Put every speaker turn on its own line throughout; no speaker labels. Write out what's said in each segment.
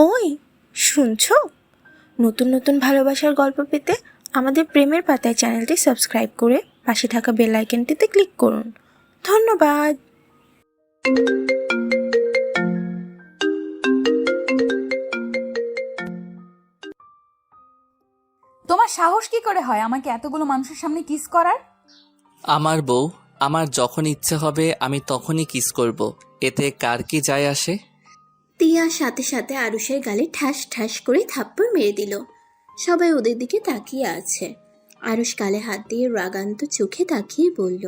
ওই শুনছো, নতুন নতুন ভালোবাসার গল্প পেতে আমাদের প্রেমের পাতায় চ্যানেলটি সাবস্ক্রাইব করে পাশে থাকা বেল আইকনটিতে ক্লিক করুন। ধন্যবাদ।
তোমার সাহস কি করে হয় আমাকে এতগুলো মানুষের সামনে কিস করার?
আমার বউ, আমার যখন ইচ্ছে হবে আমি তখনই কিস করব, এতে কার কি যায় আসে?
তিয়া সাথে সাথে আরুষের গালে ঠাস ঠাস করে থাপ্পড় মেরে দিল। সবাই ওদের দিকে তাকিয়ে আছে। আরুষ গালে হাত দিয়ে রাগান্ত চোখে তাকিয়ে বলল,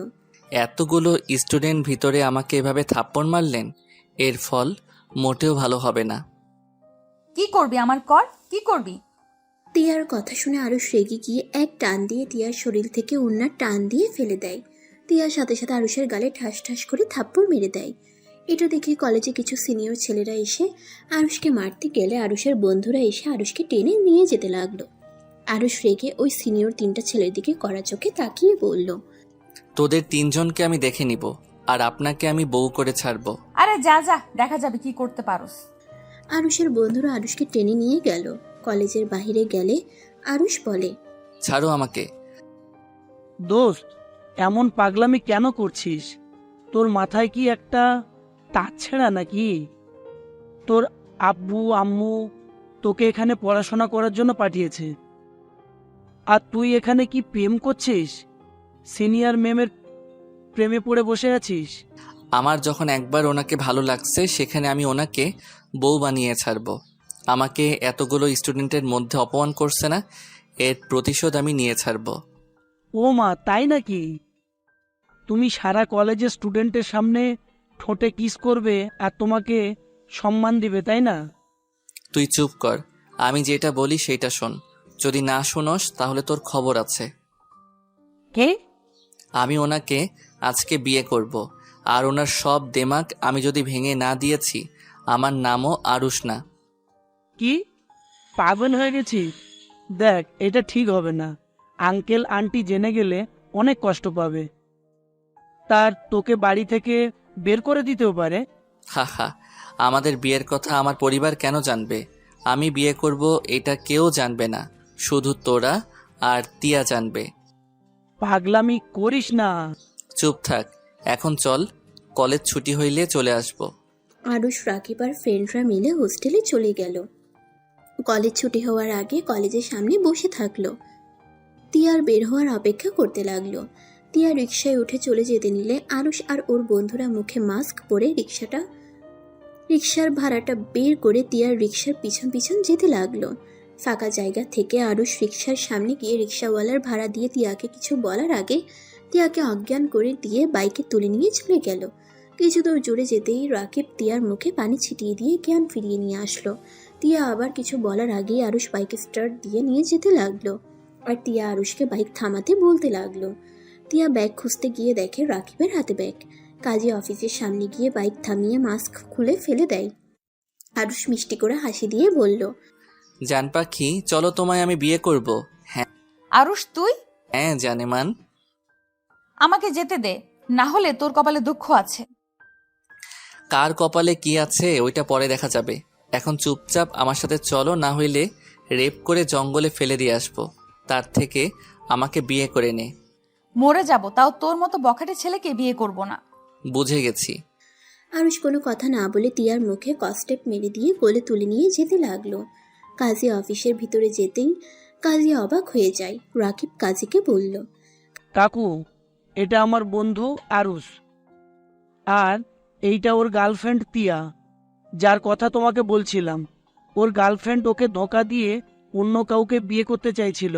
এতগুলো স্টুডেন্ট ভিতরে আমাকে এভাবে থাপ্পড় মারলেন, এর ফল মোটেও ভালো হবে না।
কি করবি আমার কর, কি করবি?
তিয়ার কথা শুনে আরুষ রেগে গিয়ে এক টান দিয়ে তিয়ার শরীর থেকে ওড়নার টান দিয়ে ফেলে দেয়। তিয়ার সাথে সাথে আরুষের গালে ঠাস ঠাস করে থাপ্পড় মেরে দেয়। এটা দেখে কলেজে কিছু সিনিয়র ছেলেরা এসে আরুষকে মারতে গেলে আরুষের বন্ধুরা এসে আরুষকে টেনে নিয়ে যেতে লাগলো। আরুষ রেগে ওই সিনিয়র তিনটা ছেলের দিকে কড়া চোখে তাকিয়ে বলল,
তোদের তিনজনকে আমি দেখে নিব, আর আপনাকে আমি বউ করে ছাড়বো।
আরে যা যা, দেখা যাবে কি করতে পারোস।
আরুষের বন্ধুরা আরুষকে টেনে নিয়ে গেল। কলেজের বাহিরে গেলে আরুষ বলে,
ছাড়ো আমাকে।
দোস্ত, এমন পাগলামি কেন করছিস? তোর মাথায় কি একটা তাছাড়া নাকি? তোর আব্বু আম্মু তোকে এখানে পড়াশোনা করার জন্য পাঠিয়েছে, আর তুই এখানে কি প্রেম করছিস? সিনিয়র ম্যামের প্রেমে পড়ে বসে আছিস?
আমার যখন একবার ওনাকে ভালো লাগছে সেখানে আমি ওনাকে বউ বানিয়ে ছাড়বো। আমাকে এতগুলো স্টুডেন্টের মধ্যে অপমান করছে না, এর প্রতিশোধ আমি নিয়ে ছাড়বো।
ও মা, তাই নাকি? তুমি সারা কলেজের স্টুডেন্টের সামনে ঠোঁটে কিস করবে আর তোমাকে সম্মান দিবে, তাই না?
তুই চুপ কর, আমি যেটা বলি সেটা শোন। যদি না শোনস তাহলে তোর খবর আছে।
কে?
আমি ওনাকে আজকে বিয়ে করব, আর ওনার সব দেমাগ আমি যদি ভেঙে না দিয়েছি, আমার নামও আরুষ না।
কি পাগল হয়ে গেছি? দেখ, এটা ঠিক হবে না। আঙ্কেল আন্টি জেনে গেলে অনেক কষ্ট পাবে। তার তোকে বাড়ি থেকে বের করে দিতেও পারে।
হা হা, আমাদের বিয়ের কথা আমার পরিবার কেন জানবে? আমি বিয়ে করব এটা কেউ জানবে না, শুধু তোরা আর তিয়া জানবে।
পাগলামি করিস না।
চুপ থাক, এখন চল, কলেজ ছুটি হইলে চলে আসব।
আরুষ রাকিব আর ফ্রেন্ডরা মিলে হোস্টেলে চলে গেল। কলেজ ছুটি হওয়ার আগে কলেজের সামনে বসে থাকলো। তিয়ার বের হওয়ার অপেক্ষা করতে লাগলো। তিয়া রিকশায় উঠে চলে যেতে নিলে আরুষ আর ওর বন্ধুরা মুখে মাস্ক পরে রিকশার ভাড়াটা বের করে তিয়ার রিকশার পিছন পিছন যেতে লাগলো। ফাঁকা জায়গা থেকে আরুষ রিকশার সামনে গিয়ে রিকশাওয়ালার ভাড়া দিয়ে তিয়াকে কিছু বলার আগে তিয়াকে অজ্ঞান করে দিয়ে বাইকে তুলে নিয়ে চলে গেল। কিছু দূর জুড়ে যেতেই রাকিব তিয়ার মুখে পানি ছিটিয়ে দিয়ে জ্ঞান ফিরিয়ে নিয়ে আসলো। তিয়া আবার কিছু বলার আগেই আরুষ বাইকে স্টার্ট দিয়ে নিয়ে যেতে লাগলো, আর তিয়া আরুষকে বাইক থামাতে বলতে লাগলো। তিয়া ব্যাগ খুঁজতে গিয়ে দেখে রাকিবের হাতে ব্যাগ। কাজী অফিসের সামনে গিয়ে বাইক থামিয়ে মাস্ক খুলে ফেলে দেয়। আরুষ মিষ্টি করে হাসি দিয়ে বলল,
জান পাখি, চলো, তোমায় আমি বিয়ে করব। হ্যাঁ
আরুষ তুই?
হ্যাঁ জানেমান।
আমাকে যেতে দে, না হলে তোর কপালে দুঃখ আছে।
কার কপালে কি আছে ওইটা পরে দেখা যাবে, এখন চুপচাপ আমার সাথে চলো, না হইলে রেপ করে জঙ্গলে ফেলে দিয়ে আসবো। তার থেকে আমাকে বিয়ে করে নে।
মরে যাব, তাও তোর মতো বখাটে ছেলেকে বিয়ে করব না।
বুঝে গেছি।
আরুষ কোনো কথা না বলে তিয়ার মুখে কস্টেপ মেরে দিয়ে কোলে তুলে নিয়ে যেতে লাগলো। কাজী অফিসের ভিতরে যেতেই কাজী অবাক হয়ে যায়। রাকিব কাজীকে বলল,
কাকু, এটা আমার বন্ধু আরুষ, আর এইটা ওর গার্লফ্রেন্ড তিয়া, যার কথা তোমাকে বলছিলাম। ওর গার্লফ্রেন্ড ওকে ধোঁকা দিয়ে অন্য কাউকে বিয়ে করতে চাইছিল।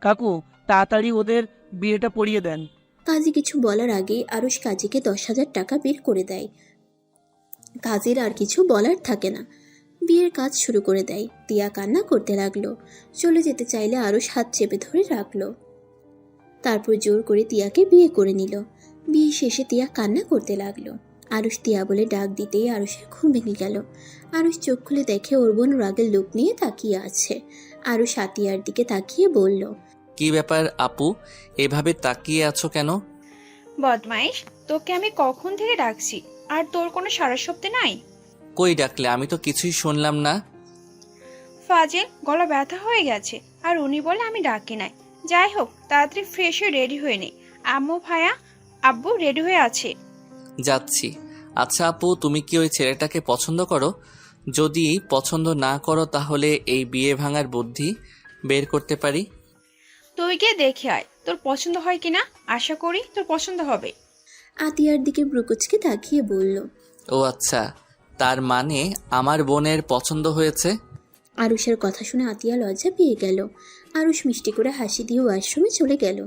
কাকু, তাড়াতাড়ি ওদের বিয়েটা পড়িয়ে দেন।
কাজী কিছু বলার আগেই আরুষ কাজীকে 10,000 টাকা বের করে দেয়। কাজীর আর কিছু বলার থাকে না, বিয়ের কাজ শুরু করে দেয়। তিয়া কান্না করতে লাগলো। চলে যেতে চাইলে আরুষ হাত চেপে ধরে রাখলো। তারপর জোর করে তিয়াকে বিয়ে করে নিল। বিয়ে শেষে তিয়া কান্না করতে লাগলো। আরুষ তিয়া বলে ডাক দিতেই আরুষের ঘুম ভেঙে গেল। আরুষ চোখ খুলে দেখে ওর বোন রাগের লোক নিয়ে তাকিয়ে আছে। আরুষ আতিয়ার দিকে তাকিয়ে বলল,
কি ব্যাপার আপু, এভাবে তাকিয়ে আছো কেন?
বদমাইশ, তোকে আমি কখন থেকে ডাকছি আর তোর কোনো সাড়া শব্দ নাই।
কই ডাকলে? আমি তো কিছুই শুনলাম না।
ফাজিল, গলা ব্যথা হয়ে গেছে। আর উনি বলে আমি ডাকি নাই। যাই হোক, তাড়াতাড়ি ফ্রেশ হয়ে রেডি হয়ে নে। আম্মু ভাইয়া আব্বু রেডি হয়ে আছে।
যাচ্ছি। আচ্ছা আপু, তুমি কি ওই ছেলেটাকে পছন্দ করো? যদি পছন্দ না করো তাহলে এই বিয়ে ভাঙার বুদ্ধি বের করতে পারি।
তুই গিয়ে দেখে আয় তোর পছন্দ হয় কিনা। আশা করি তোর পছন্দ হবে।
আতিয়ার দিকে ব্রুকুচকে তাকিয়ে বলল।
ও আচ্ছা, তার মানে আমার বোনের পছন্দ হয়েছে।
আরুষের কথা শুনে আতিয়া লজ্জা পেয়ে গেল। আরুষ মিষ্টি করে হাসি দিয়ে ওয়াশরুমে চলে গেল।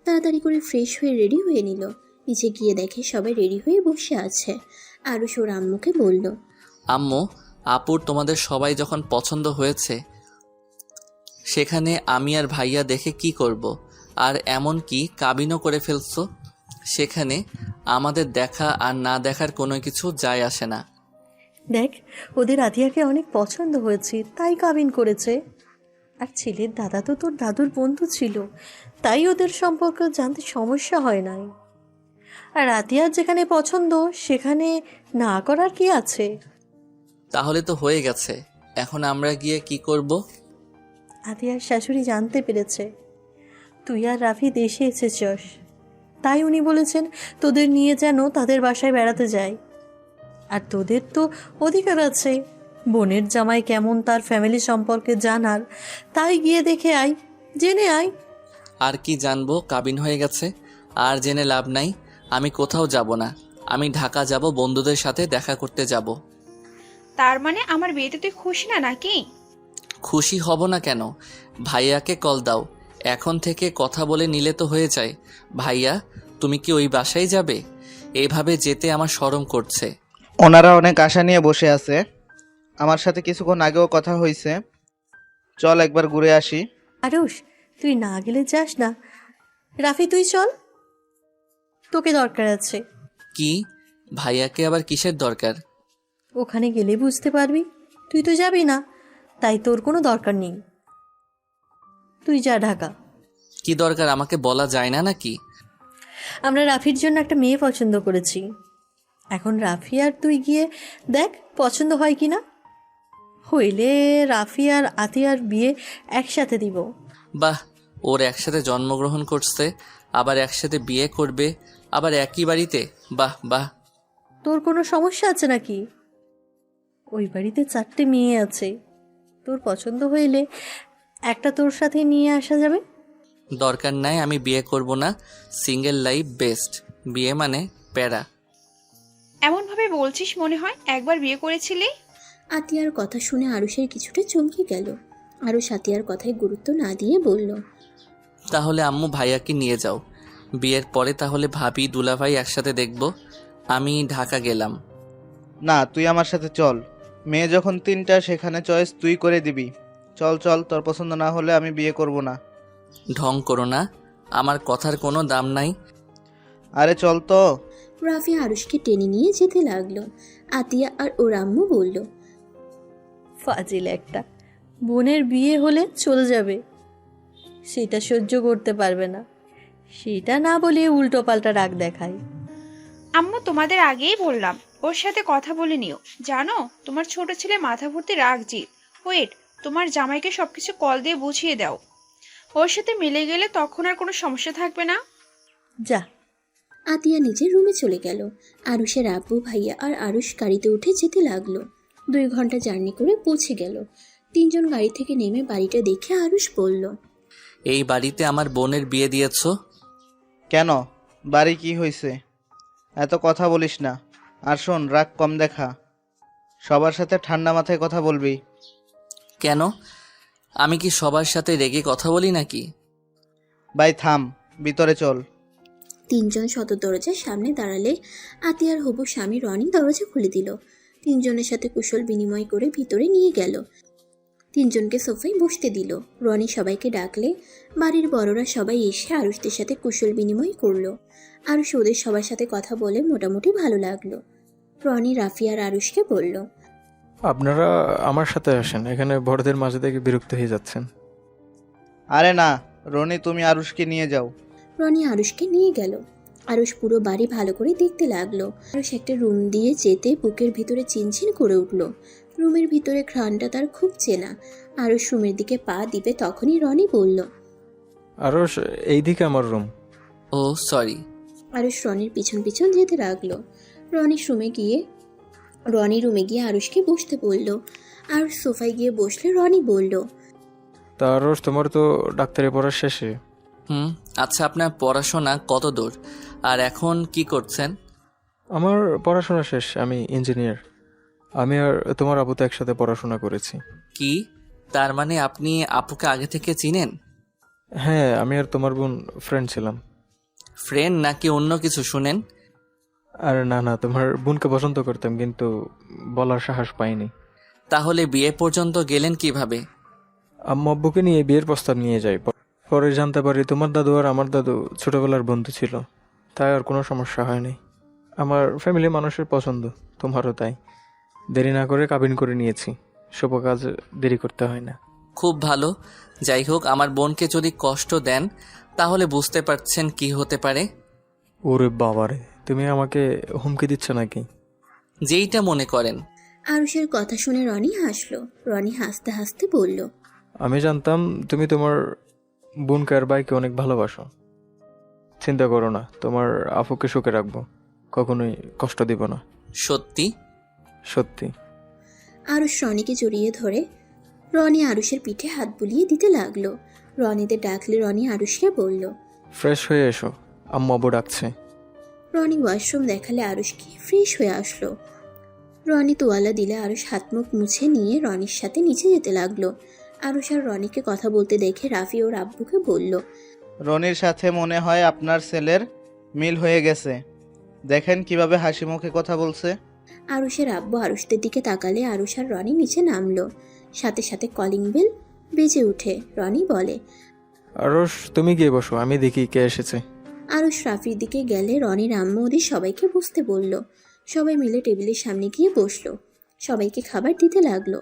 তাড়াতাড়ি করে ফ্রেশ হয়ে রেডি হয়ে নিল। নিচে গিয়ে দেখে সবাই রেডি হয়ে বসে আছে। আরুষ ওর আম্মুকে বলল,
আম্মু, আপুর তোমাদের সবাই যখন পছন্দ হয়েছে, সেখানে আমি আর ভাইয়া দেখে কি করব? আর এমন কি কাবিনও করে ফেলছো। সেখানে আমাদের দেখা আর না দেখার কোনো কিছু যায় আসে না।
দেখ, ওদের আতিয়াকে অনেক পছন্দ হয়েছে, তাই কাবিন করেছে। আর ছেলের দাদা তো তোর দাদুর বন্ধু ছিল, তাই ওদের সম্পর্ক জানতে সমস্যা হয় নাই। আর আতিয়ার যেখানে পছন্দ সেখানে না করার কি আছে?
তাহলে তো হয়ে গেছে, এখন আমরা গিয়ে কি করব?
আতিয়ার শাশুড়ি জানতে পেরেছে তুই আর রাফি দেশে এসেছস, তাই উনি বলেছেন তোদের নিয়ে যেন তাদের বাসায় বেড়াতে যায়। আর তোদের তো অধিকার আছে বোনের জামাই কেমন তার ফ্যামিলি সম্পর্কে জানার, তাই গিয়ে দেখে আয়, জেনে আয়।
আর কি জানবো, কাবিন হয়ে গেছে। আর জেনে লাভ নাই। আমি কোথাও যাব না। আমি ঢাকা যাব, বন্ধুদের সাথে দেখা করতে যাব।
তার মানে আমার বিয়েতে তুই খুশি না নাকি?
খুশি হব না কেন? ভাইয়াকে কল দাও, এখন থেকে কথা বলে নিলে তো হয়ে যায়। ভাইয়া, তুমি কি ওই বাসায় যাবে? এইভাবে যেতে আমার শরম করছে।
ওনারা অনেক আশা নিয়ে বসে আছে। আমার সাথে কিছুক্ষণ আগেও কথা হয়েছে। চল একবার ঘুরে আসি।
আরুষ, তুই না গেলে যাস না। রাফি, তুই চল, তোকে দরকার আছে।
কি? ভাইয়াকে আবার কিসের দরকার?
ওখানে গেলে বুঝতে পারবি। তুই তো যাবি না, তাই তোর কোনো দরকার নেই। তুই যা ঢাকা।
কি দরকার আমাকে বলা যায় না নাকি?
আমরা রাফির জন্য একটা মেয়ে পছন্দ করেছি। এখন রাফি আর তুই গিয়ে দেখ পছন্দ হয় কি না। হইলে রাফি আর আতিয়ার বিয়ে একসাথে দিব।
বাহ, ওর একসাথে জন্মগ্রহণ করছে, আবার একসাথে বিয়ে করবে, আবার একই বাড়িতে। বাহ বাহ।
তোর কোনো সমস্যা আছে নাকি? ওই বাড়িতে 4টে মেয়ে আছে, তোর পছন্দ হইলে একটা তোর সাথে নিয়ে আসা যাবে।
দরকার নাই, আমি বিয়ে করব না। Single life best. বিয়ে মানে প্যারা।
এমন ভাবে বলছিস মনে হয় একবার বিয়ে করেছিলি।
আতিয়ার কথা শুনে আরুষের কিছুটা চমকে গেল। আরুষ আতিয়ার কথায় গুরুত্ব না দিয়ে বলল,
তাহলে আম্মু ভাইয়াকে নিয়ে যাও। বিয়ের পরে তাহলে ভাবি দুলাভাই একসাথে দেখব। আমি ঢাকা গেলাম।
না, তুই আমার সাথে চল। মেয়ে যখন 3টা, সেখানে চয়েস তুই করে দিবি। চল চল, তোর পছন্দ না হলে আমি বিয়ে করব না।
ঢং করো না, আমার কথার কোনো দাম নাই।
আরে চল তো।
রাফি আরুষকে টেনে নিয়ে যেতে লাগলো। আতিয়া আর ওর আম্মু বলল,
ফাজিল একটা, বোনের বিয়ে হলে চলে যাবে, সেটা সহ্য করতে পারবে না। সেটা না বলে উল্টো পাল্টা রাগ দেখায়।
আম্মু তোমাদের আগেই বললাম ওর সাথে কথা বলে নিও। জানো তোমার ছোট ছেলে মাথা ভর্তি রাগ জিত। ওয়েট, তোমার জামাইকে সবকিছু কল দিয়ে বুঝিয়ে দাও। ওর সাথে মিলে গেলে তখন আর কোনো সমস্যা থাকবে না।
যা।
আতিয়া নিজের রুমে চলে গেল। আরুষের আব্বু ভাইয়া আর আরুষ গাড়িতে উঠে যেতে লাগলো। 2 ঘন্টা জার্নি করে পৌঁছে গেল। 3জন গাড়ি থেকে নেমে বাড়িটা দেখে আরুষ বলল,
এই বাড়িতে আমার বোনের বিয়ে দিয়েছো?
কেন? বাড়ি কি হয়েছে? এত কথা বলিস না। আর শোন, রাগ কম দেখা। সবার সাথে ঠান্ডা মাথায় কথা বলবি।
কেন? আমি কি সবার সাথে রেগে কথা বলি নাকি?
ভাই থাম, ভিতরে চল।
3জন সদর দরজার সামনে দাঁড়ালে আতিয়ার হবু স্বামী রনি দরজা খুলে দিল। 3জনের সাথে কুশল বিনিময় করে ভিতরে নিয়ে গেল। 3জনকে সোফায় বসতে দিল। রনি সবাইকে ডাকলে বাড়ির বড়রা সবাই এসে আরুষদের সাথে কুশল বিনিময় করলো। আরুষ ওদের সবার সাথে কথা বলে মোটামুটি ভালো লাগলো। রনি রাফি আর আরুষকে বলল,
আপনারা আমার সাথে আসেন, এখানে বড়দের মাঝে থেকে বিরক্ত হয়ে যাচ্ছেন।
আরে না, রনি তুমি আরুষকে নিয়ে যাও।
রনি আরুষকে নিয়ে গেল। আরুষ পুরো বাড়ি ভালো করে দেখতে লাগলো। আরুষ একটা রুম দিয়ে যেতে বুকের ভিতরে চিনচিন করে উঠল। রুমের ভিতরে ঘ্রাণটা তার খুব চেনা। আরুষ রুমের দিকে পা দিবে তখনই রনি বলল।
আরশ, এইদিকে আমার রুম।
ও সরি।
আরুষ রনির পিছন পিছন যেতে লাগলো। রনি রুমে গিয়ে আরুষকে বসতে বলল। আরুষ সোফায় গিয়ে বসলে রনি বলল।
তা আরশ, তোমার তো ডাক্তারি পড়া শেষে।
আচ্ছা, আপনার পড়াশোনা কত দূর আর এখন কি করছেন?
আমার পড়াশোনা শেষ, আমি ইঞ্জিনিয়ার। আমি আর তোমার আপু তো একসাথে পড়াশোনা করেছি।
কি তার মানে আপনি আপুকে আগে থেকে চিনেন?
হ্যাঁ, আমি আর তোমার বোন ফ্রেন্ড ছিলাম।
ফ্রেন্ড নাকি অন্য কিছু শুনেন?
আর না না, তোমার বোনকে পছন্দ করতাম, কিন্তু বলার সাহস পাইনি।
তাহলে বিয়ে পর্যন্ত গেলেন কিভাবে?
আম্মু আব্বুকে নিয়ে বিয়ের প্রস্তাব নিয়ে যাই। পরে জানতে পারি তোমার দাদু আর আমার দাদু ছোটবেলার বন্ধু ছিল, তাই আর কোনো সমস্যা হয়নি। আমার ফ্যামিলি মানুষের পছন্দ, তোমারও তাই। দেরি না করে কাবিন করে নিয়েছি, শুভ কাজ দেরি করতে হয় না।
খুব ভালো। যাই হোক, আমার বোনকে যদি কষ্ট দেন তাহলে বুঝতে পারছেন কি হতে পারে।
ওরে বাবারে, তুমি আমাকে হুমকি দিচ্ছ নাকি?
যেইটা মনে করেন।
আরুষের কথা শুনে রনি হাসলো। রনি হাসতে হাসতে বলল।
আমি জানতাম তুমি তোমার বোনকে আর ভাইকে অনেক ভালোবাসো। চিন্তা করো না, তোমার আফুকে সুখে রাখবো, কখনোই কষ্ট দিব না।
সত্যি?
সত্যি।
আরুষ রনিকে জড়িয়ে ধরে রনি আরুষের পিঠে হাত বুলিয়ে দিতে লাগলো। রনিতে ডাকলে রনি আরুষকে বলল।
ফ্রেশ হয়ে এসো, আম্মু আব্বু ডাকছে।
রনি ওয়াশরুম দেখালে আরুষকে ফ্রেশ হয়ে আসলো। রনি তোয়ালা দিলে আরুষ হাত মুখ মুছে নিয়ে রনির সাথে নিচে যেতে লাগলো। আরুষ আর রনিকে কথা বলতে দেখে রাফি ওর আব্বুকে বলল।
রনির সাথে মনে হয় আপনার ছেলের মিল হয়ে গেছে, দেখেন কিভাবে হাসি মুখে কথা বলছে।
আরুষের আব্বু আরুষদের দিকে তাকালে আরুষ আর রনি নিচে নামলো। সাথে সাথে কলিং বেল বেজে উঠে। রনি বলে।
আরশ, তুমি গিয়ে বসো, আমি দেখি কে এসেছে।
আরুষ রাফির দিকে গেলে রনির আম্মু ওদের সবাইকে বসতে বলল। সবাই মিলে টেবিলের সামনে গিয়ে বসলো। সবাইকে খাবার দিতে লাগলো।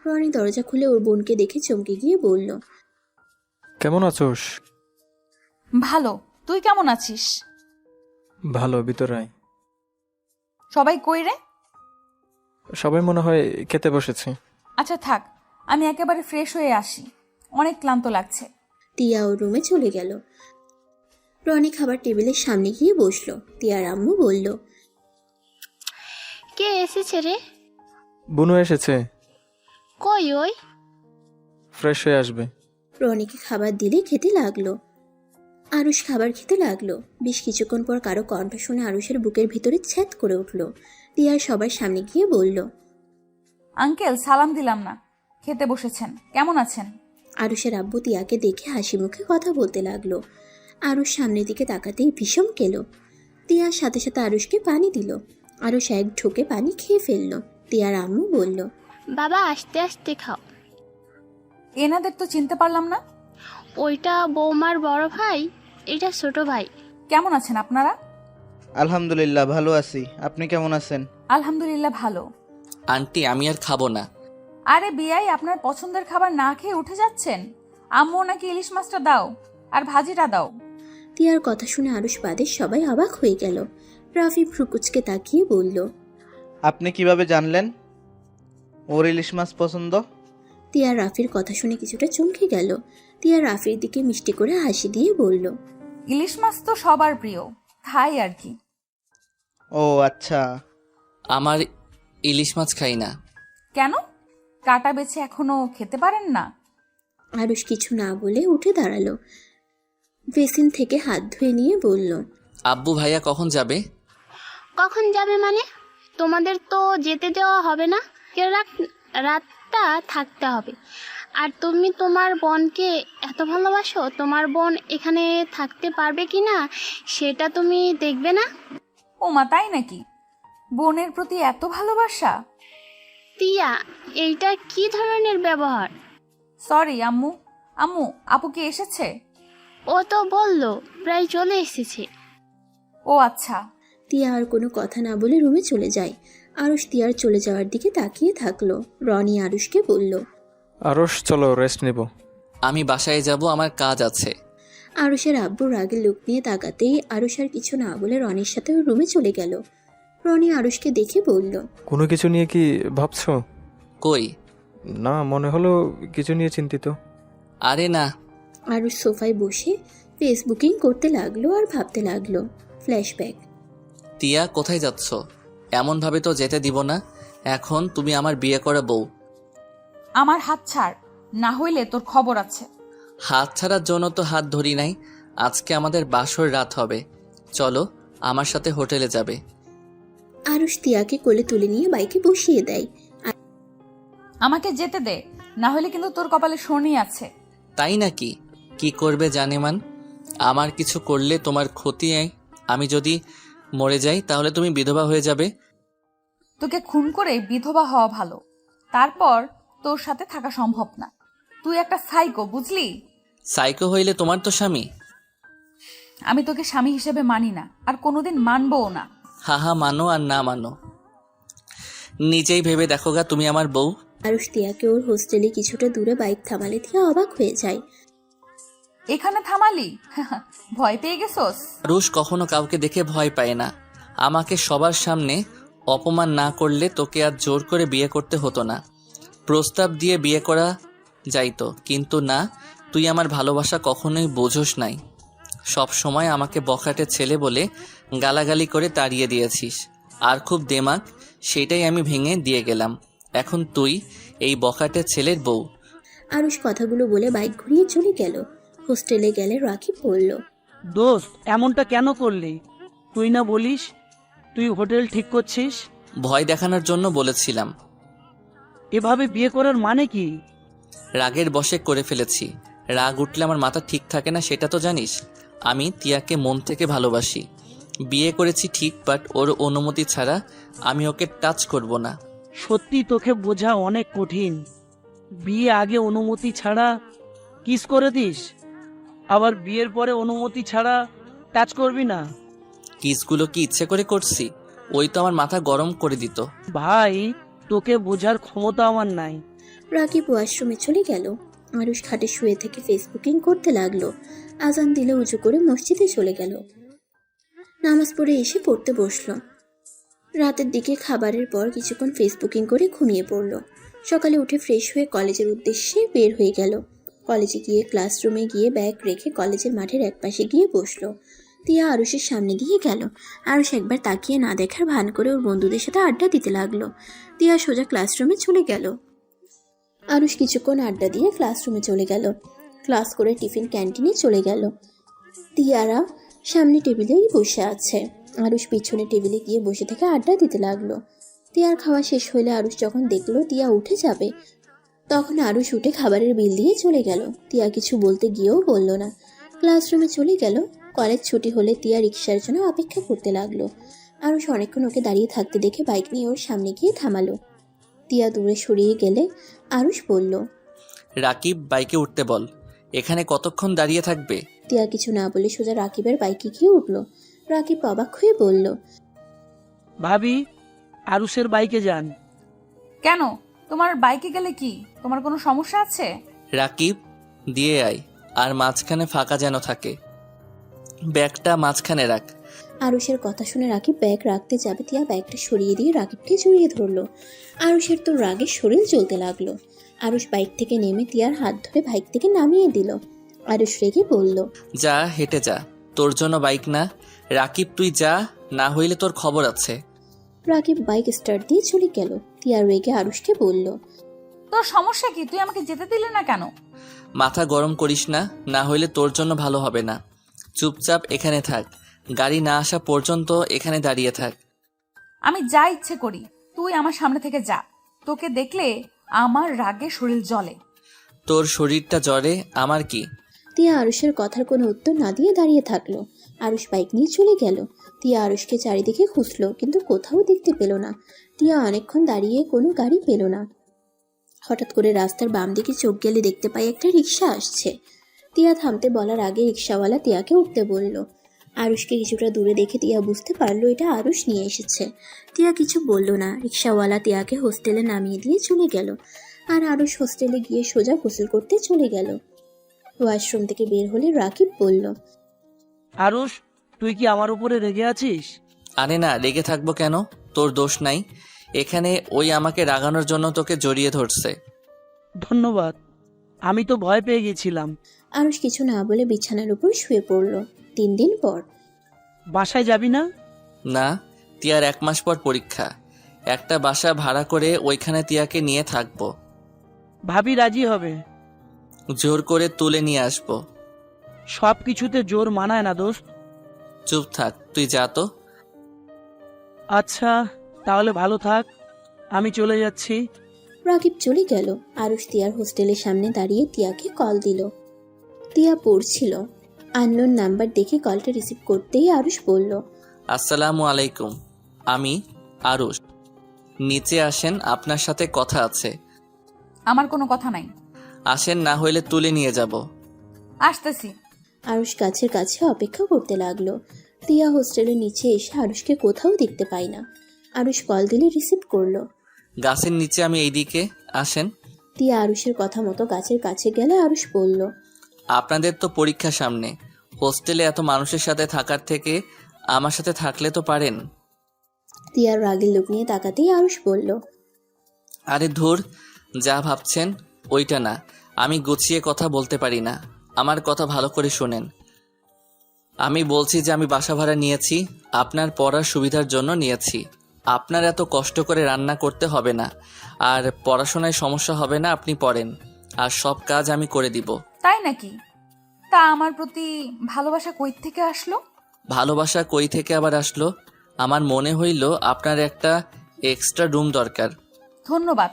রনি দরজা খুলে ওর বোনকে দেখে চমকে গিয়ে বলল।
কেমন আছোস?
ভালো, তুই কেমন আছিস?
ভালো, ভিতরায়।
সবাই কই রে?
সবাই মনে হয় খেতে বসেছে।
আচ্ছা থাক, আমি একেবারে ফ্রেশ হয়ে আসি, অনেক ক্লান্ত লাগছে।
টিয়া ওর রুমে চলে গেল। রনি খাবার টেবিলের সামনে গিয়ে বসলো। টিয়ার আম্মু বলল।
কে এসেছে রে?
বুনু এসেছে,
কই ওই?
ফ্রেশ হয়ে আসবে।
রনিকে খাবার দিলে খেতে লাগলো। আরুষ খাবার খেতে লাগলো। বেশ কিছুক্ষণ পর কারো কণ্ঠ শুনে আরুষের বুকের ভিতরে ছ্যাদ করে উঠল। টিয়ার সবার সামনে গিয়ে বলল।
আঙ্কেল, সালাম দিলাম না, খেতে বসেছেন, কেমন আছেন?
আরুষের আব্বু টিয়াকে দেখে হাসি মুখে কথা বলতে লাগলো। আরুষ সামনের দিকে তাকাতেই ভীষণ কেলো। টিয়ার সাথে সাথে আরুষকে পানি দিল। আরুষ এক ঢোকে পানি খেয়ে ফেলল। টিয়ার আম্মু বলল।
বাবা আস্তে আস্তে খাও।
এনাদের তো চিনতে পারলাম না।
ওইটা বৌমার বড় ভাই, এটা ছোট ভাই।
কেমন আছেন আপনারা?
আলহামদুলিল্লাহ ভালো আছি, আপনি কেমন আছেন?
আলহামদুলিল্লাহ ভালো।
আন্টি, আমি আর খাবো না।
আরে বিয়াই, আপনার পছন্দের খাবার না খেয়ে উঠে যাচ্ছেন? আম্মু নাকি ইলিশ মাছটা দাও আর ভাজিটা দাও।
টিয়ার কথা শুনে আরুষ বাদের সবাই অবাক হয়ে গেল। রাফি ভ্রুকুচকে তাকিয়ে বলল।
আপনি কিভাবে জানলেন ওর ইলিশ মাছ পছন্দ?
টিয়া রাফির কথা শুনে কিছুটা চমকে গেল। টিয়া রাফির দিকে মিষ্টি করে হাসি দিয়ে বলল।
ইলিশ মাছ তো সবার প্রিয়, খাই আর কি।
ও আচ্ছা।
আমার ইলিশ মাছ খাই না।
কেন? কাটা বেছে এখনো খেতে পারেন না?
আরুষ কিছু না বলে উঠে দাঁড়ালো। বেসিন থেকে হাত ধুয়ে নিয়ে বলল।
আব্বু ভাইয়া কখন যাবে?
কখন যাবে মানে? তোমাদের তো যেতে দেওয়া হবে না, রাতটা থাকতে হবে। আর তুমি তোমার বোনকে এত ভালোবাসো, তোমার বোন এখানে থাকতে পারবে কি না সেটা তুমি দেখবে না?
ও মা, তাই নাকি? বোনের প্রতি এত ভালোবাসা?
টিয়া, এইটা কি ধরনের ব্যবহার?
সরি আম্মু। আম্মু, আপু কি এসেছে?
ও তো বললো প্রায় চলে এসেছে।
ও আচ্ছা।
টিয়া আর কোনো কথা না বলে রুমে চলে যায়। আরুষ টিয়ার চলে যাওয়ার দিকে তাকিয়ে থাকলো। রনি আরুষকে বলল।
আরশ, চলো রেস্ট নেব।
আমি বাসায় যাব, আমার কাজ আছে।
আরুষের আব্বু রাগের লুক নিয়ে তাকাতেই আরুষ আর কিছু না বলে রনির সাথে ওর রুমে চলে গেল। রনি আরুষকে দেখে বলল,
কোনো কিছু নিয়ে কি ভাবছো?
কই?
না, মনে হলো কিছু নিয়ে চিন্তিত।
আরে না।
আরুষ সোফায় বসে ফেসবুকিং করতে লাগলো আর ভাবতে লাগলো। ফ্ল্যাশব্যাক।
তিয়া, কোথায় যাচ্ছ? এমনভাবে তো যেতে দিব না। এখন তুমি আমার বিয়ে করা বউ।
আমার হাত ছাড়, না হইলে তোর খবর আছে।
হাত ছাড়ার জন্য তো হাত ধরি নাই। আজকে আমাদের বাসর রাত হবে, চলো আমার সাথে হোটেলে যাবে।
আরুষ তিয়াকে কোলে তুলে নিয়ে বাইকে বসিয়ে দেয়।
আমাকে যেতে দে, না হলে কিন্তু তোর কপালে শনি আছে।
তাই নাকি? কি করবে জানেমান? আমার কিছু করলে তোমার ক্ষতি। আমি যদি মরে যাই তাহলে তুমি বিধবা হয়ে যাবে।
তোকে খুন করে বিধবা হওয়া ভালো, তারপর তোর সাথে থাকা সম্ভব না। তুই একটা সাইকো, বুঝলি?
সাইকো হইলে তোমার তো স্বামী।
আমি তোকে স্বামী হিসেবে মানি না, আর কোনোদিন মানবও না।
হা মানো আর না মানো, নিজেই ভেবে দেখো গা, তুমি আমার বউ।
আরুষ তিয়াকে ওর হোস্টেলে কিছুটা দূরে বাইক থামালে তিয়া অবাক হয়ে যায়।
এখানে থামালি? ভয় পেয়ে গেছোস?
রুশ কখনো কাউকে দেখে ভয় পায় না। আমাকে সবার সামনে অপমান না করলে তোকে আর জোর করে বিয়ে করতে হতো না। প্রস্তাব দিয়ে বিয়ে করা যাইতো, কিন্তু না, তুই আমার ভালোবাসা কখনোই বোঝোস নাই। সব সময় আমাকে বখাটে ছেলে বলে গালাগালি করে তাড়িয়ে দিয়েছিস। আর খুব দেমাক, সেটাই আমি ভেঙে দিয়ে গেলাম। এখন তুই এই বখাটে ছেলের বউ।
আরুষ কথাগুলো বলে বাইক ঘুরিয়ে চলে গেল। হোস্টেলে গেলে রাকিব বলল,
দোস্ত, এমনটা কেন করলি? তুই না বলিস তুই হোটেল ঠিক করছিস?
ভয় দেখানোর জন্য বলেছিলাম।
এভাবে বিয়ে করার মানে কি?
রাগের বশে করে ফেলেছি। রাগ উঠলে আমার মাথা ঠিক থাকে না, সেটা তো জানিস। আমি তিয়াকে মন থেকে ভালোবাসি। বিয়ে করেছি ঠিক, বাট ওর অনুমতি ছাড়া আমি ওকে টাচ করব না।
সত্যি তোকে বোঝা অনেক কঠিন। বিয়ে আগে অনুমতি ছাড়া কিস করে দিস, আবার বিয়ের পরে অনুমতি ছাড়া টাচ করবি না।
কিসগুলো কি ইচ্ছে করে করছি? ওই তো আমার মাথা গরম করে দিত।
ভাই, তোকে বোঝার ক্ষমতা আমার নাই।
রাকিব ওয়াশরুমে চলে গেল। আরুষ খাটে শুয়ে থেকে ফেসবুকিং করতে লাগলো। আজান দিলে উঁচু করে মসজিদে চলে গেল। নামাজ পড়ে এসে পড়তে বসলো। রাতের দিকে খাবারের পর কিছুক্ষণ ফেসবুকিং করে ঘুমিয়ে পড়ল। সকালে উঠে ফ্রেশ হয়ে কলেজের উদ্দেশ্যে বের হয়ে গেল। কলেজে গিয়ে ক্লাসরুমে গিয়ে ব্যাগ রেখে কলেজের মাঠের একপাশে গিয়ে বসলো। তিয়া আরুষের সামনে দিয়ে গেল। আরুষ একবার তাকিয়ে না দেখার ভান করে ওর বন্ধুদের সাথে আড্ডা দিতে লাগলো। তিয়া সোজা ক্লাসরুমে চলে গেল। আরুষ কিছুক্ষণ আড্ডা দিয়ে ক্লাসরুমে চলে গেল। ক্লাস করে টিফিন ক্যান্টিনে চলে গেল। তিয়ারা সামনে টেবিলেই বসে আছে। আরুষ পিছনে টেবিলে গিয়ে বসে থেকে আড্ডা দিতে লাগলো। তিয়ার খাওয়া শেষ হইলে আরুষ যখন দেখলো তিয়া উঠে যাবে, তখন আরুষ উঠে খাবারের বিল দিয়ে চলে গেল। তিয়া কিছু বলতে গিয়েও বলল না, ক্লাসরুমে চলে গেল। কলেজ ছুটি হলে তিয়া রিক্সার জন্য অপেক্ষা করতে লাগলো। আরুষ অনেকক্ষণ ওকে দাঁড়িয়ে থাকতে দেখে বাইক নিয়ে ওর সামনে গিয়ে থামালো। তিয়া দূরে সরিয়ে গেলে আরুষ বলল,
রাকিব, বাইকে উঠতে বল। এখানে কতক্ষণ দাঁড়িয়ে থাকবে?
তিয়া কিছু না বলে সোজা রাকিবের বাইকে গিয়ে উঠল। রাকিব অবাক হয়ে বলল,
ভাবি, আরুষের বাইকে যান।
কেন? তোমার বাইকে গেলে কি তোমার কোনো সমস্যা আছে?
রাকিব, দিয়ে আয়, আর মাঝখানে ফাঁকা যেন থাকে। ব্যাগটা মাঝখানে রাখ।
আরুষের কথা শুনে রাকিব ব্যাগ রাখতে যাবে, তিয়া ব্যাগটা সরিয়ে দিয়ে রাকিবকে জড়িয়ে ধরলো। আরুষের তো রাগে শরীর জ্বলতে লাগলো। আরুষ বাইক থেকে নেমে তিয়ার হাত ধরে বাইক থেকে নামিয়ে দিল। আরুষ রেগে বলল,
যা, হেঁটে যা, তোর জন্য বাইক না। রাকিব, তুই যা, না হইলে তোর খবর আছে।
রাকিব বাইক স্টার্ট দিয়ে চলে গেল। তিয়া রেগে আরুষকে বলল,
তোর সমস্যা কি? তুই আমাকে যেতে দিলি না কেন?
মাথা গরম করিস না, না হইলে তোর জন্য ভালো হবে না। চুপচাপ এখানে থাক, গাড়ি না আসা পর্যন্ত এখানে দাঁড়িয়ে থাক।
আমি যা ইচ্ছে করি, তুই আমার সামনে থেকে যা। তোকে দেখলে আমার রাগে শরীর জ্বলে।
তোর শরীরটা জ্বরে, আমার কি?
তিয়া আরুষের কথার কোনো উত্তর না দিয়ে দাঁড়িয়ে থাকলো। আরুষ বাইক নিয়ে চলে গেল। তিয়া আরুষকে চারিদিকে খুঁজলো, কিন্তু কোথাও দেখতে পেল না। তিয়া অনেকক্ষণ দাঁড়িয়ে কোনো গাড়ি পেল না। হঠাৎ করে রাস্তার বাম দিকে চোখ গেলে দেখতে পাই একটা রিক্সা আসছে। তিয়া থামতে বলার আগে রিক্সাওয়ালা তিয়াকে উঠতে বলল। আরুষকে কিছুটা দূরে দেখে তিয়া বুঝতে পারলো এটা আরুষ নিয়ে এসেছে। তিয়া কিছু বলল না। রিক্সাওয়ালা তিয়াকে হোস্টেলে নামিয়ে দিয়ে চলে গেল। আর আরুষ হোস্টেলে গিয়ে সোজা গোসল করতে চলে গেল। ওয়াশরুম থেকে বের হলে রাকিব বলল,
আরুষ, তুই কি আমার উপরে রেগে আছিস?
আরে না, রেগে থাকবো কেন? তোর দোষ নাই। এখানে ওই আমাকে রাগানোর জন্য তোকে জড়িয়ে ধরছে।
ধন্যবাদ, আমি তো ভয় পেয়ে গেছিলাম।
আরুষ কিছু না বলে বিছানার উপর শুয়ে পড়ল। 3 দিন পর।
বাসায় যাবি না?
না, তিয়ার 1 মাস পর পরীক্ষা। একটা বাসা ভাড়া করে ওইখানে তিয়াকে নিয়ে থাকবো।
ভাবি রাজি হবে?
জোর করে তুলে নিয়ে আসবো।
সব কিছুতে জোর মানায় না দোস্ত।
চুপ থাক, তুই যা তো।
আচ্ছা, তাহলে ভালো থাক, আমি চলে যাচ্ছি।
রাকিব চলে গেল। আরুষ তিয়ার হোস্টেলের সামনে দাঁড়িয়ে তিয়াকে কল দিল। তিয়া পড়ছিল। আননোন নাম্বার দেখে কলটা রিসিভ করতেই আরুষ বলল,
আসসালামু আলাইকুম, আমি আরুষ। নিচে আসেন, আপনার সাথে কথা আছে।
আমার কোনো কথা নাই।
আসেন, না হইলে তুলে নিয়ে যাব।
আসতেছি।
আরুষ কাছের কাছে অপেক্ষা করতে লাগলো। তিয়া হোস্টেলের নিচে এসে আরুষকে কোথাও দেখতে পায় না। আরুষ কল দিলে রিসিভ করলো।
গাছের নিচে, আমি এইদিকে, আসেন।
তিয়া আরুষের কথা মতো গাছের কাছে গেলে আরুষ বলল,
আপনাদের তো পরীক্ষা সামনে। হোস্টেলে এত মানুষের সাথে থাকার থেকে আমার সাথে থাকলে তো পারেন।
তিয়ার রাগের লোক নিয়ে তাকাতেই আরুষ বলল,
আরে ধুর, যা ভাবছেন ওইটা না। আমি গুছিয়ে কথা বলতে পারি না। আমার কথা ভালো করে শোনেন। আমি বলছি যে আমি বাসা ভাড়া নিয়েছি, আপনার পড়ার সুবিধার জন্য নিয়েছি। আপনার এত কষ্ট করে রান্না করতে হবে না, আর পড়াশোনায় সমস্যা হবে না। আপনি পড়েন, আর সব কাজ আমি করে দিব।
তাই নাকি? তা আমার প্রতি ভালোবাসা কই থেকে আসলো?
ভালোবাসা কই থেকে আবার আসলো? আমার মনে হইল আপনার একটা এক্সট্রা রুম দরকার।
ধন্যবাদ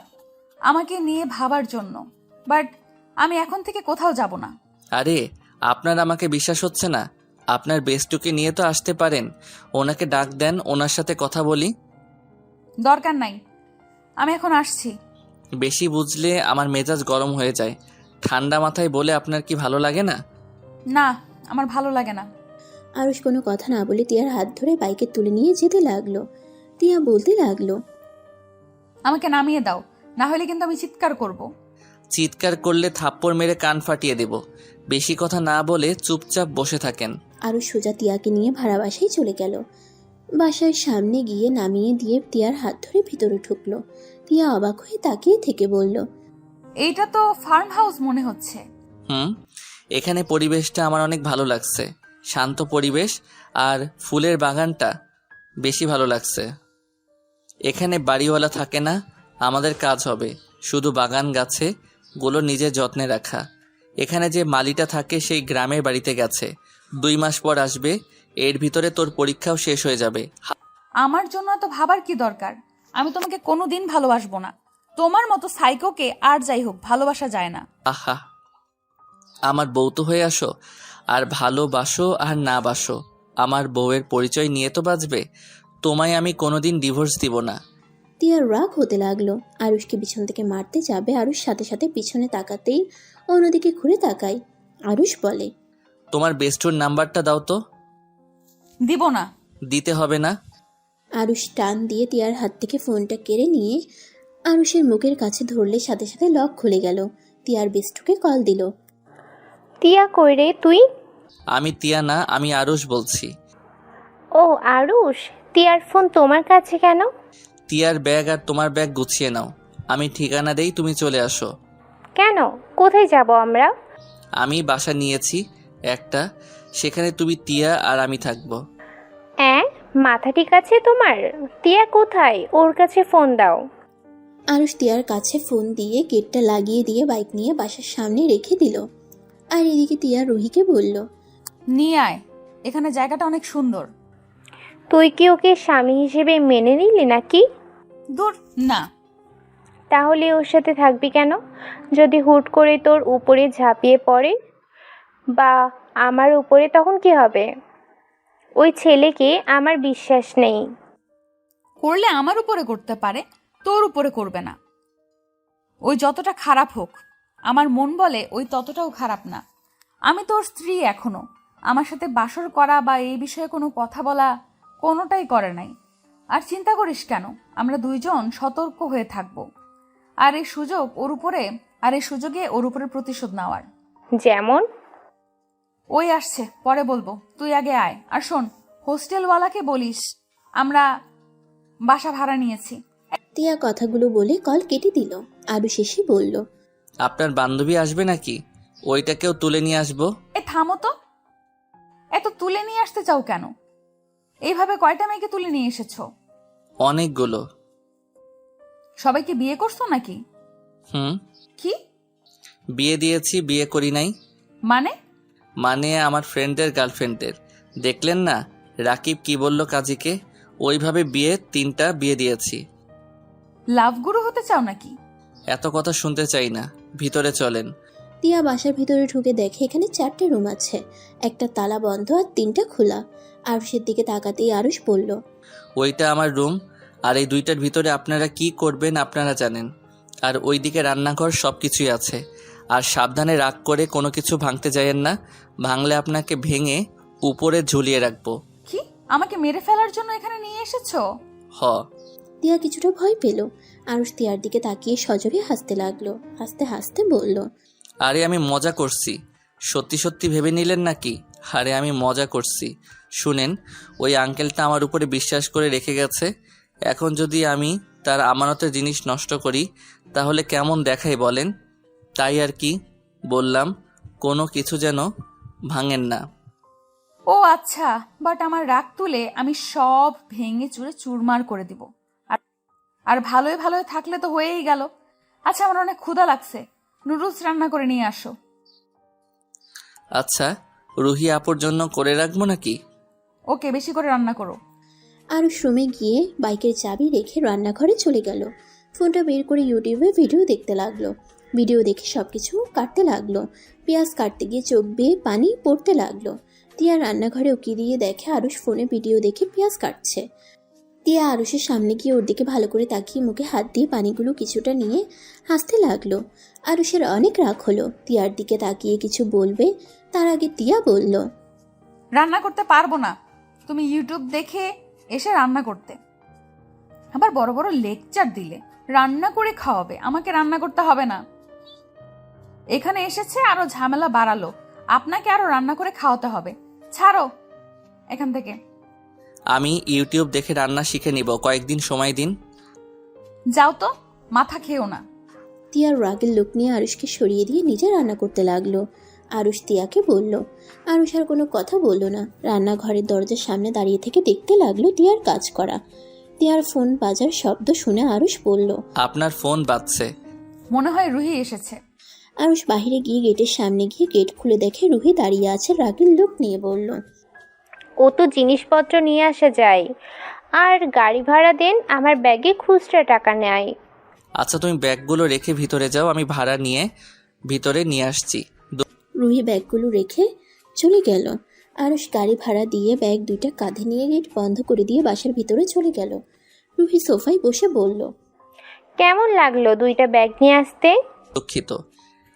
আমাকে নিয়ে ভাবার জন্য, বাট আমি এখন থেকে কোথাও যাব না।
আরে, আপনার আমাকে বিশ্বাস হচ্ছে না? আপনার বেস্টুকে নিয়ে তো আসতে পারেন। ওনাকে ডাক দেন, ওনার সাথে কথা বলি।
দরকার নাই, আমি এখন আসছি।
বেশি বুঝলে আমার মেজাজ গরম হয়ে যায়। ঠান্ডা মাথায় বলে আপনার কি ভালো লাগে না?
না, আমার ভালো লাগে না।
আরুষ কোনো কথা না বলে তিয়ার হাত ধরে বাইকে তুলে নিয়ে যেতে লাগলো। তিয়া বলতে লাগলো,
আমাকে নামিয়ে দাও, না হলে কিন্তু আমি চিৎকার করব।
চিৎকার করলে থাপ্পড় মেরে কান ফাটিয়ে দেব। বেশি কথা না বলে চুপচাপ বসে থাকেন।
আরুষ সোজা তিয়াকে নিয়ে ভাড়া বাসায় চলে গেল। বাসার সামনে গিয়ে নামিয়ে দিয়ে তিয়ার হাত ধরে ভিতরে ঢুকলো। তিয়া অবাক হয়ে তাকিয়ে থেকে বলল,
এইটা তো ফার্ম হাউস মনে হচ্ছে।
এখানে পরিবেশটা আমার অনেক ভালো লাগছে। শান্ত পরিবেশ, আর ফুলের বাগানটা বেশি ভালো লাগছে। এখানে বাড়িওয়ালা থাকে না, আমাদের কাজ হবে শুধু বাগান গাছে গুলো নিজের যত্নে রাখা। এখানে যে মালিটা থাকে সেই গ্রামের বাড়িতে গেছে, 2 মাস পর আসবে। এর ভিতরে তোর পরীক্ষাও শেষ হয়ে যাবে।
আমার জন্য তো ভাবার কি দরকার? আমি তোমাকে কোনোদিন ভালোবাসবো না। তোমার মতো সাইকোকে আর যাই হোক ভালোবাসা যায় না।
আহা, আমার বউ তো হয়ে আসো, আর ভালোবাসো আর না বাসো, আমার বউয়ের পরিচয় নিয়ে তো বাঁচবে। তোমায় আমি কোনোদিন ডিভোর্স দিব না।
তিয়ার রাগ হতে লাগলো। আরুষকে পিছন থেকে মারতে যাবে, আরুষ সাথে সাথে পিছনে তাকাতেই অন্যদিকে ঘুরে তাকায়। আরুষ বলে,
তোমার বেস্টুর নাম্বারটা দাও তো।
দিব না।
দিতে হবে না।
আরুষ টান দিয়ে তিয়ার হাত থেকে ফোনটা কেড়ে নিয়ে আরুষের মুখের কাছে ধরলে সাথে সাথে লক খুলে গেল। তিয়ার বেস্টুকে কল দিল।
তিয়া কই রে তুই?
আমি তিয়া না, আমি আরুষ বলছি।
ও আরুষ, তিয়ার ফোন তোমার কাছে কেন?
তিয়ার ব্যাগ আর তোমার ব্যাগ গুছিয়ে নাও। আমি ঠিকানা দেই, তুমি চলে আসো।
কেন? কোথায় যাব আমরা?
আমি বাসা নিয়েছি একটা, সেখানে তুমি, তিয়া আর আমি থাকবো।
মাথা ঠিক আছে তোমার? তিয়া কোথায়? ওর কাছে ফোন দাও।
আরুষ তিয়ার কাছে ফোন দিয়ে গেটটা লাগিয়ে দিয়ে বাইক নিয়ে বাসার সামনে রেখে দিল। আর এদিকে তিয়া রুহিকে বলল,
নিয়ে আয়, এখানে জায়গাটা অনেক সুন্দর।
তুই কি ওকে স্বামী হিসেবে মেনে নিলি নাকি?
দূর না।
তাহলে ওর সাথে থাকবি কেন? যদি হুট করে তোর উপরে ঝাঁপিয়ে পড়ে বা আমার উপরে, তখন কি হবে? ওই ছেলেকে আমার বিশ্বাস নেই।
করলে আমার উপরে করতে পারে, তোর উপরে করবে না। ওই যতটা খারাপ হোক, আমার মন বলে ওই ততটাও খারাপ না। আমি তোর স্ত্রী এখনো। আমার সাথে বাসর করা বা এই বিষয়ে কোনো কথা বলা কোনোটাই করে নাই। আর চিন্তা করিস কেন, আমরা দুইজন সতর্ক হয়ে থাকব। আর এই সুযোগে ওর উপরে প্রতিশোধ নেওয়ার।
যেমন?
ওই আসছে, পরে বলবো, তুই আগে আয়। আর শোন, হোস্টেলওয়ালাকে বলিস আমরা বাসা ভাড়া নিয়েছি।
তিয়া কথাগুলো বলে কল কেটে দিল। আরুষ এসে বলল,
আপনার বান্ধবী আসবে নাকি? ওইটাকেও তুলে নিয়ে আসবো।
থামো তো, এত তুলে নিয়ে আসতে চাও কেন? এইভাবে কয়টা মেয়েকে তুলে নিয়ে এসেছো?
অনেকগুলো।
সবাইকে বিয়ে করছো নাকি?
হুম।
কি?
বিয়ে দিয়েছি, বিয়ে করি নাই।
মানে
আমার ফ্রেন্ডের গার্লফ্রেন্ডের। দেখলেন না রাকিব কি বলল কাজীকে? ওইভাবে 3টা বিয়ে দিয়েছি।
লাভ গুরু হতে চাও নাকি?
এত কথা শুনতে চাই না, ভিতরে চলেন।
তিয়া বাসার ভিতরে ঢুকে দেখে এখানে 4টে রুম আছে, একটা তালা বন্ধ আর 3টা খোলা। আরুষের দিকে তাকাতেই আরুষ বলল,
ওইটা আমার রুম, আর এই 2টার ভিতরে আপনারা কি করবেন আপনারা জানেন। আর ওইদিকে রান্নাঘর, সব কিছুই আছে। আর সাবধানে রাগ করে কোনো কিছু ভাঙতে যায়েন না, ভাঙলে আপনাকে ভেঙে উপরে ঝুলিয়ে রাখবো।
কি, আমাকে মেরে ফেলার জন্য এখানে নিয়ে এসেছো?
হ।
তিয়া কিছুটা ভয় পেল। আরুষ তিয়ার দিকে তাকিয়ে সজোরে হাসতে লাগলো। হাসতে হাসতে বলল,
আরে আমি মজা করছি, সত্যি সত্যি ভেবে নিলেন নাকি? আরে আমি মজা করছি। শুনেন, ওই আঙ্কেলটা আমার উপরে বিশ্বাস করে রেখে গেছে। এখন যদি আমি তার আমানতের জিনিস নষ্ট করি তাহলে কেমন দেখাই বলেন? তাই আর কি বললাম, কোনো কিছু যেন ভাঙেন না।
ও আচ্ছা, বাট আমার রাগ তুলে আমি সব ভেঙে চুরে চুরমার করে দিব। আর ভালোই ভালোই থাকলে তো হয়েই গেল। আচ্ছা, আমার অনেক ক্ষুধা লাগছে, নুডলস রান্না করে নিয়ে আসো।
আচ্ছা, রুহি আপুর জন্য করে রাখবো নাকি?
ওকে, বেশি করে রান্না করো।
আরুষ রুমে গিয়ে বাইকের চাবি রেখে রান্নাঘরে চলে গেল। ফোনটা বের করে ইউটিউবে ভিডিও দেখতে লাগলো। ভিডিও দেখে সবকিছু কাটতে লাগলো। পেঁয়াজ কাটতে গিয়ে চোখ বেয়ে পানি পড়তে লাগলো। তিয়া রান্নাঘরে উকি দিয়ে দেখে আরুষ ফোনে ভিডিও দেখে পেঁয়াজ কাটছে। তিয়া আরুষের সামনে গিয়ে ওর দিকে ভালো করে তাকিয়ে মুখে হাত দিয়ে পানিগুলো কিছুটা নিয়ে হাসতে লাগলো। আরুষের অনেক রাগ হলো। তিয়ার দিকে তাকিয়ে কিছু বলবে, তার আগে তিয়া বলল,
রান্না করতে পারবো না, তুমি ইউটিউব দেখে এসে রান্না করতে। আবার বড় বড় লেকচার দিলে, রান্না করে খাওয়াবে, আমাকে রান্না করতে হবে না। এখানে এসেছে আরো ঝামেলা বাড়ালো, আপনাকে আরো রান্না করে খাওয়াতে হবে। ছাড়ো এখান থেকে।
আমি ইউটিউব দেখে রান্না শিখে নিব, কয়েকদিন সময় দিন।
যাও তো, মাথা খেও না।
তিয়ার রাগের লোক নিয়ে আরুষকে সরিয়ে দিয়ে নিজে রান্না করতে লাগলো। আরুষ তিয়াকে বলল। আরুষ আর কোনো কথা বলল না। রান্নাঘরের দরজার সামনে দাঁড়িয়ে থেকে দেখতে লাগলো তিয়ার কাজ করা। তিয়ার ফোন বাজার শব্দ শুনে আরুষ বলল,
আপনার ফোন বাজছে।
মনে হয় রুহি এসেছে।
আরুষ বাহিরে গিয়ে গেটের সামনে গিয়ে গেট খুলে দেখে রুহি দাঁড়িয়ে আছে। রাগের লোক নিয়ে বলল,
ও তো জিনিসপত্র নিয়ে আসা যায়, আর গাড়ি ভাড়া দেন, আমার ব্যাগে খুচরা টাকা নেয়।
আচ্ছা, তুমি ব্যাগগুলো রেখে ভিতরে যাও, আমি ভাড়া নিয়ে ভিতরে নিয়ে আসছি।
রুহি ব্যাগগুলো রেখে চলে গেল। আরুষ গাড়ি ভাড়া দিয়ে ব্যাগ 2টা কাঁধে নিয়ে গেট বন্ধ করে দিয়ে বাসার ভিতরে চলে গেল। রুহি সোফায় বসে বলল,
কেমন লাগলো 2টা ব্যাগ নিয়ে আসতে?
দুঃখিত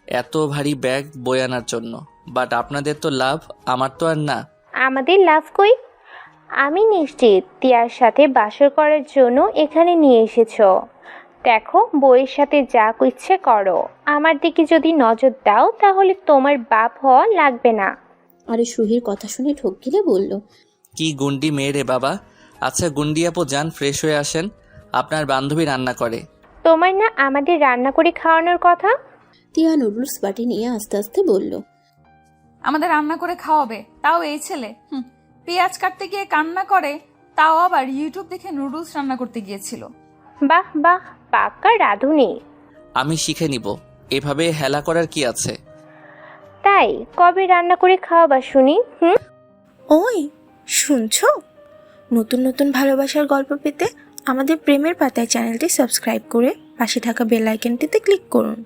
এত ভারী ব্যাগ বয়ে আনার জন্য, বাট আপনাদের তো লাভ, আমার তো আর না।
আমাদের লাভ কই? আমি নিশ্চিত তিয়ার সাথে বাসর করার জন্য এখানে নিয়ে এসেছো। দেখো, বইয়ের সাথে যা ইচ্ছে করো, আমার দিকে যদি নজর দাও তাহলে তোমার বাপ হওয়া লাগবে না।
আরুষ রুহির কথা শুনে ঢোক গিলে বলল,
কি গুন্ডি মেয়ে রে বাবা। আচ্ছা গুন্ডি আপু, যান ফ্রেশ হয়ে আসেন, আপনার বান্ধবী রান্না করে।
তোমার না আমাদের রান্না করে খাওয়ানোর কথা?
তিয়া নুডলস বাটি নিয়ে আস্তে আস্তে বলল,
আমাদের রান্না করে খাওয়াবে, তাও এই ছেলে। পেঁয়াজ কাটতে গিয়ে কান্না করে, তাও আবার ইউটিউব দেখে নুডলস রান্না করতে গিয়েছিল।
বাহ বাহ, পাক্কা রাঁধুনি।
আমি শিখে নিব, এভাবে হেলা করার কি আছে?
তাই কবে রান্না করে খাওয়াবা শুনি?
ওই শুনছো, নতুন নতুন ভালোবাসার গল্প পেতে আমাদের প্রেমের পাতায় চ্যানেলটি সাবস্ক্রাইব করে পাশে থাকা বেল আইকনটিতে ক্লিক করুন।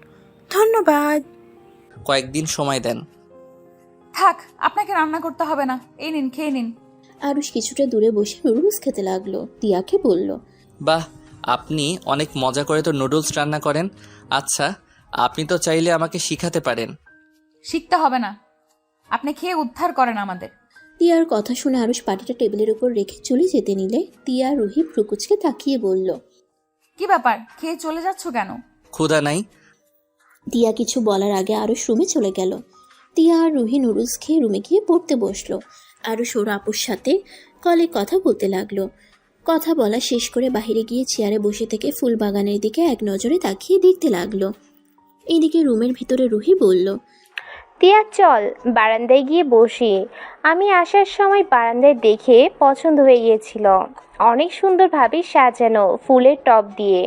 ধন্যবাদ।
কয়েকদিন সময় দেন।
থাক, আপনাকে রান্না করতে হবে না, এই নিন, খেয়ে নিন।
আরুষ কিছুটা দূরে বসে নুডলস খেতে লাগলো। তিয়াকে বলল,
বাহ, আপনি অনেক মজা করে তো নুডলস রান্না করেন। আচ্ছা, আপনি তো চাইলে আমাকে শিখাতে পারেন।
শিখতে হবে না, আপনি খেয়ে উদ্ধার করেন আমাদের।
তিয়ার কথা শুনে আরুষ পাটিটা টেবিলের উপর রেখে চলে যেতে নিলে তিয়া রুহি ভ্রুকুচকে তাকিয়ে বলল,
কি ব্যাপার, খেয়ে চলে যাচ্ছ কেন?
ক্ষুধা নাই।
তিয়া কিছু বলার আগে আরুষ রুমে চলে গেল। তিয়া আর রুহি নুডলস খেয়ে রুমে গিয়ে পড়তে বসলো। আরুষ ওর আপুর সাথে কলে কথা বলতে লাগলো। কথা বলা শেষ করে বাইরে গিয়ে চেয়ারে বসে থেকে ফুল বাগানের দিকে এক নজরে তাকিয়ে দেখতে লাগলো। এদিকে রুমের ভিতরে রুহি বলল,
তিয়া চল বারান্দায় গিয়ে বসি। আমি আসার সময় বারান্দায় দেখে পছন্দ হয়ে গিয়েছিল। অনেক সুন্দরভাবে সাজানো ফুলের টব দিয়ে।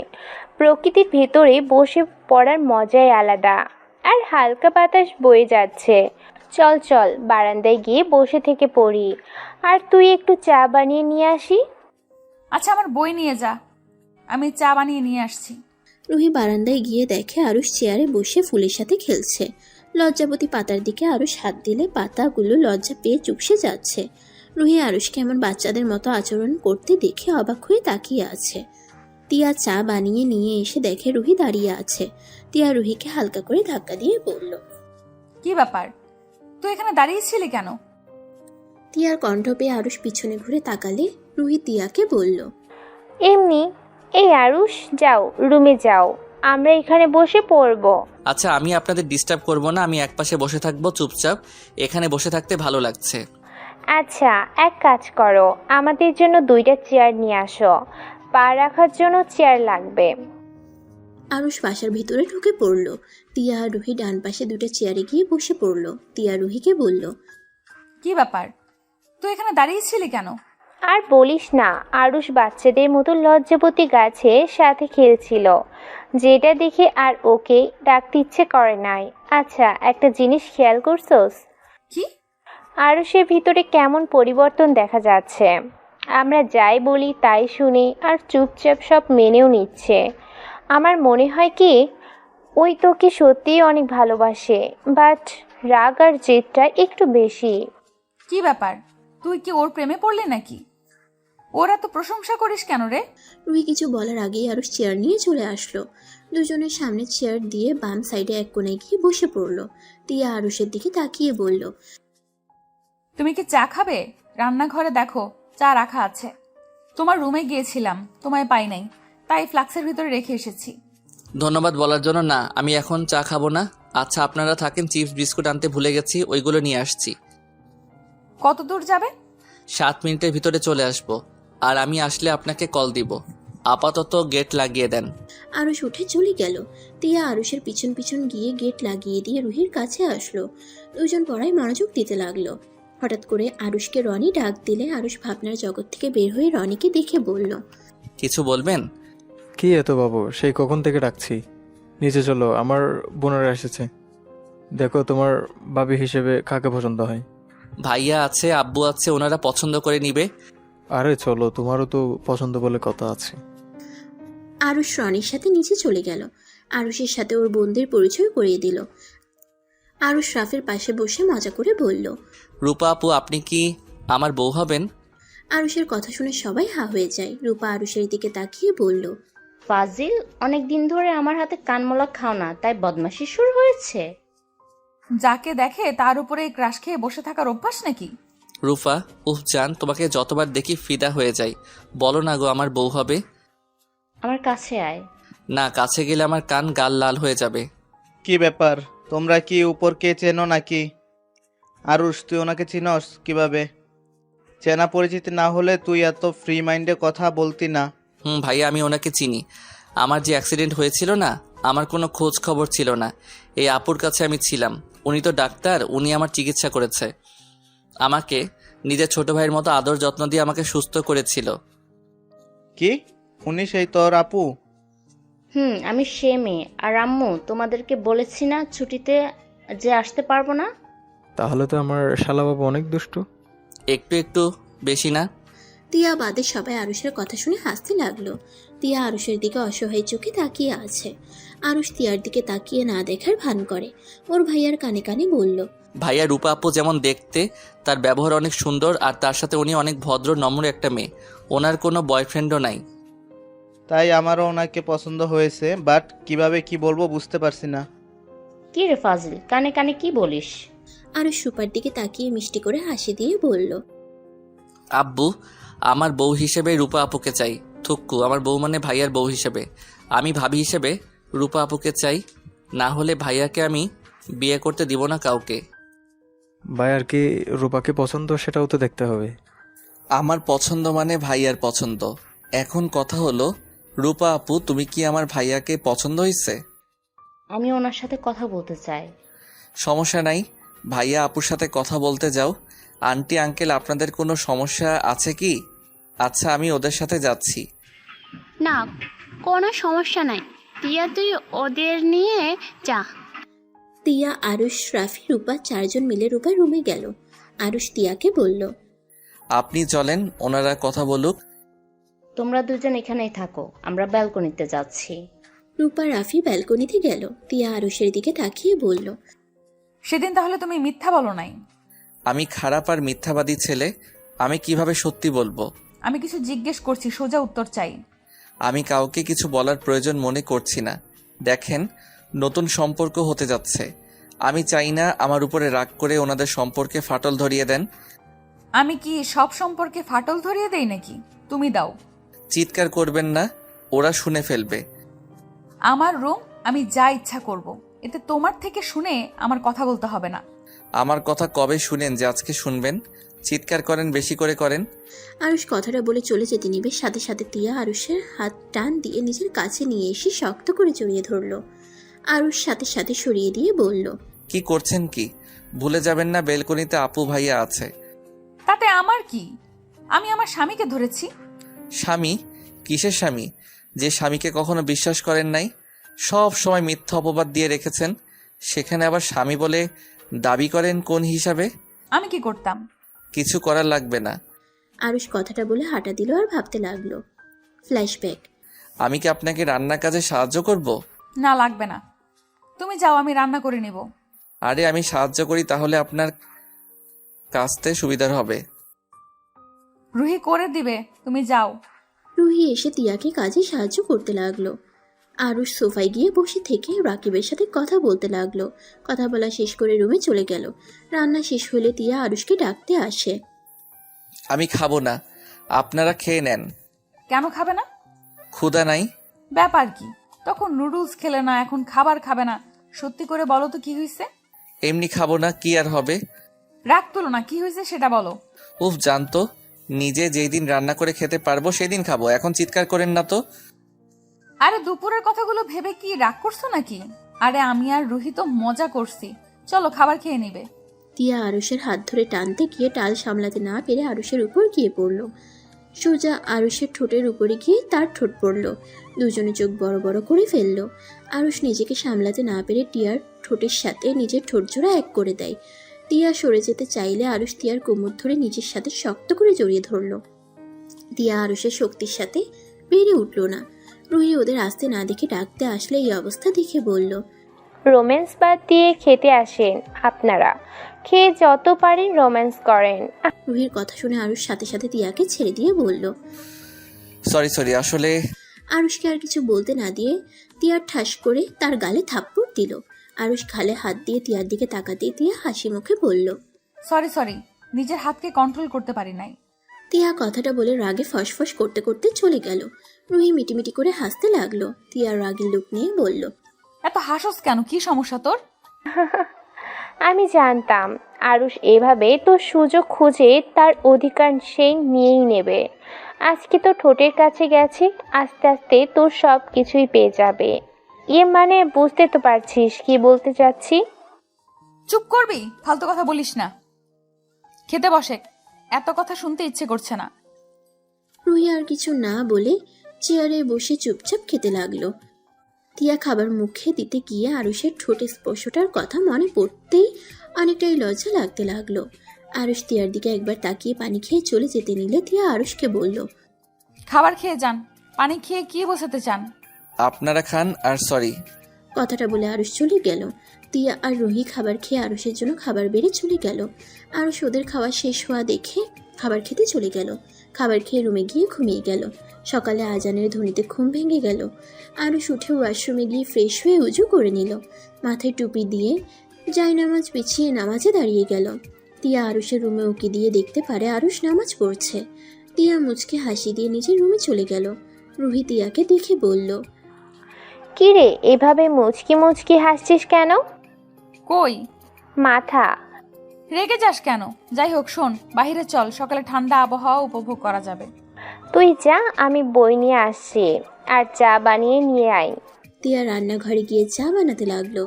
প্রকৃতির ভেতরে বসে পড়ার মজাই আলাদা। আর হালকা বাতাস বয়ে যাচ্ছে। চল চল বারান্দায় গিয়ে বসে থেকে পড়ি। আর তুই একটু চা বানিয়ে নিয়ে আসি।
আচ্ছা আমার বই নিয়ে যা, আমি চা বানিয়ে নিয়ে আসছি।
রুহি বারান্দায় গিয়ে দেখে আরুষ চেয়ারে বসে ফুলের সাথে খেলছে। লজ্জাবতী পাতার দিকে আরুষ হাত দিলে পাতাগুলো লজ্জা পেয়ে চুপসে যাচ্ছে। রুহি আরুষকে এমন বাচ্চাদের মতো আচরণ করতে দেখে অবাক হয়ে তাকিয়ে আছে। তিয়া চা বানিয়ে নিয়ে এসে দেখে রুহি দাঁড়িয়ে আছে। তিয়া রুহিকে হালকা করে ধাক্কা দিয়ে বলল,
কি ব্যাপার, তুই এখানে দাঁড়িয়েছিলি কেন?
তিয়ার কণ্ঠ পেয়ে আরুষ পিছনে ঘুরে তাকালে রুহি তিয়াকে বলল,
এমনি। এই আরুষ যাও রুমে যাও, আমরা এখানে বসে পড়ব।
আচ্ছা আমি আপনাদের ডিস্টার্ব করব না, আমি একপাশে বসে থাকবো চুপচাপ। এখানে বসে থাকতে ভালো লাগছে।
আচ্ছা এক কাজ করো, আমাদের জন্য 2টা চেয়ার নিয়ে আসো। পা রাখার জন্য চেয়ার লাগবে।
আরুষ বাসার ভিতরে ঢুকে পড়ল। তিয়া আর রুহি ডান পাশে 2টা চেয়ারে গিয়ে বসে পড়ল। তিয়া রুহিকে বলল,
কি ব্যাপার, তুই এখানে দাঁড়িয়েছিলি কেন?
আর বলিস না, আরুষ বাচ্চাদের মতো লজ্জাবতী গাছের সাথে খেলছিল, যেটা দেখে আর ওকে ডাকতে ইচ্ছে করে নাই। আচ্ছা একটা জিনিস খেয়াল করছোস?
কি?
আরুষের ভিতরে কেমন পরিবর্তন দেখা যাচ্ছে। আমরা যাই বলি তাই শুনে আর চুপচাপ সব মেনেও নিচ্ছে। আমার মনে হয় কি ওই তোকে সত্যিই অনেক ভালোবাসে, বাট রাগ আর জেদটা একটু বেশি।
কি ব্যাপার, তুই কি ওর প্রেমে পড়লি নাকি? ওর এত প্রশংসা করিস কেন রে?
রুহি কিছু বলার আগেই আরুষ চেয়ার নিয়ে চলে আসলো। দুজনের সামনে চেয়ার দিয়ে বাম সাইডে এক কোণে গিয়ে বসে পড়ল। তিয়া আরুষের দিকে তাকিয়ে বলল,
তুমি কি চা খাবে? রান্নাঘরে দেখো চা রাখা আছে। তোমার রুমে গিয়েছিলাম, তোমায় পাই নাই, তাই ফ্লাক্সের ভিতরে রেখে এসেছি।
ধন্যবাদ বলার জন্য না, আমি এখন চা খাবো না। আচ্ছা আপনারা থাকেন, চিপস বিস্কুট আনতে ভুলে গেছি, ওইগুলো নিয়ে আসছি।
কত দূর যাবে?
7 মিনিটের ভিতরে চলে আসব। আর আমি আসলে আপনাকে কল দিব। আপাতত গেট লাগিয়ে দেন।
আরুষ উঠে চলে গেল। তিয়া আরুষের পিছন পিছন গিয়ে গেট লাগিয়ে দিয়ে রুহির কাছে আসলো। দুজন পড়ায় মনোযোগ দিতে লাগলো। হঠাৎ করে আরুষকে রনি ডাক দিলে আরুষ ভাবনার জগৎ থেকে বের হয়ে রনিকে দেখে বলল,
কিছু বলবেন?
কি এত বাবু, সেই কখন থেকে ডাকছি। নিচে চলো, আমার বোনেরা এসেছে। দেখো তোমার ভাবি হিসেবে কাকে পছন্দ হয়।
ভাইয়া আছে, আব্বু আছে, ওনারা পছন্দ করে নিবে।
আরে চলো, তোমারও তো পছন্দ বলে কথা আছে।
আরুষ রনির সাথে নিচে চলে গেল। আরুষের সাথে ওর বোনদের পরিচয় করিয়ে দিল। আরুষ রাফের পাশে বসে মজা করে বলল,
রূপা আপু আপনি কি আমার বউ হবেন?
আরুষের কথা শুনে সবাই হা হয়ে যায়। রূপা আরুষের দিকে তাকিয়ে বলল,
ফাজিল, অনেক দিন ধরে আমার হাতে কানমলা খাও না, তাই বদমাশি শুরু হয়েছে?
যাকে দেখে তার উপরে ক্রাশ খেয়ে বসে থাকার অভ্যাস নাকি?
রূপা উফ জান, তোমাকে যতবার দেখি ফিদা হয়ে যাই। বলো না গো আমার বউ হবে।
আমার কাছে আয়।
না, কাছে গেলে আমার কান গাল লাল হয়ে যাবে।
কি ব্যাপার, তোমরা কি উপরকে চেনো নাকি? আরুষ তুই ওনাকে চিনস কিভাবে? চেনা পরিচিতি না হলে তুই এত ফ্রি মাইন্ডে কথা বলতি না।
ভাইয়া আমি ওনাকে চিনি। আমার যে অ্যাক্সিডেন্ট হয়েছিল না, আমার কোনো খোঁজ খবর ছিল না। এই আপুর কাছে আমি ছিলাম। উনি তো ডাক্তার, উনি আমার চিকিৎসা করেছে। আমাকে নিজের ছোট ভাইয়ের মতো আদর যত্ন দিয়ে আমাকে সুস্থ করেছিল।
কি উনি সেই তোর আপু?
আমি সে মেয়ে। আর আম্মু তোমাদেরকে বলেছি না ছুটিতে যে আসতে পারবো না?
তাহলে তো আমার শালাবাবু অনেক দুষ্টু।
একটু একটু, বেশি না।
তিয়া বাদে সবাই আরুষের কথা শুনে হাসতে লাগলো। তিয়া আরুষের দিকে অসহায় চোখে তাকিয়ে আছে। আরুষ তিয়ার দিকে তাকিয়ে না দেখার ভান করে। ওর ভাইয়ার কানে কানে বলল,
ভাইয়া রূপা আপু যেমন দেখতে, তার ব্যবহার অনেক সুন্দর, আর তার সাথে উনি অনেক ভদ্র নম্র একটা মেয়ে। ওনার কোনো বয়ফ্রেন্ডও নাই।
তাই আমারও ওনাকে পছন্দ হয়েছে, বাট কিভাবে কি বলবো বুঝতে পারছি না।
কি রে ফাজিল, কানে কানে কি বলিস?
আরুষ রূপার দিকে তাকিয়ে মিষ্টি করে হাসি দিয়ে বলল,
আব্বু আমার বউ হিসেবে রূপা আপুকে চাই। থুক্কু, আমার বউ মানে ভাইয়ার বউ হিসেবে। আমি ভাবি হিসেবে রূপা আপুকে চাই, না হলে ভাইয়াকে আমি বিয়ে করতে দিব না কাউকে।
ভাইয়ার কি রূপাকে পছন্দ সেটাও তো দেখতে হবে।
আমার পছন্দ মানে ভাইয়ার পছন্দ। এখন কথা হলো, রূপা আপু, তুমি কি আমার ভাইয়াকে পছন্দ হয়েছে?
আমি ওনার সাথে কথা বলতে চাই।
সমস্যা নাই, ভাইয়া আপুর সাথে কথা বলতে যাও। আন্টি আঙ্কেল আপনাদের কোনো সমস্যা আছে কি? আচ্ছা, আমি ওদের সাথে যাচ্ছি।
না, কোনো সমস্যা নাই। টিয়া, তুই ওদের নিয়ে যা।
তিয়া, আরুষ, রাফি, রূপা চারজন মিলে রূপার রুমে গেল। আরুষ তিয়াকে বলল,
আপনি চলেন, ওনারা কথা বলুক।
তোমরা দুজন এখানেই থাকো, আমরা ব্যালকনিতে যাচ্ছি।
রূপা রাফি ব্যালকনিতে গেল। তিয়া আরুষের দিকে তাকিয়ে বলল,
সেদিন তাহলে তুমি মিথ্যা বলো নাই?
আমি খারাপ আর মিথ্যাবাদী ছেলে, আমি কিভাবে সত্যি বলবো?
আমি কিছু জিজ্ঞেস করছি, সোজা উত্তর চাই।
আমি কাউকে কিছু বলার প্রয়োজন মনে করছি না। দেখেন, নতুন সম্পর্ক হতে যাচ্ছে। আমি চাই না আমার উপরে রাগ করে ওনাদের সম্পর্কে ফাটল ধরিয়ে দেন।
আমি কি সব সম্পর্কে ফাটল ধরিয়ে দেই নাকি? তুমি দাও।
চিৎকার করবেন না, ওরা শুনে ফেলবে।
আমার রুম, আমি যা ইচ্ছা করব। এতে তোমার থেকে শুনে আমার কথা বলতে হবে না।
আমার কথা কবে শুনেন যে আজকে শুনবেন? চিৎকার করেন, বেশি করে করেন।
আরুষ কথাটা বলে চলে যেতে নিবে, সাথে সাথে তিয়া আরুষের হাত টান দিয়ে নিজের কাছে নিয়ে এসে শক্ত করে জড়িয়ে ধরল। আরুষ সাথে সাথে সরিয়ে দিয়ে বলল,
কি করছেন কি? ভুলে যাবেন না বেলকনিতে আপু ভাইয়া আছে।
তাতে আমার কি? আমি আমার স্বামীকে ধরেছি।
স্বামী? কিসের স্বামী? যে স্বামীকে কখনো বিশ্বাস করেন নাই, সব সময় মিথ্যা অপবাদ দিয়ে রেখেছেন, সেখানে আবার স্বামী বলে দাবি করেন কোন হিসাবে?
আমি কি করতাম?
কিছু করার লাগবে না।
আরুষ কথাটা বলে হাঁটা দিল আর ভাবতে লাগলো। ফ্ল্যাশব্যাক।
আমি কি আপনাকে রান্নার কাজে সাহায্য করব?
না, লাগবে না। তুমি যাও, আমি রান্না করে নিব।
আরে আমি সাহায্য করি, তাহলে আপনার কাজতে সুবিধার হবে।
রুহি করে দিবে, তুমি যাও।
রুহি এসে তিয়াকে কাজে সাহায্য করতে লাগলো। আরুষ সোফায় গিয়ে বসে থেকে রাকিবের সাথে কথা বলতে লাগলো। কথা বলা শেষ করে রুমে চলে গেল। রান্না শেষ হলে তিয়া আরুষকে ডাকতে আসে।
আমি খাবো না, আপনারা খেয়ে নেন।
কেন খাবে না?
ক্ষুধা নাই।
ব্যাপার কি? তখন নুডলস খেলে না, এখন খাবার খাবে না। সত্যি করে বলো তো কি হয়েছে?
এমনি খাবো না, কি আর হবে?
রাগ তুলো না, কি হয়েছে সেটা বলো।
উফ, জানতো, নিজে যেই দিন রান্না করে খেতে পারবো সেদিন খাবো, এখন চিৎকার করেন না তো।
আরে দুপুরের কথাগুলো ভেবে কি রাগ করছো নাকি? আরে আমি আর রুহি তো মজা করছি, চলো খাবার খেয়ে নিবে।
তিয়া আরুষের হাত ধরে টানতে গিয়ে টাল সামলাতে না পেরে আরুষের উপর গিয়ে পড়ল। সোজা আরুষের ঠোঁটের উপরে গিয়ে তার ঠোঁট পড়ল। দুজনে চোখ বড় বড় করে ফেলল। আরুষ নিজেকে সামলাতে না পেরে টিয়ার ঠোঁটের সাথে নিজের ঠোঁট জোড়া এক করে দেয়। টিয়া সরে যেতে চাইলে আরুষ টিয়ার কোমর ধরে নিজের সাথে শক্ত করে জড়িয়ে ধরল। টিয়া আরুষের শক্তির সাথে বেড়ে উঠল না। রুহি ওদের আসতে না দেখে ডাকতে আসলে এই অবস্থা দেখে বলল,
রোম্যান্স বাদ দিয়ে খেতে আসেন আপনারা, খেয়ে যত পারেন রোম্যান্স করেন।
রুহির কথা শুনে আরুষ সাথে সাথে টিয়াকে ছেড়ে দিয়ে বলল,
সরি, আসলে।
আরুষকে আর কিছু বলতে না দিয়ে টিয়ার ঠাস করে তার গালে থাপ্পড় দিল। আরুষ গালে হাত দিয়ে টিয়ার দিকে তাকাতেই টিয়া হাসি মুখে বলল,
সরি, নিজের হাতকে কন্ট্রোল করতে পারি নাই।
টিয়া কথাটা বলে রাগে ফসফস করতে করতে চলে গেল। রুহি মিটিমিটি করে হাসতে লাগলো। টিয়ার রাগের লুক নিয়ে বলল,
এত হাসস কেন? কি সমস্যা তোর?
আমি জানতাম আরুষ এভাবে তোর সুযোগ খুঁজে তার অধিকার সে নিয়েই নেবে। আজকে তো ঠোঁটের কাছে গেছি, আস্তে আস্তে তোর সব কিছুই পেয়ে যাবে। মানে বুঝতে তো পারছিস কি বলতে চাচ্ছি?
চুপ করবি? ফালতু কথা বলিস না। খেতে বসে, এত কথা শুনতে ইচ্ছে করছে না।
রুহি আর কিছু না বলে চেয়ারে বসে চুপচাপ খেতে লাগলো। টিয়া খাবার মুখে দিতে গিয়ে আরুষের ঠোঁটে স্পর্শটার কথা মনে পড়তেই অনেকটাই লজ্জা লাগতে লাগলো। আরুষ টিয়ার দিকে একবার তাকিয়ে পানি খেয়ে চলে যেতে নিলে টিয়া আরুষকে বলল,
খাবার খেয়ে যান, পানি খেয়ে কি বোঝাতে চান?
আপনারা খান, আর সরি।
কথাটা বলে আরুষ চলে গেল। টিয়া আর রুহি খাবার খেয়ে আরুষের জন্য খাবার বেড়ে চলে গেল। আরুষ ওদের খাওয়া শেষ হওয়া দেখে খাবার খেতে চলে গেল। খাবার খেয়ে রুমে গিয়ে ঘুমিয়ে গেল। সকালে আজানের ধ্বনিতে ঘুম ভেঙে গেল। আরুষ উঠে ওয়াশরুমে গিয়ে ফ্রেশ হয়ে উজু করে নিল। মাথায় টুপি দিয়ে জায়নামাজ বিছিয়ে নামাজে দাঁড়িয়ে গেল। টিয়া আরুষের রুমে উকি দিয়ে দেখতে পারে আরুষ নামাজ পড়ছে। টিয়া মুচকে হাসি দিয়ে নিজের রুমে চলে গেল। রুহি টিয়াকে দেখে বলল,
কি রে এভাবে মুচকি মুচকি হাসছিস কেন?
কই?
মাথা।
রেগে যাস কেন? যাই হোক শোন, বাইরে চল, সকালে ঠান্ডা আবহাওয়া উপভোগ করা যাবে।
তুই যা, আমি বই নিয়ে আসছি, আর চা বানিয়ে নিয়ে আয়।
তিয়া রান্নাঘরে গিয়ে চা বানাতে লাগলো।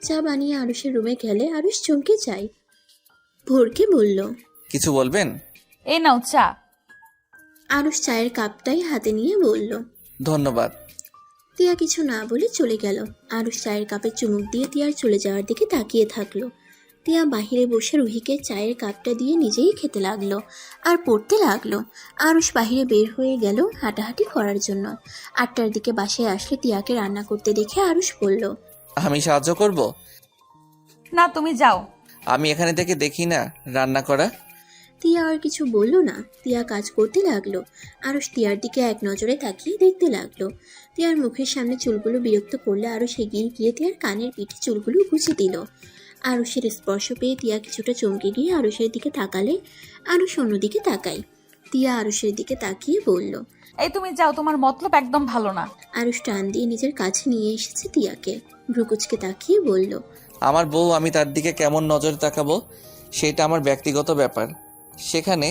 চা বানিয়ে আরুষের রুমে গেলে আরুষ চমকে যায়। ভোরকে বলল,
কিছু বলবেন?
এই নাও চা।
আরুষ চায়ের কাপটাই হাতে নিয়ে বলল,
ধন্যবাদ।
তিয়া কিছু না বলে চলে গেল। আরুষ চায়ের কাপে চুমুক দিয়ে তিয়ার চলে যাওয়ার দিকে তাকিয়ে থাকলো। তিয়া বাহিরে বসে রুহিকে চায়ের কাপটা দিয়ে নিজেই খেতে লাগলো আর পড়তে লাগলো। আরুষ বাহিরে বের হয়ে গেল হাঁটাহাঁটি করার জন্য। 8টার দিকে বাসায় আসলে তিয়াকে রান্না করতে দেখে আরুষ বলল,
আমি সাহায্য করব?
না, তুমি যাও।
আমি এখানে থেকে দেখি না রান্না করা।
তিয়া আর কিছু বলল না। তিয়া কাজ করতে লাগলো। আরুষ তিয়ার দিকে এক নজরে তাকিয়ে দেখতে লাগলো। তিয়ার মুখের সামনে চুলগুলো বিরক্ত করলে আরুষ এগিয়ে গিয়ে তিয়ার কানের পিঠে চুলগুলো গুছে দিল। আরুষের স্পর্শ পেয়ে তিয়া কিছুটা চমকে গিয়ে আরুষের দিকে তাকালে আরুষ অন্যদিকে তাকায়। তিয়া আরুষের দিকে তাকিয়ে বলল,
এই তুমি যাও, তোমার মতলব একদম ভালো না।
আরুষ টান দিয়ে নিজের কাছে নিয়ে এসেছে তিয়াকে। ভ্রুকুচকে তাকিয়ে বলল,
আমার বউ, আমি তার দিকে কেমন নজরে তাকাবো সেটা আমার ব্যক্তিগত ব্যাপার। সেখানে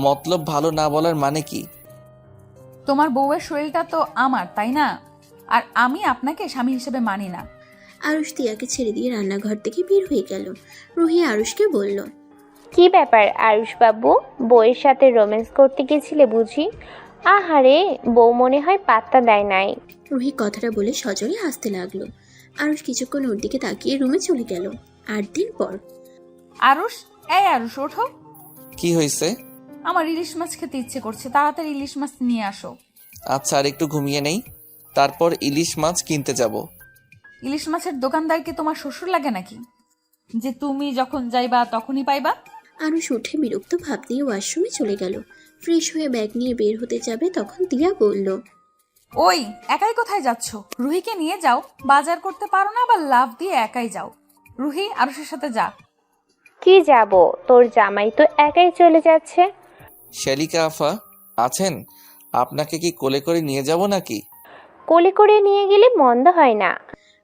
মতলব ভালো না বলার মানে কি?
তোমার বউয়ের শরীরটা তো আমার, তাই না? আর আমি আপনাকে স্বামী হিসেবে মানি না।
আরুষ তিয়াকে ছেড়ে দিয়ে রান্নাঘর থেকে বের হয়ে গেল। রুহি আরুষকে বলল,
কি ব্যাপার আরুষ বাবু, বউয়ের সাথে রোম্যান্স করতে গেছিলে বুঝি? আহারে, বউ মনে হয় পাত্তা দেয় নাই।
রুহি কথাটা বলে সজোরে হাসতে লাগলো। আরুষ কিছুক্ষণ ওর দিকে তাকিয়ে রুমে চলে গেল। 8 দিন পর।
আরুষ, এই আরুষ, ওঠো।
কি হয়েছে?
আমার ইলিশ মাছ খেতে ইচ্ছে করছে, তাড়াতাড়ি ইলিশ মাছ নিয়ে আসো।
আচ্ছা, আর একটু ঘুমিয়ে নেই, তারপর ইলিশ মাছ কিনতে যাব।
ইলিশ মাছের দোকানদার কি তোমার শ্বশুর লাগে নাকি, যে তুমি যখন যাইবা তখনই পাইবা?
আরুষ উঠে বিরক্ত ভাব নিয়ে ওয়াশরুমে চলে গেল। ফ্রেশ হয়ে ব্যাগ নিয়ে বের হতে যাবে তখন তিয়া বলল,
ওই একাই কোথায় যাচ্ছ? রুহিকে নিয়ে যাও, বাজার করতে পারো না, আবার লাভ দিয়ে একাই যাও। রুহি, আরুষের সাথে যা।
কি যাব, তোর জামাই তো একাই চলে যাচ্ছে।
শালিকা আফা আছেন? আপনাকে কি কোলে করে নিয়ে যাব নাকি?
কোলে করে নিয়ে গেলে মন্দ হয় না।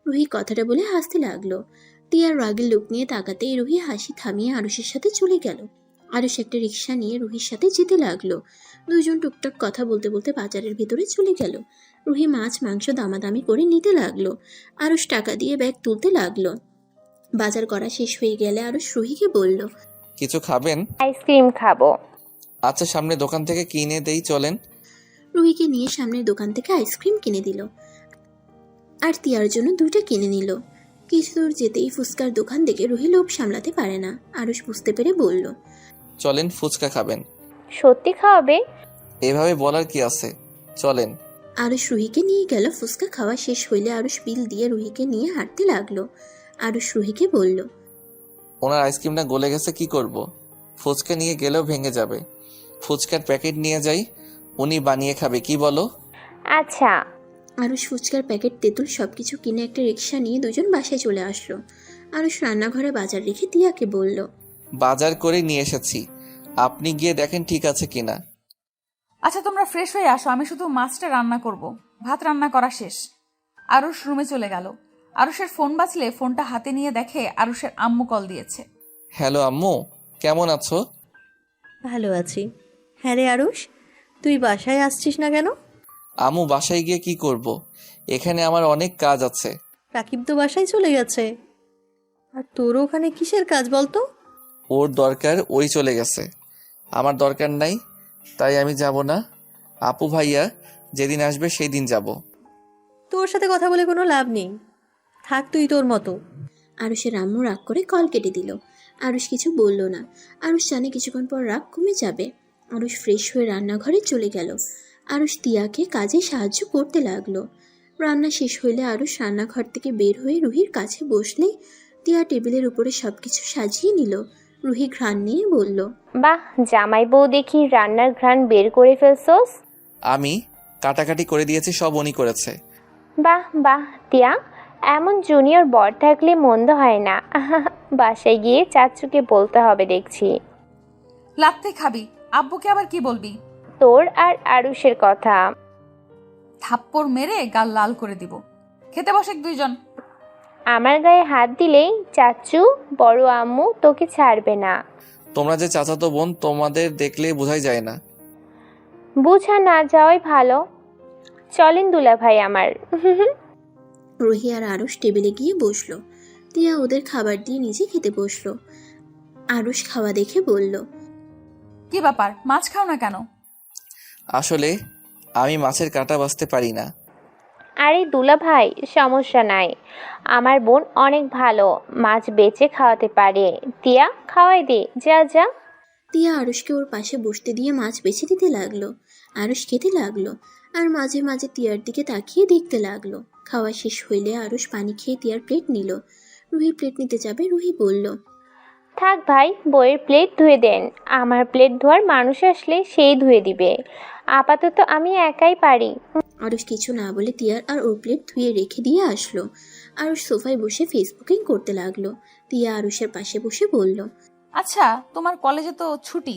রুহি কথাটা বলে হাসতে লাগলো। তিয়ার রাগের লোক নিয়ে তাকাতেই রুহি হাসি থামিয়ে আরুষের সাথে চলে গেল। আরুষ একটা রিক্সা নিয়ে রুহির সাথে যেতে লাগলো। দুইজন টুকটাক কথা বলতে বলতে বাজারের ভিতরে চলে গেল। রুহি মাছ মাংস দামাদামি করে নিতে লাগলো। আরুষ টাকা দিয়ে ব্যাগ তুলতে লাগলো। বাজার করা শেষ হয়ে গেলে আরুষ রুহিকে বলল,
কিছু খাবেন?
আইসক্রিম খাবো।
আচ্ছা, সামনে দোকান থেকে কিনে দেই, চলেন।
রুহিকে নিয়ে সামনের দোকান থেকে আইসক্রিম কিনে দিল আর তিয়ার জন্য 2টা কিনে নিল। কিছু দূর যেতেই ফুচকার দোকান দেখে রুহি লোভ সামলাতে পারে না। আরুষ বুঝতে পেরে বলল,
চলেন, ফুচকা খাবেন।
সত্যি খাওয়াবে?
এভাবে বলার কি আছে, চলেন।
আরুষ রুহিকে নিয়ে গেল। ফুচকা খাওয়া শেষ হইলে আরুষ বিল দিয়ে রুহিকে নিয়ে হাঁটতে লাগলো। আরুষ রুহিকে বলল,
ওনার আইসক্রিমটা গলে গেছে, কি করব? ফুচকা নিয়ে গেলেও ভেঙে যাবে। ফুচকার প্যাকেট নিয়ে যাই, উনি বানিয়ে খাবে, কি বলো?
আচ্ছা।
আরুষ ফুচকার প্যাকেট তেঁতুল সবকিছু কিনে একটা রিক্সা নিয়ে দুজন বাসায় চলে আসলো। আরুষ রান্নাঘরে বাজার রেখে তিয়াকে বলল,
বাজার করে নিয়ে এসেছি, আপনি গিয়ে দেখেন ঠিক আছে কিনা।
আচ্ছা, তোমরা ফ্রেশ হয়ে আসো, আমি শুধু মাছটা রান্না করব। ভাত রান্না করা শেষ। আরুষ রুমে চলে গেল। আরুষের ফোন বাজলে ফোনটা হাতে নিয়ে দেখে আরুষের আম্মু কল দিয়েছে।
হ্যালো আম্মু, কেমন আছো?
ভালো আছি। হ্যাঁ রে আরুষ, তুই বাসায় আসছিস না কেন?
আম্মু, বাসায় গিয়ে কি করব? এখানে আমার অনেক কাজ আছে।
রাকিব তো বাসায় চলে গেছে, আর তোর ওখানে কিসের কাজ বলতো?
ওর দরকার, ওই চলে গেছে, আমার দরকার নাই, তাই আমি যাব না। আপু ভাইয়া যেদিন আসবে সেই দিন যাব।
তোর সাথে কথা বলে কোনো লাভ নেই, থাক তুই তোর মতো।
আরুষের আম্মু রাগ করে কল কেটে দিল। আরুষ কিছু বলল না। আরুষ জানে কিছুক্ষণ পর রাগ কমে যাবে। আরুষ ফ্রেশ হয়ে রান্নাঘরে চলে গেল। আরুষ তিয়াকে কাজে সাহায্য করতে লাগলো। রান্না শেষ হইলে আরুষ রান্নাঘর থেকে বের হয়ে রুহির কাছে বসলেই তিয়া টেবিলের উপরে সবকিছু সাজিয়ে নিল। রুহি ঘ্রাণ নিয়ে বলল,
বাহ, জামাই বউ দেখি রান্নার ঘ্রাণ বের করে ফেলছোস।
আমি কাটাকাটি করে দিয়েছি, সব উনি করেছে।
বাহ বাহ টিয়া, এমন জুনিয়র বর থাকলে মন্দ হয় না। বাসায় গিয়ে চাচুকে বলতে হবে দেখছি।
লাত্তে খাবি? আব্বুকে আবার কি বলবি?
তোর আর আরুষের কথা।
থাপ্পড় মেরে গাল লাল করে দিব। খেতে বসে দুইজন।
আমার গায়ে হাত দিলেই চাচু বড় আম্মু তোকে ছাড়বে না।
তোমরা যে চাচাতো বোন, তোমাদের দেখলেই বোঝাই যায় না।
বুঝা না যাওয়াই ভালো। চলেন দুলা ভাই আমার।
রুহি আর আরুষ টেবিলে গিয়ে বসলো। তিয়া ওদের খাবার দিয়ে নিজে খেতে বসলো। আরুষ খাওয়া দেখে বলল,
কি ব্যাপার, মাছ খাও না কেন?
আসলে আমি মাছের কাঁটা বাছতে পারি না।
আরে দুলা ভাই, সমস্যা নাই, আমার বোন অনেক ভালো, মাছ বেচে খাওয়াতে পারে। তিয়া খাওয়াই দে, যা যা।
তিয়া আরুষকে ওর পাশে বসতে দিয়ে মাছ বেছে দিতে লাগলো। আরুষ খেতে লাগলো আর মাঝে মাঝে তিয়ার দিকে তাকিয়ে দেখতে লাগলো। খাওয়া শেষ হইলে আরুষ পানি খেয়ে তিয়ার প্লেট নিল। রুহি প্লেট নিতে যাবে, রুহি বলল,
থাক ভাই, বইয়ের প্লেট ধুয়ে দেন, আমার প্লেট ধোয়ার মানুষ আসলে সেই ধুয়ে দিবে, আপাতত আমি একাই পারি।
আরুষ কিছু না বলে তিয়ার আর ওর প্লেট ধুয়ে রেখে দিয়ে আসলো। আরুষ সোফায় বসে ফেসবুকিং করতে লাগলো। তিয়া আরুষের পাশে বসে বলল,
আচ্ছা, তোমার কলেজে তো ছুটি,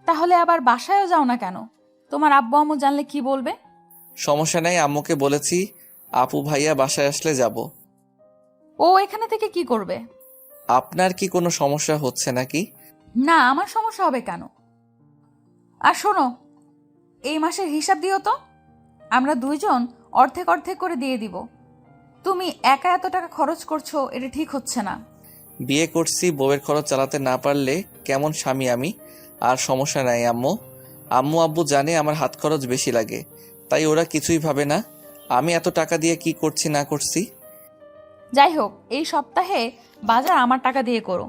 তাহলে আবার বাসায়ও যাও না কেন? তোমার আব্বু আম্মু জানলে কি বলবে?
সমস্যা নাই, আম্মুকে বলেছি আপু ভাইয়া বাসায় আসলে যাব।
ও এখানে থেকে কি করবে?
আপনার কি কোনো সমস্যা হচ্ছে নাকি?
না, আমার সমস্যা হবে কেন? আর শোনো, এই মাসের হিসাব দিও তো, আমরা দুইজন অর্ধেক অর্ধেক করে দিয়ে দিব। তুমি একা এত টাকা খরচ করছো, এটা ঠিক হচ্ছে না।
বিয়ে করছি, বউয়ের খরচ চালাতে না পারলে কেমন স্বামী আমি? আর সমস্যা নাই আম্মু, আম্মু আব্বু জানে আমার হাত খরচ বেশি লাগে, তাই ওরা কিছুই ভাবে না আমি এত টাকা দিয়ে কি করছি না করছি।
যাই হোক, এই সপ্তাহে বাজার আমার টাকা দিয়ে করো।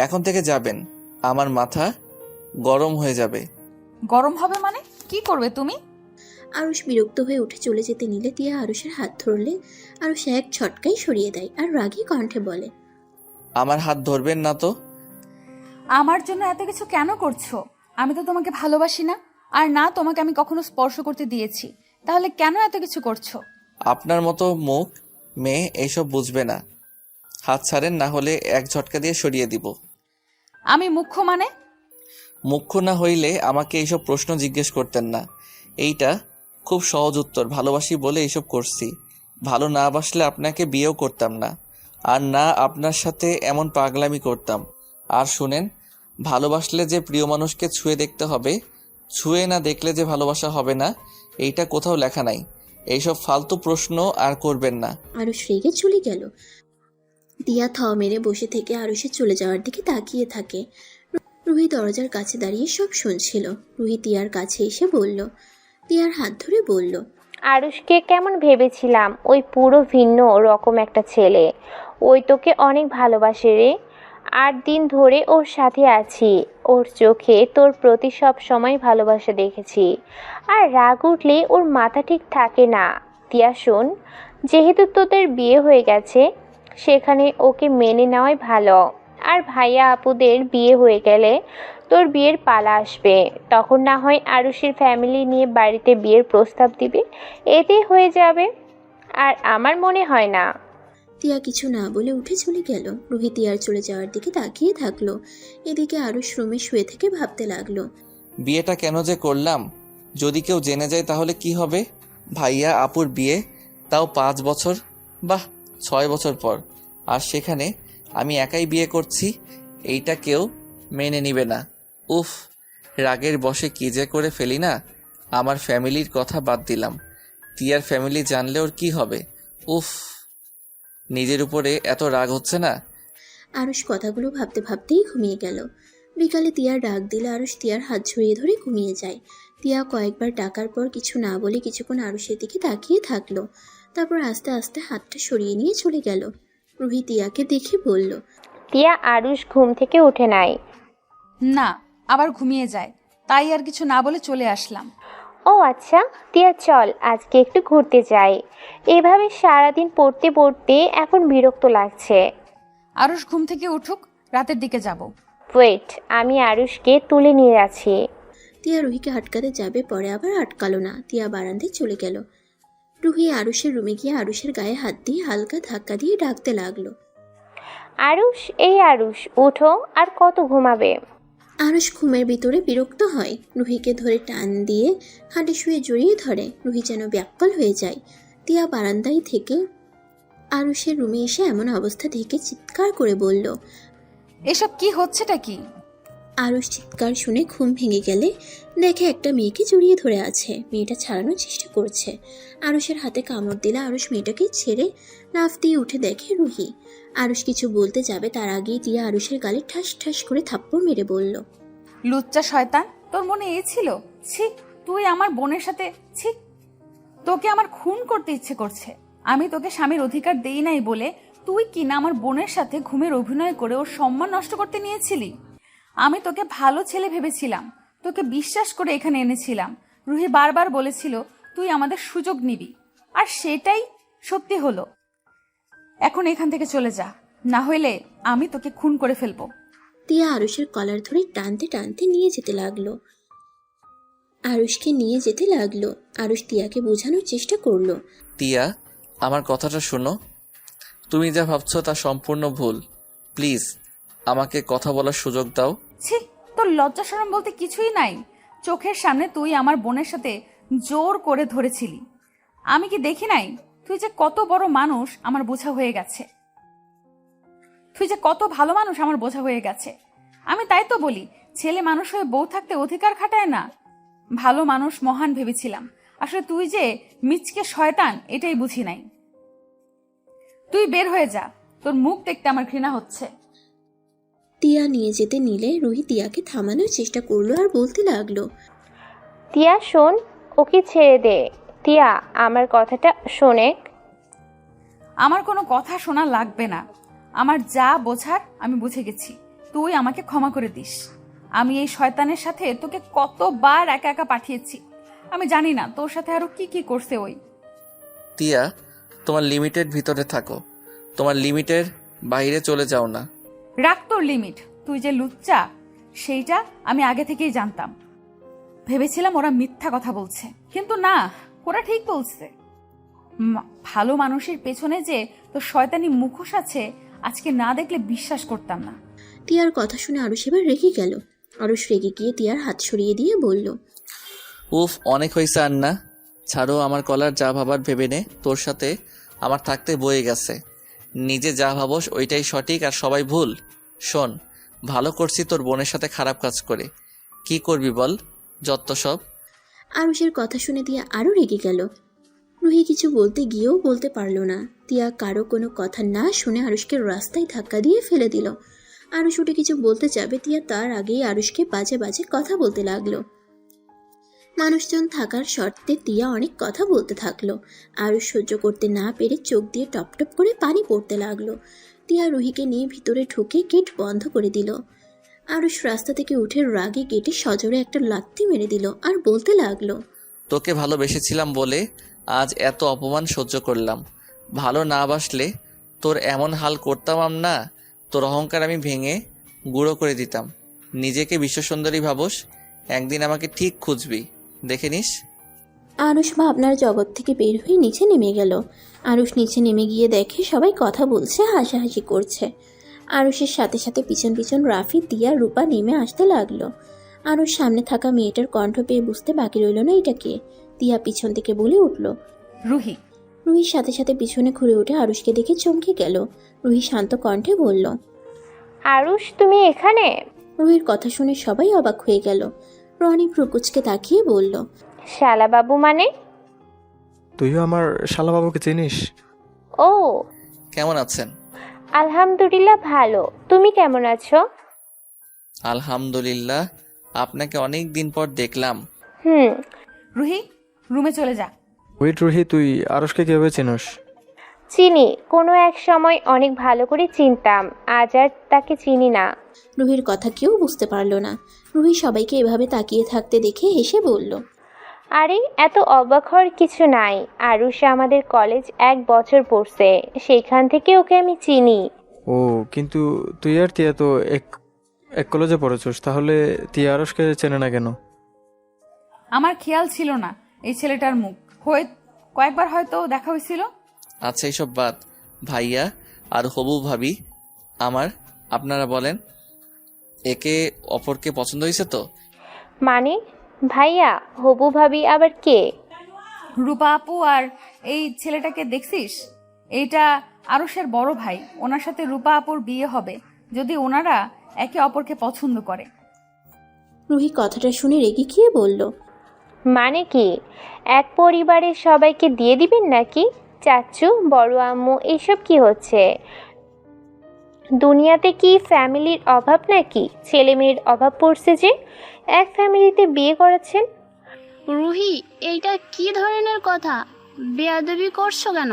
এখন থেকে যাবেন, আমার মাথা গরম হয়ে যাবে।
গরম হবে মানে? কি করবে তুমি?
আরুষ বিরক্ত হয়ে উঠে চলে যেতে নিলে তিয়া আরুষের হাত ধরলে আরুষ এক ছটকাই সরিয়ে দেয় আর রাগী কণ্ঠে বলে,
আমার হাত ধরবেন না তো।
আমার জন্য এত কিছু কেন করছো? আমি তো তোমাকে ভালোবাসি না, আর না তোমাকে আমি কখনো স্পর্শ করতে দিয়েছি, তাহলে কেন এত কিছু করছো?
আপনার মতো মুখ মেয়ে এইসব বুঝবে না। হাত ছাড়েন, না হলে এক ঝটকা দিয়ে সরিয়ে দিব।
আমি মুখ্য মানে?
মুখ্য না হইলে আমাকে এইসব প্রশ্ন জিজ্ঞেস করতেন না। এইটা খুব সহজ উত্তর, ভালোবাসি বলে এইসব করছি। ভালো না বাসলে আপনাকে বিয়েও করতাম না, আর না আপনার সাথে এমন পাগলামি করতাম। আর শুনেন, ভালোবাসলে যে প্রিয় মানুষকে ছুঁয়ে দেখতে হবে, ছুঁয়ে না দেখলে যে ভালোবাসা হবে না, এইটা কোথাও লেখা নাই। এইসব ফালতু প্রশ্ন আর করবেন না।
আরুষ রেগে চলে গেল। তিয়া থ মেরে বসে থেকে আরুষের চলে যাওয়ার দিকে তাকিয়ে থাকে। রুহি দরজার কাছে দাঁড়িয়ে সব শুনছিল। রুহি তিয়ার কাছে এসে বলল, তিয়ার হাত ধরে বলল,
আরুষকে কেমন ভেবেছিলাম, ওই পুরো ভিন্ন রকম একটা ছেলে। ওই তোকে অনেক ভালোবাসে রে, 8 দিন ধরে ওর সাথে আছি, ওর চোখে তোর প্রতি সব সময় ভালোবাসা দেখেছি। আর রাগ উঠলে ওর মাথা ঠিক থাকে না। তিয়া শোন, যেহেতু তোদের বিয়ে হয়ে গেছে, সেখানে ওকে মেনে নেওয়াই ভালো। আর ভাইয়া আপুদের বিয়ে হয়ে গেলে তোর বিয়ের পালা আসবে, তখন না হয় আরুষের ফ্যামিলি নিয়ে বাড়িতে বিয়ের প্রস্তাব দিবে, এতেই হয়ে যাবে। আর আমার মনে হয় না।
তিয়া কিছু না বলে উঠে চলে গেল। রুহি তিয়ার চলে যাওয়ার দিকে তাকিয়ে থাকলো। এদিকে আরুষ রুমে শুয়ে থেকে ভাবতে লাগলো,
বিয়েটা কেন যে করলাম? যদি কেউ জেনে যায় তাহলে কি হবে? ভাইয়া আপুর বিয়ে, তাও 5 বছর বাহ 6 বছর পর, আর সেখানে আমি একাই বিয়ে করছি। এইটা কেউ মেনে নিবে না। উফ, রাগের বশে কি যে করে ফেলি না। আমার ফ্যামিলির কথা বাদ দিলাম, তিয়ার ফ্যামিলি জানলে ওর কি হবে? উফ, নিজের উপরে এত রাগ হচ্ছে না।
আরুষ কথাগুলো ভাবতে ভাবতেই ঘুমিয়ে গেল। বিকালে তিয়ার ডাক দিলে আরুষ তিয়ার হাত জড়িয়ে ধরে ঘুমিয়ে যায়। তিয়া কয়েকবার ডাকার পর কিছু না বলে কিছুক্ষণ আরুষের দিকে তাকিয়ে থাকলো। তারপর আস্তে আস্তে হাতটা সরিয়ে নিয়ে চলে গেল। রুহি তিয়াকে দেখে বলল,
তিয়া আরুষ ঘুম থেকে উঠে নাই।
না, আবার ঘুমিয়ে যায়, তাই আর কিছু না বলে চলে আসলাম।
ও আচ্ছা, তিয়া চল আজকে একটু ঘুরতে যাই। এভাবে সারাদিন পড়তে পড়তে এখন বিরক্ত লাগছে।
আরুষ ঘুম থেকে উঠুক, রাতের দিকে যাব।
ওয়েট, আমি আরুষকে তুলে নিয়ে যাচ্ছি।
তিয়া রুহিকে আটকাতে যাবে, পরে আবার আটকালো না। তিয়া বারান্দায় চলে গেল। রুহি আরুষের রুমে গিয়ে আরুষের গায়ে হাত দিয়ে হালকা ধাক্কা দিয়ে ডাকতে লাগলো,
আরুষ, এই আরুষ, উঠো, আর কত ঘুমাবে?
আরুষ ঘুমের ভিতরে বিরক্ত হয়। রুহিকে ধরে টান দিয়ে খাটে শুয়ে জড়িয়ে ধরে। রুহি যেন ব্যাকুল হয়ে যায়। তিয়া বারান্দায় থেকে আরুষের রুমে এসে এমন অবস্থা দেখে চিৎকার করে বলল।
এসব কি হচ্ছেটা কি?
আরুষ চিৎকার শুনে ঘুম ভেঙে গেলে দেখে একটা মেয়েকে জড়িয়ে ধরে আছে। মেয়েটা ছাড়ানোর চেষ্টা করছে। আরুষের হাতে কামড় দিলে আরুষ মেয়েটাকে ছেড়ে লাফ দিয়ে উঠে দেখে রুহি। আরুষ কিছু বলতে যাবে তার আগেই টিয়া আরুষের গালে ঠাস ঠাস করে থাপ্পড় মেরে বলল।
লুচ্চা শয়তান, তোর মনে এ ছিল? ছি, তুই আমার বোনের সাথে, ছি, তোকে আমার খুন করতে ইচ্ছে করছে। আমি তোকে স্বামীর অধিকার দেই নাই বলে তুই কিনা আমার বোনের সাথে ঘুমের অভিনয় করে ওর সম্মান নষ্ট করতে নিয়েছিলি। আমি তোকে ভালো ছেলে ভেবেছিলাম, তোকে বিশ্বাস করে এখানে এনেছিলাম। রুহি বারবার বলেছিল তুই আমাদের সুযোগ নিবি, আর সেটাই সত্যি হলো। এখন এখান থেকে চলে যা, না হইলে আমি তোকে খুন করে ফেলবো।
টিয়া আরুষের কলার ধরে টানতে টানতে নিয়ে যেতে লাগলো। আরুষকে নিয়ে যেতে লাগলো। আরুষ টিয়াকে বোঝানোর চেষ্টা করলো।
টিয়া, আমার কথাটা শোনো। তুমি যা ভাবছো তা সম্পূর্ণ ভুল। প্লিজ আমাকে কথা বলার সুযোগ দাও।
ছি, তোর লজ্জা শরম বলতে কিছুই নাই। চোখের সামনে তুই আমার বোনের সাথে জোর করে ধরেছিলি। আমি কি দেখি নাই? তুই যে কত বড় মানুষ আমার বোঝা হয়ে গেছে। তুই যে কত ভালো মানুষ আমার বোঝা হয়ে গেছে। আমি তাই তো বলি, ছেলে মানুষ হয়ে বউ থাকতে অধিকার খাটায় না। ভালো মানুষ মহান ভেবেছিলাম, আসলে তুই যে মিচকে শয়তান এটাই বুঝি নাই। তুই বের হয়ে যা, তোর মুখ দেখতে আমার ঘৃণা হচ্ছে।
টিয়া নিয়ে যেতে নিলে রুহি টিয়াকে থামানোর চেষ্টা করলো আর বলতে লাগলো।
টিয়া শোন, ওকে ছেড়ে দে। টিয়া আমার কথাটা শোনে।
আমার কোনো কথা শোনা লাগবে না। আমার যা বোঝার আমি বুঝে গেছি। তুই আমাকে ক্ষমা করে দিস। আমি এই শয়তানের সাথে তোকে কতবার একা একা পাঠিয়েছি। আমি জানি না তোর সাথে আরো কি কি করছে ওই।
টিয়া, তোমার লিমিটের ভিতরে থাকো, তোমার লিমিটের বাইরে চলে যাও না।
রাখ তোর লিমিট। তুই যে লুচ্চা সেইটা আমি আগে থেকেই জানতাম। ভেবেছিলাম ওরা মিথ্যা কথা বলছে, কিন্তু না, ওরা ঠিক বলছে। ভালো মানুষের পেছনে যে তোর শয়তানি মুখোশ আছে, আজকে না দেখলে বিশ্বাস করতাম না।
টিয়ার কথা শুনে আরুষ এবার রেগে গেল। আরুষ রেগে গিয়ে টিয়ার হাত সরিয়ে দিয়ে বলল।
উফ, অনেক হয়েছে আন্না, ছাড়ো। আমার কলার যা ভাবার ভেবে নে। তোর সাথে আমার থাকতে বয়ে গেছে। নিজে যা ভাবস ওইটাই সঠিক আর সবাই ভুল। শোন, ভালো করছি তোর বোনের সাথে খারাপ কাজ করে। কি করবি বল, যত সব।
আরুষের কথা শুনে টিয়া আরো রেগে গেল। রুহি কিছু বলতে গিয়েও বলতে পারল না। টিয়া কারো কোনো কথা না শুনে আরুষকে রাস্তায় ধাক্কা দিয়ে ফেলে দিল। আরুষ উঠে কিছু বলতে যাবে, টিয়া তার আগেই আরুষকে বাজে বাজে কথা বলতে লাগলো। মানুষজন থাকার শর্তে টিয়া অনেক কথা বলতে থাকলো। আরুষ সহ্য করতে না পেরে চোখ দিয়ে টপ টপ করে পানি পড়তে লাগলো। টিয়া রুহিকে নিয়ে ভিতরে ঢুকে গেট বন্ধ করে দিল। আরুষ রাস্তা থেকে উঠে রাগে গেটে সজোরে একটা লাথি মেরে দিল আর বলতে লাগলো।
তোকে ভালোবেসেছিলাম বলে আজ এত অপমান সহ্য করলাম। ভালো না বাসলে তোর এমন হাল করতাম না। তোর অহংকার আমি ভেঙে গুঁড়ো করে দিতাম। নিজেকে বিশ্বসুন্দরী ভাবস, একদিন আমাকে ঠিক খুঁজবি, দেখে নিস।
আরুষ ভাবনার জগৎ থেকে বের হয়ে নিচে নেমে গেল। আরুষ নিচে নেমে গিয়ে দেখে সবাই কথা বলছে, হাসাহাসি করছে। আরুষের সাথে সাথে পিছন পিছন রাফি, টিয়া, রূপা নেমে আসতে লাগলো। আরুষ সামনে থাকা মেয়েটার কণ্ঠ পেয়ে বুঝতে বাকি রইল না এটা কে। টিয়া পিছন থেকে বলে উঠল,
রুহি।
রুহির সাথে সাথে পিছনে ঘুরে উঠে আরুষকে দেখে চমকে গেল। রুহি শান্ত কণ্ঠে বলল,
আরুষ তুমি এখানে?
রুহির কথা শুনে সবাই অবাক হয়ে গেল। রনি প্রকুচকে তাকিয়ে বলল,
শালাবাবু মানে?
তুইও আমার শালাবাবুকে চিনিস?
ও,
কেমন আছেন?
আলহামদুলিল্লাহ ভালো। তুমি কেমন আছো?
আলহামদুলিল্লাহ, আপনাকে অনেক দিন পর দেখলাম।
রুহি, রুমে চলে যা।
ওয়েট রুহি, তুই আরশকে কিভাবে চিনস?
চিনি, কোনো এক সময় অনেক ভালো করে চিনতাম, আজ আর তাকে চিনি না।
রুহির কথা কেউ বুঝতে পারল না। রুহি সবাইকে এভাবে তাকিয়ে থাকতে দেখে হেসে বলল,
আরে এত অবাক হওয়ার কিছু নাই। আরুষা আমাদের কলেজ 1 বছর পড়ছে, সেইখান থেকে ওকে আমি চিনি।
ও, কিন্তু তুই আর তিয়া তো এক কলেজে পড়েছিস, তাহলে তিয়া আরশকে চেনে না কেন?
আমার খেয়াল ছিল না এই ছেলেটার মুখ। কয়েকবার হয়তো দেখা হয়েছিল।
আচ্ছা, এইসব বাদ। ভাইয়া আর হবু ভাবি আপনারা বলেন, একে অপরকে পছন্দ হয়েছে তো?
মানে ভাইয়া হবু ভাবি আবার কে?
রূপা আপু আর এই ছেলেটাকে দেখছিস? এইটা আরুষের বড় ভাই, ওনার সাথে রূপা আপুর বিয়ে হবে যদি ওনারা একে অপরকে পছন্দ করে।
রুহি কথাটা শুনে রেগে গিয়ে বলল,
মানে কি, এক পরিবারের সবাইকে দিয়ে দিবেন নাকি? চাচু, বড় আম্মু, এসব কি হচ্ছে? দুনিয়াতে কি ফ্যামিলির অভাব নাকি? ছেলে মেয়ের অভাব পড়ছে যে এক ফ্যামিলিতে বিয়ে করাচ্ছেন।
রুহি, এইটা কি ধরনের কথা? বেয়াদবি করছো কেন?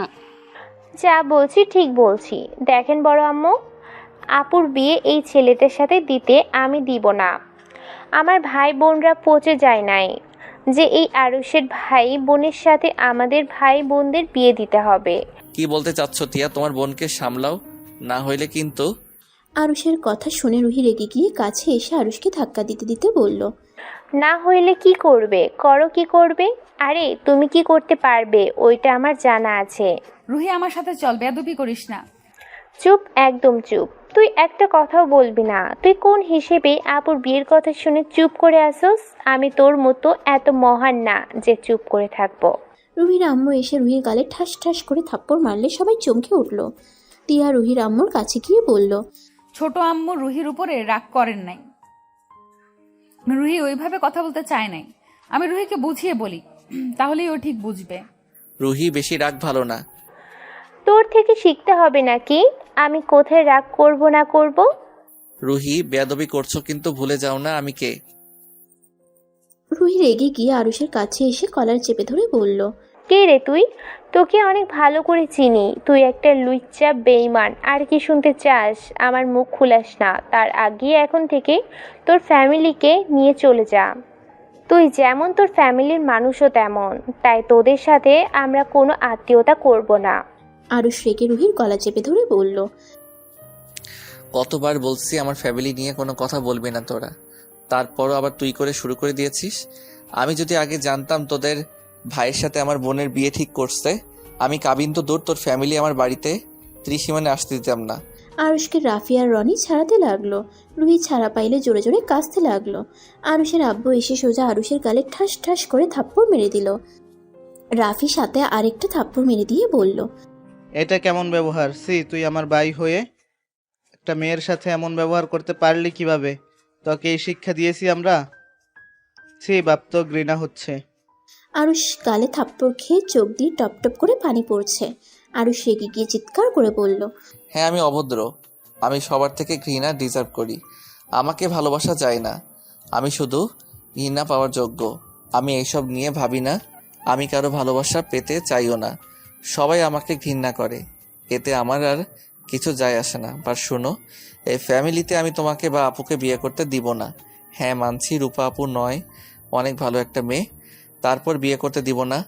যা বলছি ঠিক বলছি। দেখেন বড় আম্মু, আপুর বিয়ে এই ছেলেটার সাথে দিতে আমি দিব না। আমার ভাই বোনরা পচে যায় নাই যে এই আরুষের ভাই বোনের সাথে আমাদের ভাই বোনদের বিয়ে দিতে হবে।
কি বলতে চাচ্ছ টিয়া? তোমার বোনকে সামলাও, না হইলে কিন্তু।
আরুষের কথা শুনে রুহি রেগে গিয়ে কাছে এসে আরুষকে ধাক্কা দিতে দিতে বলল,
না হইলে কি করবে? করো, কি করবে? আরে তুমি কি করতে পারবে ওইটা আমার জানা আছে।
রুহি, আমার সাথে চল, বেয়াদবি করিস না।
চুপ, একদম চুপ। তুই একটা কথাও বলবি না। তুই কোন হিসেবে আপুর বিয়ের কথা শুনে চুপ করে আসোস? আমি তোর মতো এত মহান না যে চুপ করে থাকবো।
রুহির আম্মু এসে রুহির গালে ঠাস ঠাস করে থাপ্পড় মারলে সবাই চমকে উঠল। টিয়া রুহির আম্মুর কাছে গিয়ে বলল,
ছোট আম্মু রুহির উপরে রাগ করেন নাই। রুহি ওইভাবে কথা বলতে চায় নাই। আমি রুহিকে বুঝিয়ে বলি, তাহলেই ও ঠিক বুঝবে।
রুহি, বেশি রাগ ভালো না।
তোর থেকে শিখতে হবে নাকি আমি কোথায় রাগ করব না করব?
রুহি, বেয়াদবি করছো কিন্তু ভুলে যাও না আমি কে।
রুহি রেগে গিয়ে আরুষের কাছে এসে কলার চেপে ধরে বলল,
কে রে তুই? তোকে অনেক ভালো করে চিনি। তুই একটা লুচ্চা বেঈমান। আর কি শুনতে চাস? আমার মুখ খুলাস না। তার আগে এখন থেকে তোর ফ্যামিলিকে নিয়ে চলে যা। তুই যেমন তোর ফ্যামিলির মানুষও তেমন। তাই তোদের সাথে আমরা কোনো আত্মীয়তা করব না।
আরুষ রেগে রুহির গলা চেপে ধরে বলল,
কতবার বলছি আমার ফ্যামিলি নিয়ে কোনো কথা বলবি না তোরা, তারপরও আবার তুই করে শুরু করে দিয়েছিস। আমি যদি আগে জানতাম তোদের ভাইয়ের সাথে আমার বোনের বিয়ে ঠিক করছে, আমি কাবিন তো দূর, তোর ফ্যামিলি আমার বাড়িতে ত্রিসীমানে আসতে দিতাম না।
আরুষকে রাফি আর রনি ছাড়াতে লাগলো। রুহি ছাড়া পাইলে জোরে জোরে কাঁচতে লাগলো। আরুষের আব্বু এসে সোজা আরুষের গালে ঠাস ঠাস করে থাপ্পড় মেরে দিল। রাফি সাথে আরেকটা থাপ্পড় মেরে দিয়ে বলল,
এটা কেমন ব্যবহার? তুই আমার ভাই হয়ে একটা মেয়ের সাথে এমন ব্যবহার করতে পারলি কিভাবে? তোকে এই শিক্ষা দিয়েছি আমরা? বাপ, তো ঘৃণা হচ্ছে।
আরুষ গালে থাপ্পড় খেয়ে চোখ দিয়ে টপ টপ করে পানি পড়ছে। আরুষ রেগে গিয়ে চিৎকার করে বলল,
হ্যাঁ, আমি অভদ্র। আমি সবার থেকে ঘৃণা ডিজার্ভ করি। আমাকে ভালোবাসা যায় না, আমি শুধু ঘৃণা পাওয়ার যোগ্য। আমি এইসব নিয়ে ভাবি না, আমি কারো ভালোবাসা পেতে চাইও না। সবাই আমাকে ঘৃণা করে, এতে আমার আর কিছু যায় আসে না। বাট শোনো, এই ফ্যামিলিতে আমি তোমাকে বা আপুকে বিয়ে করতে দিব না। হ্যাঁ মানছি, রূপা আপু নয়, অনেক ভালো একটা মেয়ে, তারপর বিয়ে করতে দিব না।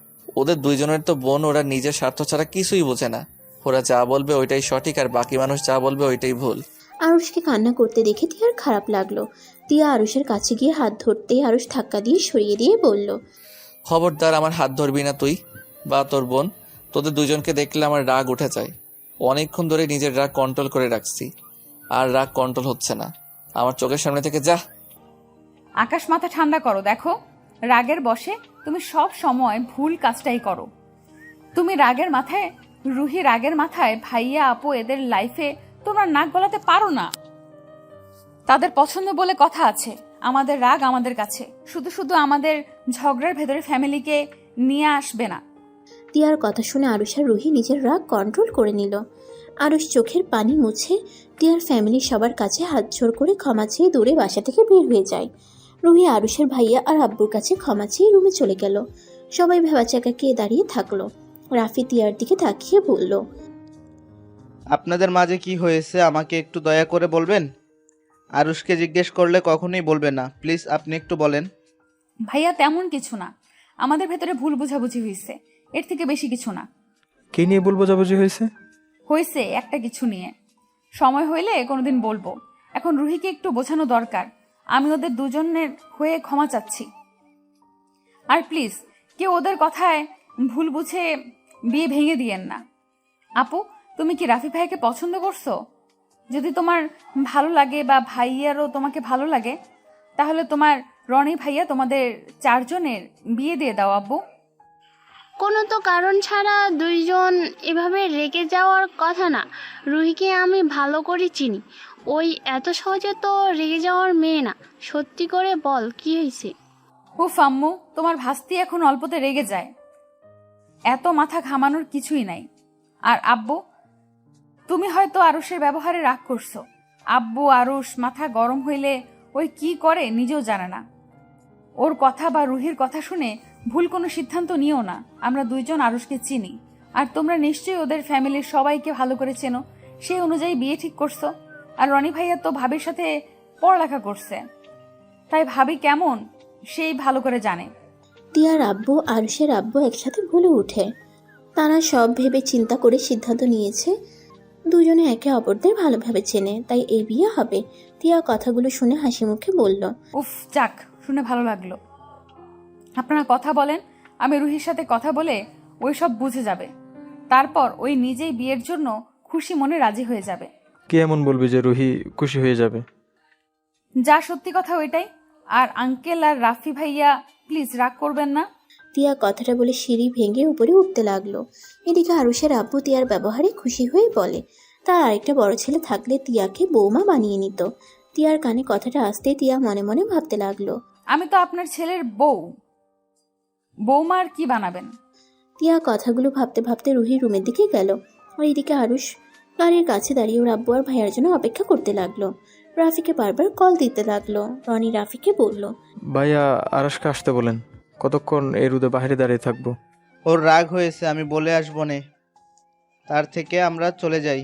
ওদের দুইজনের তো বোন, ওরা নিজের স্বার্থ ছাড়া কিছুই বোঝে না। ওরা যা বলবে ওইটাই সঠিক, আর বাকি মানুষ যা বলবে ওইটাই ভুল।
আরুষকে কান্না করতে দেখে তিয়ার খারাপ লাগলো। তিয়া আরুষের কাছে গিয়ে হাত ধরতেই আরুষ ধাক্কা দিয়ে সরিয়ে দিয়ে বলল,
খবরদার আমার হাত ধরবি না তুই বা তোর বোন। তোদের দুজনকে দেখলে আমার রাগ উঠে যায়। অনেকক্ষণ ধরে নিজের রাগ কন্ট্রোল করে রাখছি, আর রাগ কন্ট্রোল হচ্ছে না। আমার চোখের সামনে থেকে যা।
আকাশ, মাথা ঠান্ডা করো। দেখো, রাগের বশে তুমি সব সময় ভুল কাজটাই করো। তুমি রাগের মাথায়, রুহি রাগের মাথায় ভাইয়া আপু এদের লাইফে তোমরা নাক গলাতে পারো না। তাদের পছন্দ বলে কথা আছে। আমাদের রাগ আমাদের কাছে, শুধু শুধু আমাদের ঝগড়ার ভেতরে ফ্যামিলিকে নিয়ে আসবে না।
তিয়ার কথা শুনে আরুষ আর রুহি নিজের রাগ কন্ট্রোল করে নিল। আরুষ চোখের পানি মুছে তিয়ার ফ্যামিলির সবার কাছে হাত জোড় করে ক্ষমা চেয়ে দূরে বাসা থেকে বের হয়ে যায়। রুহি আরুষের ভাইয়া আর আব্বুর কাছে ক্ষমা চেয়ে রুমে চলে গেল। সবাই ভেবাচাকা কে দাঁড়িয়ে থাকলো। রাফি তিয়ার দিকে তাকিয়ে বলল,
আপনাদের মাঝে কি হয়েছে আমাকে একটু দয়া করে বলবেন? আরুষকে জিজ্ঞেস করলে কখনোই বলবে না, প্লিজ আপনি একটু বলেন।
ভাইয়া, তেমন কিছু না, আমাদের ভেতরে ভুল বোঝাবুঝি হয়েছে, এর থেকে বেশি কিছু না।
কে নিয়ে ভুল বোঝাবুঝি হয়েছে?
হয়েছে একটা কিছু নিয়ে, সময় হইলে কোনোদিন বলবো। এখন রুহিকে একটু বোঝানো দরকার। আমি ওদের দুজনের হয়ে ক্ষমা চাচ্ছি। আর প্লিজ কেউ ওদের কথায় ভুল বুঝে বিয়ে ভেঙে দিয়েন না। আপু, তুমি কি রাফি ভাইকে পছন্দ করছো? যদি তোমার ভালো লাগে বা ভাইয়ারও তোমাকে ভালো লাগে, তাহলে তোমার রনি ভাইয়া তোমাদের চারজনের বিয়ে দিয়ে দাও আব্বু।
কোনো তো কারণ ছাড়া দুইজন এভাবে রেগে যাওয়ার কথা না। রুহিকে আমি ভালো করে চিনি, ওই এত সহজে তো রেগে যাওয়ার মেয়ে না। সত্যি করে বল, কি হয়েছে?
উফ আম্মু, তোমার ভাস্তি এখন অল্পতে রেগে যায়, এত মাথা ঘামানোর কিছুই নাই। আর আব্বু, তুমি হয়তো আরুষের ব্যবহারে রাগ করছো। আব্বু আরুষ মাথা গরম হইলে ওই কি করে নিজেও জানে না। ওর কথা বা রুহির কথা শুনে ভুল কোনো সিদ্ধান্ত নিও না। আমরা দুইজন আরুষকে চিনি, আর তোমরা নিশ্চয়ই ওদের ফ্যামিলির সবাইকে ভালো করে চেনো। সেই অনুযায়ী বিয়ে ঠিক করছো। আর রনি ভাইয়া তো ভাবির সাথে পড়ালেখা করছে, তাই ভাবি কেমন সেই ভালো করে জানে।
তিয়ার আব্বু আরুষের আব্বু একসাথে বলে ওঠে। তারা সব ভেবে চিন্তা করে সিদ্ধান্ত নিয়েছে দুজনে একে অপরদের ভালোভাবে চেনে, তাই এই বিয়ে হবে। তিয়া কথাগুলো শুনে হাসি মুখে বলল,
উফ, যাক, শুনে ভালো লাগলো। আপনারা কথা বলেন, আমি রুহির সাথে কথা বলে ওই সব বুঝে যাবে। তারপর ওই নিজেই বিয়ের জন্য খুশি মনে রাজি হয়ে যাবে।
কে এমন বলবি যে রুহি খুশি হয়ে যাবে?
যা সত্যি কথা ওইটাই। আর আঙ্কেল আর রাফি ভাইয়া প্লিজ রাগ করবেন না।
তিয়া কথাটা বলে সিঁড়ি ভেঙে উপরে উঠতে লাগলো। এদিকে আরুষের আব্বু তিয়ার ব্যবহারে খুশি হয়ে বলে তার আরেকটা বড় ছেলে থাকলে তিয়াকে বৌমা বানিয়ে নিত। তিয়ার কানে কথাটা আসতে তিয়া মনে মনে ভাবতে লাগলো,
আমি তো আপনার ছেলের বৌমা, আর কি বানাবেন?
তিয়া কথাগুলো ভাবতে ভাবতে রুহির রুমের দিকে গেল। আর এদিকে আরুষ গাড়ির কাছে দাঁড়িয়ে ওর আব্বু আর ভাইয়ার জন্য অপেক্ষা করতে লাগলো। রাফিকে বারবার কল দিতে লাগলো। রনি রাফিকে বলল,
ভাইয়া আরশকে আসতে বলেন, কতক্ষণ এই রোদে বাইরে দাঁড়িয়ে থাকবো?
ওর রাগ হয়েছে, আমি বলে আসবো নে, তার থেকে আমরা চলে যাই।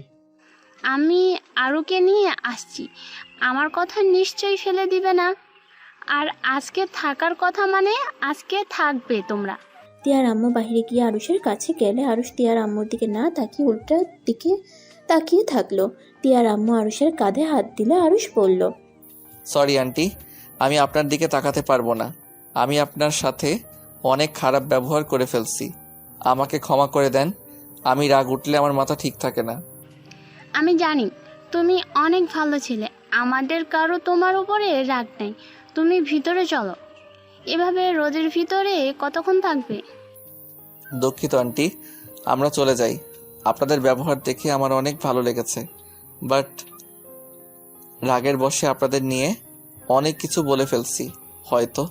আমি আরুকে নিয়ে আসছি, আমার কথা নিশ্চয়ই ফেলে দিবে না। আর আজকে থাকার কথা মানে আজকে থাকবে তোমরা।
তিয়ার আম্মু বাহিরে গিয়ে আরুষের কাছে গেলে আরুষ তিয়ার আম্মুর দিকে না তাকিয়ে উল্টার দিকে তাকিয়ে থাকলো। তিয়ার আম্মু আরুষের কাঁধে হাত দিলে আরুষ বলল,
সরি আন্টি, আমি আপনার দিকে তাকাতে পারবো না। আমি আপনার সাথে অনেক খারাপ ব্যবহার করে ফেলছি, আমাকে ক্ষমা করে দেন। আমি রাগ উঠলে আমার মাথা ঠিক থাকে না।
আমি জানি তুমি অনেক ভালো ছেলে, আমাদের কারো তোমার উপরে রাগ নেই। তুমি ভিতরে চলো। এভাবে রোদের ভিতরে কতক্ষণ থাকবে?
দুঃখিত আন্টি, আমরা চলে যাই। আপনাদের ব্যবহার দেখে আমার অনেক ভালো লেগেছে, বাট রাগের বশে আপনাদের নিয়ে অনেক কিছু বলে ফেলছি হয়তো।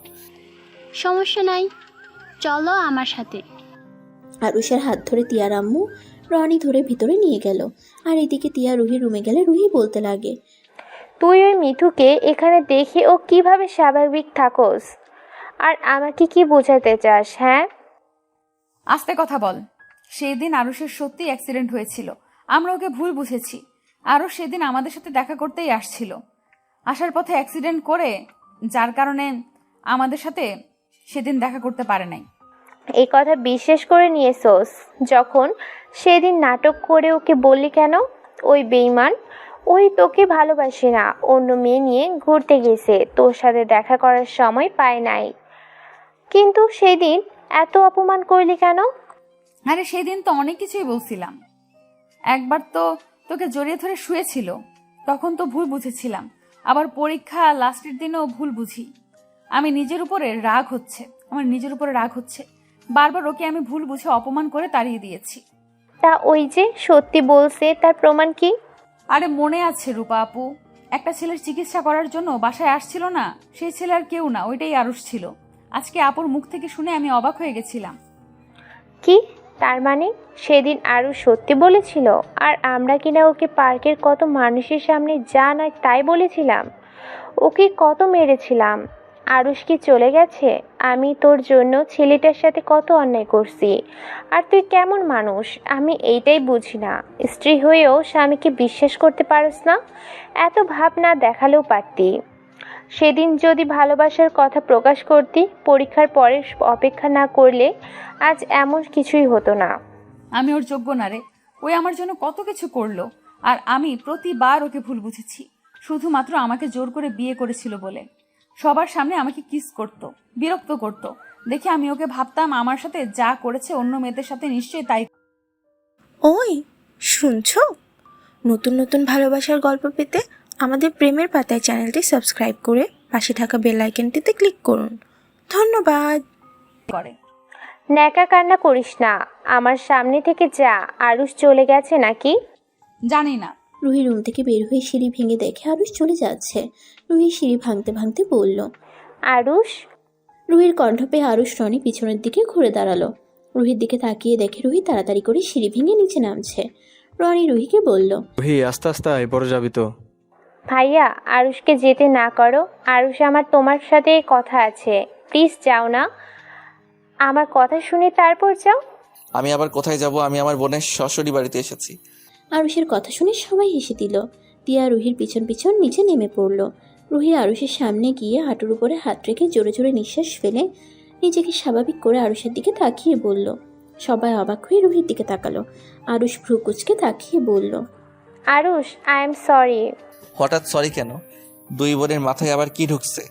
সমস্যা নাই, চলো আমার সাথে।
আরুষের হাত ধরে তিয়ার আম্মু রনি ধরে ভিতরে নিয়ে গেল। আর এদিকে তিয়া রুহির রুমে গেলে রুহি বলতে লাগে,
তুই ওই মিঠুকে এখানে দেখে ও কিভাবে স্বাভাবিক থাকোস? আর আমাকে কি বোঝাতে চাস? হ্যাঁ,
আস্তে কথা বল। সেদিন আরুষের সত্যি অ্যাক্সিডেন্ট হয়েছিল, আমরা ওকে ভুল বুঝেছি। আরও সেদিন আমাদের সাথে দেখা করতেই আসছিল, আসার পথে অ্যাক্সিডেন্ট করে, যার কারণে আমাদের সাথে সেদিন দেখা করতে পারে নাই।
এই কথা বিশ্বাস করে নিয়েছোস? যখন সেদিন নাটক করে ওকে বললি কেন? ওই বেঈমান, ওই তোকে ভালোবাসে না, অন্য মেয়ে নিয়ে ঘুরতে গেছে, তোর সাথে দেখা করার সময় পায় নাই। কিন্তু সেদিন এত অপমান করলি কেন?
আরে সেদিন তো অনেক কিছুই বলছিলাম। একবার তো তোকে জড়িয়ে ধরে শুয়েছিল, তখন তো ভুল বুঝেছিলাম। আবার পরীক্ষা লাস্টের দিনেও ভুল বুঝি। আমার নিজের উপরে রাগ হচ্ছে। বারবার ওকে আমি ভুল বুঝে অপমান করে তাড়িয়ে দিয়েছি।
তা ওই যে সত্যি বলছে, তার প্রমাণ কি?
আরে মনে আছে রূপা আপু, একটা ছেলের চিকিৎসা করার জন্য বাসায় আসছিল না, সেই ছেলে আর কেউ না, ওইটাই আরুষ ছিল। আজকে আপুর মুখ থেকে শুনে আমি অবাক হয়ে গেছিলাম।
কি তার মানে সেদিন আরও সত্যি বলেছিল, আর আমরা কিনা ওকে পার্কের কত মানুষের সামনে যা নয় তাই বলেছিলাম, ওকে কত মেরেছিলাম। আরুষ কি চলে গেছে? আমি তোর জন্য ছেলেটার সাথে কত অন্যায় করছি, আর তুই কেমন মানুষ আমি এইটাই বুঝি না। স্ত্রী হয়েও স্বামীকে বিশ্বাস করতে পারস না? এত ভাব না দেখালেও পারতি। সেদিন যদি ভালোবাসার কথা প্রকাশ করতি, পরীক্ষার পরে অপেক্ষা না করলে আজ এমন কিছুই হতো না।
আমি ওর যোগ্য না রে, ওই আমার জন্য কত কিছু করলো, আর আমি প্রতিবার ওকে ভুল বুঝেছি। শুধুমাত্র আমাকে জোর করে বিয়ে করেছিল বলে সবার সামনে আমাকে কিস করত, বিরক্ত করত। দেখে আমি ওকে ভাবতাম আমার সাথে যা করেছে অন্য মেয়েদের সাথে নিশ্চয়ই তাই।
ওই শুনছো? নতুন নতুন ভালোবাসার গল্প পেতে আমাদের প্রেমের পাতায় চ্যানেলটি সাবস্ক্রাইব করে পাশে থাকা বেল আইকনটিতে ক্লিক করুন। ধন্যবাদ।
করে
ন্যাকা কান্না করিস না, আমার সামনে থেকে যা। আরুষ চলে গেছে নাকি?
জানি না।
রুহি রুম থেকে বের হয়ে সিঁড়ি ভেঙে দেখে আরুষ চলে যাচ্ছে। রুহি সিঁড়ি ভাঙতে ভাঙতে বলল,
আরুষ।
রুহির কণ্ঠ পেয়ে আরুষ রনি পিছনের দিকে ঘুরে দাঁড়ালো। রুহির দিকে তাকিয়ে দেখে রুহি তাড়াতাড়ি করে সিঁড়ি ভেঙে নিচে নামছে। রনি রুহিকে বলল,
রুহি আস্তে আস্তে আয়, পরে যাবি তো।
ভাইয়া, আরুষকে যেতে না করো। আরুষ, আমার তোমার সাথে কথা আছে, প্লিজ যাও না। আমার কথা শুনে তারপর যাও।
আমি আবার কোথায় যাব? আমি আমার বোনের শ্বশুরি বাড়িতে এসেছি।
আরুষের কথা শুনে সবাই হেসে দিল। তিয়া রুহির পিছন পিছন নিচে নেমে পড়ল। রুহি আরুষের সামনে গিয়ে হাঁটুর উপরে হাত রেখে জোরে জোরে নিঃশ্বাস ফেলে নিজেকে স্বাভাবিক করে আরুষের দিকে তাকিয়ে বলল। সবাই অবাক হয়ে রুহির দিকে তাকালো। আরুষ ভ্রু কুঁচকে তাকিয়ে বলল,
আরুষ, আই এম সরি।
হঠাৎ সরি কেন? দুই বোনের মাথায় আবার কি ঢুকছে?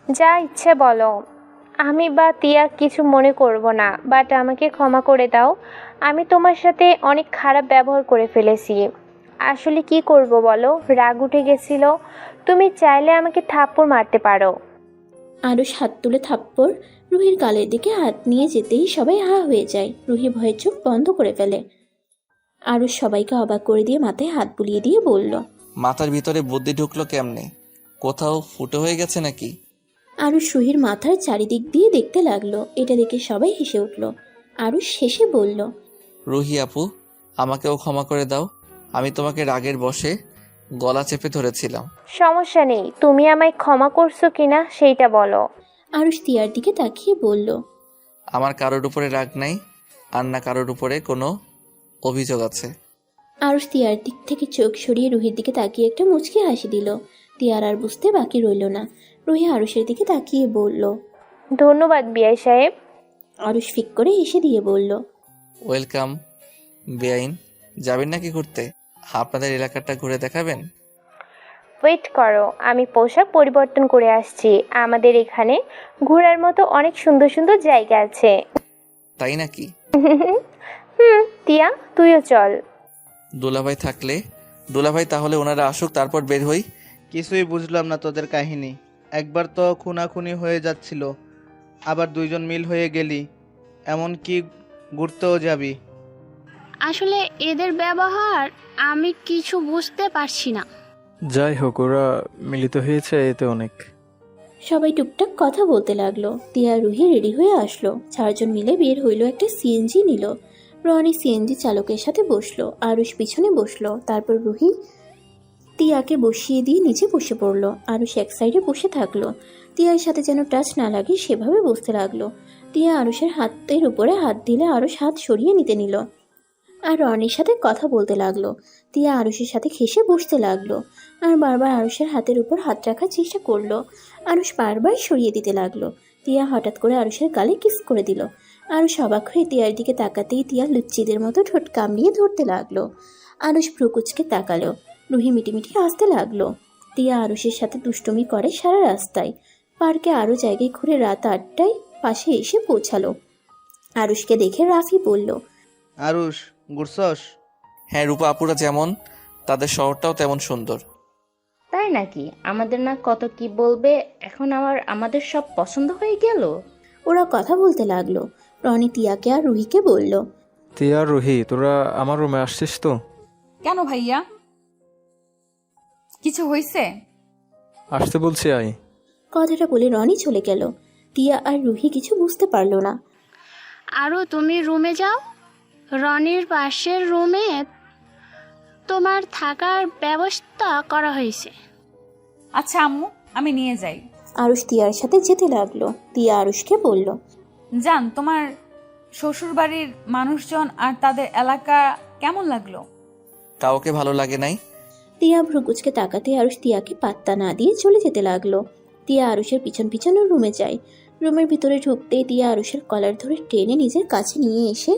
যা ইচ্ছে বলো, আমি বা তিয়া কিছু মনে করব না, বাট আমাকে ক্ষমা করে দাও। আমি তোমার সাথে অনেক খারাপ ব্যবহার করে ফেলেছি। আসলে কি করব বলো, রাগ উঠে গেছিল। তুমি চাইলে আমাকে থাপ্পড় মারতে পারো।
আরুষ হাত তুলে থাপ্পড় রুহির গালের দিকে হাত নিয়ে যেতেই সবাই হা হয়ে যায়। রুহি ভয়ে চোখ বন্ধ করে ফেলে। আরুষ সবাইকে অবাক করে দিয়ে মাথায় হাত বুলিয়ে দিয়ে বলল,
মাথার ভিতরে বুদ্ধি ঢুকলো কেমনে? কোথাও ফুটো হয়ে গেছে নাকি?
আরুষ রুহির মাথার চারিদিক দিয়ে দেখতে লাগলো। এটা দেখে সবাই হেসে উঠল। আরুষ শেষে বলল,
রুহি আপু, আমাকেও ক্ষমা করে দাও। আমি তোমাকে রাগের বশে গলা চেপে ধরেছিলাম।
সমস্যা নেই, তুমি আমায় ক্ষমা করছো কিনা সেইটা বলো।
আরুষ তিয়ার দিকে তাকিয়ে বলল,
আমার কারোর উপরে রাগ নাই, আর না কারোর উপরে কোনো অভিযোগ আছে।
আরুষ তিয়ার দিক থেকে চোখ সরিয়ে রুহির দিকে তাকিয়ে একটা মুচকি হাসি দিল। তিয়ার আর বুঝতে বাকি রইল না। রুহি আরুষের দিকে তাকিয়ে বলল,
ধন্যবাদ বিআই সাহেব।
আরুষ ফিক করে হেসে দিয়ে বলল,
ওয়েলকাম। বেআইন, যাবেন নাকি ঘুরতে? আপনাদের এলাকাটা ঘুরে দেখাবেন?
ওয়েট করো, আমি পোশাক পরিবর্তন করে আসছি। আমাদের এখানে ঘোরার মতো অনেক সুন্দর সুন্দর জায়গা আছে।
তাই নাকি?
তিয়া, তুইও চল।
দুলাভাই থাকলে? দুলাভাই তাহলে ওনারা আসুক, তারপর বের হই।
কিছুই বুঝলাম না তোদের কাহিনী। একবার তো খুনাখুনি হয়ে যাচ্ছিল, আবার দুইজন মিল হয়ে গেলি, এমন কি ঘুরতেও যাবি?
আসলে এদের ব্যবহার আমি কিছু বুঝতে পারছি না।
যাই হোক, ওরা মিলিত হয়েছে, এতে অনেক।
সবাই টুকটাক কথা বলতে লাগলো। তিয়া রুহি রেডি হয়ে আসলো। 4 জন মিলে বের হইলো। একটা সিএনজি নিল। রনি সিএনজি চালকের সাথে বসলো। আরুষ পিছনে বসলো। তারপর রুহি তিয়াকে বসিয়ে দিয়ে নিচে বসে পড়লো। আরুষ এক সাইডে বসে থাকলো। তিয়ার সাথে যেন টাচ না লাগে সেভাবে বসতে লাগলো। তিয়া আরুষের হাতের উপরে হাত দিলে আরুষ হাত সরিয়ে নিতে নিল আর রনির সাথে কথা বলতে লাগলো। তিয়া আরুষের সাথে ঘেঁষে বসতে লাগলো আর বারবার আরুষের হাতের উপর হাত রাখার চেষ্টা করলো। আরুষ বারবার সরিয়ে দিতে লাগলো। তিয়া হঠাৎ করে আরুষের গালে কিস করে দিল। আরুষ অবাক হয়ে তিয়ার দিকে তাকাতেই তিয়া লুচ্চিদের মতো ঠোঁট কামড়িয়ে ধরতে লাগলো। আরুষ ভ্রুকুচকে তাকালো। রুহি মিটিমিটি হাসতে লাগলো। তিয়া আরুষের সাথে দুষ্টুমি করে সারা রাস্তায়। পার্কে আরও জায়গায় ঘুরে রাত 8টায় পাশে এসে পৌঁছালো। আরুষকে দেখে রাফি বলল,
আরুষ, ঘুরছস?
হ্যাঁ, রূপা আপুরা যেমন, তাদের শহরটাও তেমন সুন্দর।
তাই নাকি? আমাদের না কত কি বলবে, এখন আমাদের সব পছন্দ হয়ে গেল।
ওরা কথা বলতে লাগলো। রনি তিয়াকে আর রুহিকে বলল,
তিয়া আর রুহি, তোরা আমার রুমে আসছিস তো?
কেন ভাইয়া, কিছু হয়েছে?
আসতে বলছি, আয়।
কথাটা বলে রনি চলে গেল। তিয়া আর রুহি কিছু বুঝতে পারলো না।
আরও তুমি রুমে যাও, রনির পাশের রুমে তোমার থাকার ব্যবস্থা করা হয়েছে।
আচ্ছা আম্মু, আমি নিয়ে যাই।
আরুষ তিয়ার সাথে যেতে লাগলো। তিয়া আরুষকে বলল,
জান, তোমার শ্বশুর বাড়ির মানুষজন আর তাদের এলাকা কেমন লাগলো?
কাউকে ভালো লাগে নাই।
তিয়া ভ্রুকুচকে তাকাতে আরুষ তিয়াকে পাত্তা না দিয়ে চলে যেতে লাগলো। তিয়া আরুষের পিছন পিছনে রুমে যায়। রুমের ভিতরে ঢুকতে তিয়া আরুষের কলার ধরে টেনে নিজের কাছে নিয়ে এসে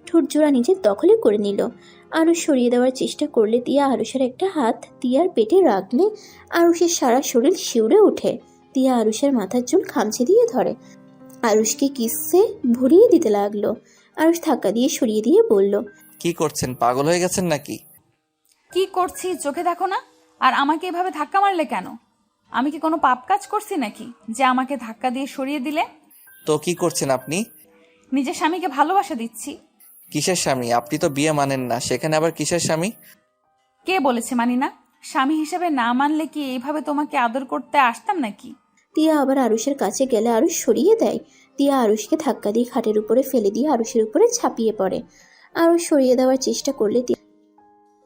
ঠোঁটজোড়া নিজের দখলে করে নিল। আরুষ সরিয়ে দেওয়ার চেষ্টা করলে তিয়া আরুষের একটা হাত তিয়ার পেটে রাখলে আরুষের সারা শরীর শিউরে ওঠে। তিয়া আরুষের মাথার চুল খামচে দিয়ে ধরে। আরুষকে কিসে ভরিয়ে দিতে লাগলো। আরুষ ধাক্কা দিয়ে সরিয়ে দিয়ে বলল,
কি করছেন? পাগল হয়ে গেছেন নাকি?
কি করছি চোখে দেখো না? আর আমাকে এভাবে ধাক্কা মারলে কেন? আমি কি কোনো পাপ কাজ করছি নাকি যে আমাকে ধাক্কা দিয়ে সরিয়ে দিলে?
তো কি করছেন আপনি?
নিজের স্বামীকে ভালোবাসা দিচ্ছি।
কিসের স্বামী? আপনি তো বিয়ে মানেন না, সেখানে আবার কিসের স্বামী?
কে বলেছে মানি না? স্বামী হিসেবে না মানলে কি এইভাবে তোমাকে আদর করতে আসতাম নাকি?
তিয়া আবার আরুষের কাছে গেলে আরুষ সরিয়ে দেয়। তিয়া আরুষকে ধাক্কা দিয়ে খাটের উপরে ফেলে দিয়ে আরুষের উপরে ঝাঁপিয়ে পড়ে। আরুষ সরিয়ে দেওয়ার চেষ্টা করলে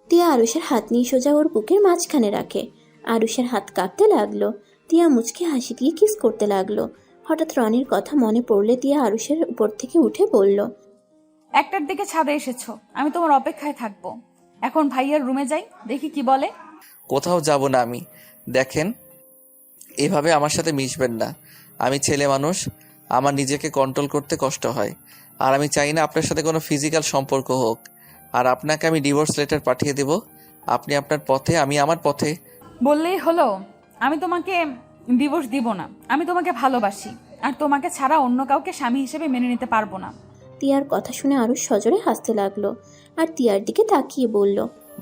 তিয়া আরুষের হাত নিয়ে সোজা ওর বুকের মাঝখানে রাখে। আরুষের হাত কাঁপতে লাগলো। তিয়া মুচকে হাসি দিয়ে কিস করতে লাগলো। হঠাৎ রনির কথা মনে পড়লে তিয়া আরুষের উপর থেকে উঠে বলল,
1টার দিকে ছাদে এসেছো, আমি তোমার অপেক্ষায় থাকবো। এখন ভাইয়ার রুমে যাই, দেখি কি বলে।
কোথাও যাব না আমি। দেখেন, এভাবে আমার সাথে মিশবেন না। আমি ছেলে মানুষ, আমার নিজেকে কন্ট্রোল করতে কষ্ট হয়। আর আমি চাই না আপনার সাথে কোনো ফিজিক্যাল সম্পর্ক হোক। আর আপনাকে আমি ডিভোর্স লেটার পাঠিয়ে দেব। আপনি আপনার পথে, আমি আমার পথে।
বললেই হলো? আমি তোমাকে ডিভোর্স দিব না। আমি তোমাকে ভালোবাসি, আর তোমাকে ছাড়া অন্য কাউকে স্বামী হিসেবে মেনে নিতে পারবো না।
তিয়ার কথা শুনে আরুষ সজোরে হাসতে লাগলো আর তিয়ার দিকে তাকিয়ে বলল,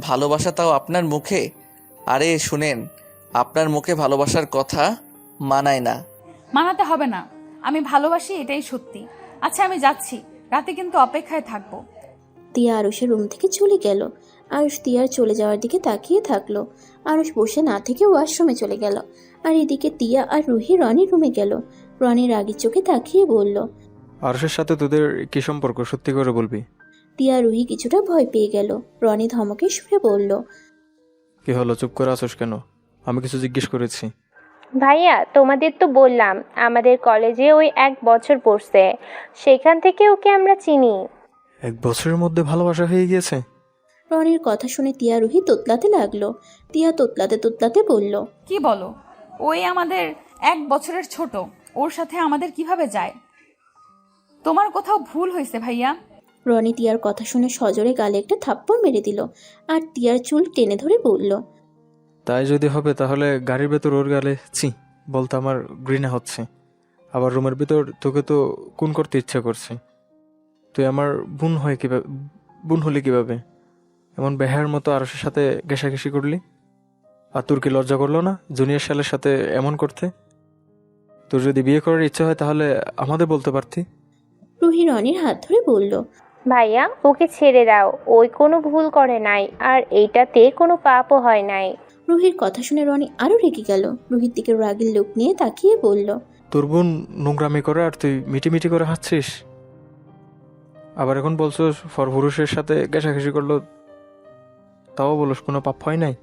ভালোবাসা তাও আপনার মুখে? আরে শুনেন, আপনার মুখে ভালোবাসার কথা মানায় না।
মানাতে হবে না, আমি ভালোবাসি, এটাই সত্যি। আচ্ছা আমি যাচ্ছি, রাতে কিন্তু অপেক্ষায় থাকবো।
তিয়া আরুষের রুম থেকে চলে গেল। আরুষ তিয়ার চলে যাওয়ার দিকে তাকিয়ে থাকলো। আরুষ বসে না থেকে ওয়াশরুমে চলে গেল। আর এদিকে তিয়া আর রুহি রনির রুমে গেল। রনি রাগী চোখে তাকিয়ে বলল,
আরশের সাথে তোদের কি সম্পর্ক, সত্যি করে বলবি?
তিয়া রুহি কিছুটা ভয় পেয়ে গেল। রনি ধমকে সুরে বলল,
কি হলো, চুপ করে আছোস কেন? আমি কিছু জিজ্ঞেস করেছি।
ভাইয়া, তোমাদের তো বললাম আমাদের কলেজে ওই 1 বছর পড়ছে, সেখান থেকে ওকে আমরা চিনি।
1 বছরের মধ্যে ভালোবাসা হয়ে গিয়েছে?
রনির কথা শুনে তিয়া রুহি তোতলাতে লাগলো। তিয়া তোতলাতে তোতলাতে বলল,
কি বলো? ওই আমাদের 1 বছরের ছোট, ওর সাথে আমাদের কিভাবে যায়? তোমার কোথাও ভুল হয়েছে ভাইয়া।
রনি তিয়ার কথা শুনে সজোরে গালে একটা থাপ্পড় মেরে দিল আর তিয়ার চুল টেনে ধরে বলল,
তাই যদি হবে তাহলে গাড়ির ভেতর ওর গালে ছি বলতে আমার ঘৃণা হচ্ছে। আবার রুমের ভিতর তোকে তো খুন করতে ইচ্ছা করছে। তুই আমার বোন হয় কিভাবে, বোন হলি কিভাবে? এমন বেহার মতো আরশের সাথে ঘেঁষাঘেঁষি করলি। আর তোর কি লজ্জা করলো না জুনিয়র শালের সাথে এমন করতে? তোর যদি বিয়ে করার ইচ্ছা হয় তাহলে আমাদের বলতে পারতি।
রুহি রনির হাত ধরে বলল,
ভাইয়া, ওকে ছেড়ে দাও, ওই কোনো ভুল করে নাই, আর এইটাতে কোনো পাপও হয় নাই।
রুহির কথা শুনে রনি আরো রেগে গেল। রুহির দিকে রাগের লোক নিয়ে তাকিয়ে বলল,
তোর বোন নোংরামি করে আর তুই মিটিমিটি করে হাসছিস। আবার এখন বলছো পরপুরুষের সাথে ঘেঁষাঘেঁষি করলো, তাও বলস কোনো পাপ হয় নাই।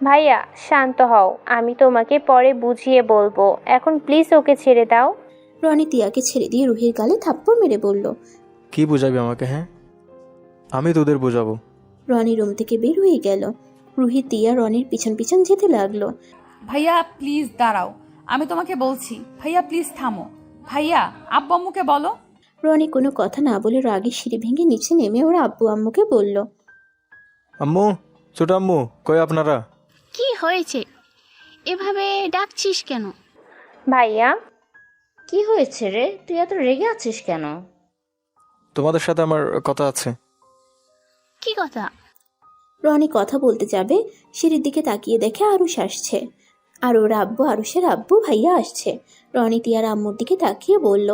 ভাইয়া শান্ত হও, আমি তোমাকে পরে বুঝিয়ে বলবো, এখন প্লিজ ওকে ছেড়ে দাও।
রনি তিয়াকে ছেড়ে দিয়ে রুহির গালে থাপ্পড় মেরে বলল,
কি বুঝাবি আমাকে? হ্যাঁ, আমি তোদের বুঝাবো।
রনি রুম থেকে বের হয়ে গেল। রুহি তিয়া রনির পিছন পিছন যেতে লাগলো।
ভাইয়া প্লিজ দাঁড়াও, আমি তোমাকে বলছি। ভাইয়া প্লিজ থামো। ভাইয়া, আব্বু আম্মুকে বলো।
রনি কোনো কথা না বলে রাগে সিঁড়ি ভেঙে নিচে নেমে ওর আব্বু আম্মুকে বলল,
আম্মু, ছোট আম্মু, কই আপনারা?
কি হয়েছে? এভাবে ডাকছিস কেন?
ভাইয়া,
কি হয়েছে রে? তুই এত রেগে আছিস কেন?
তোমাদের সাথে আমার কথা আছে।
কি কথা?
রনি কথা বলতে যাবে, সিঁড়ির দিকে তাকিয়ে দেখে আরুষ আসছে। আর ওর আব্বু আরুষের আব্বু ভাইয়া আসছে। রনি তিয়ার আম্মুর দিকে তাকিয়ে বলল,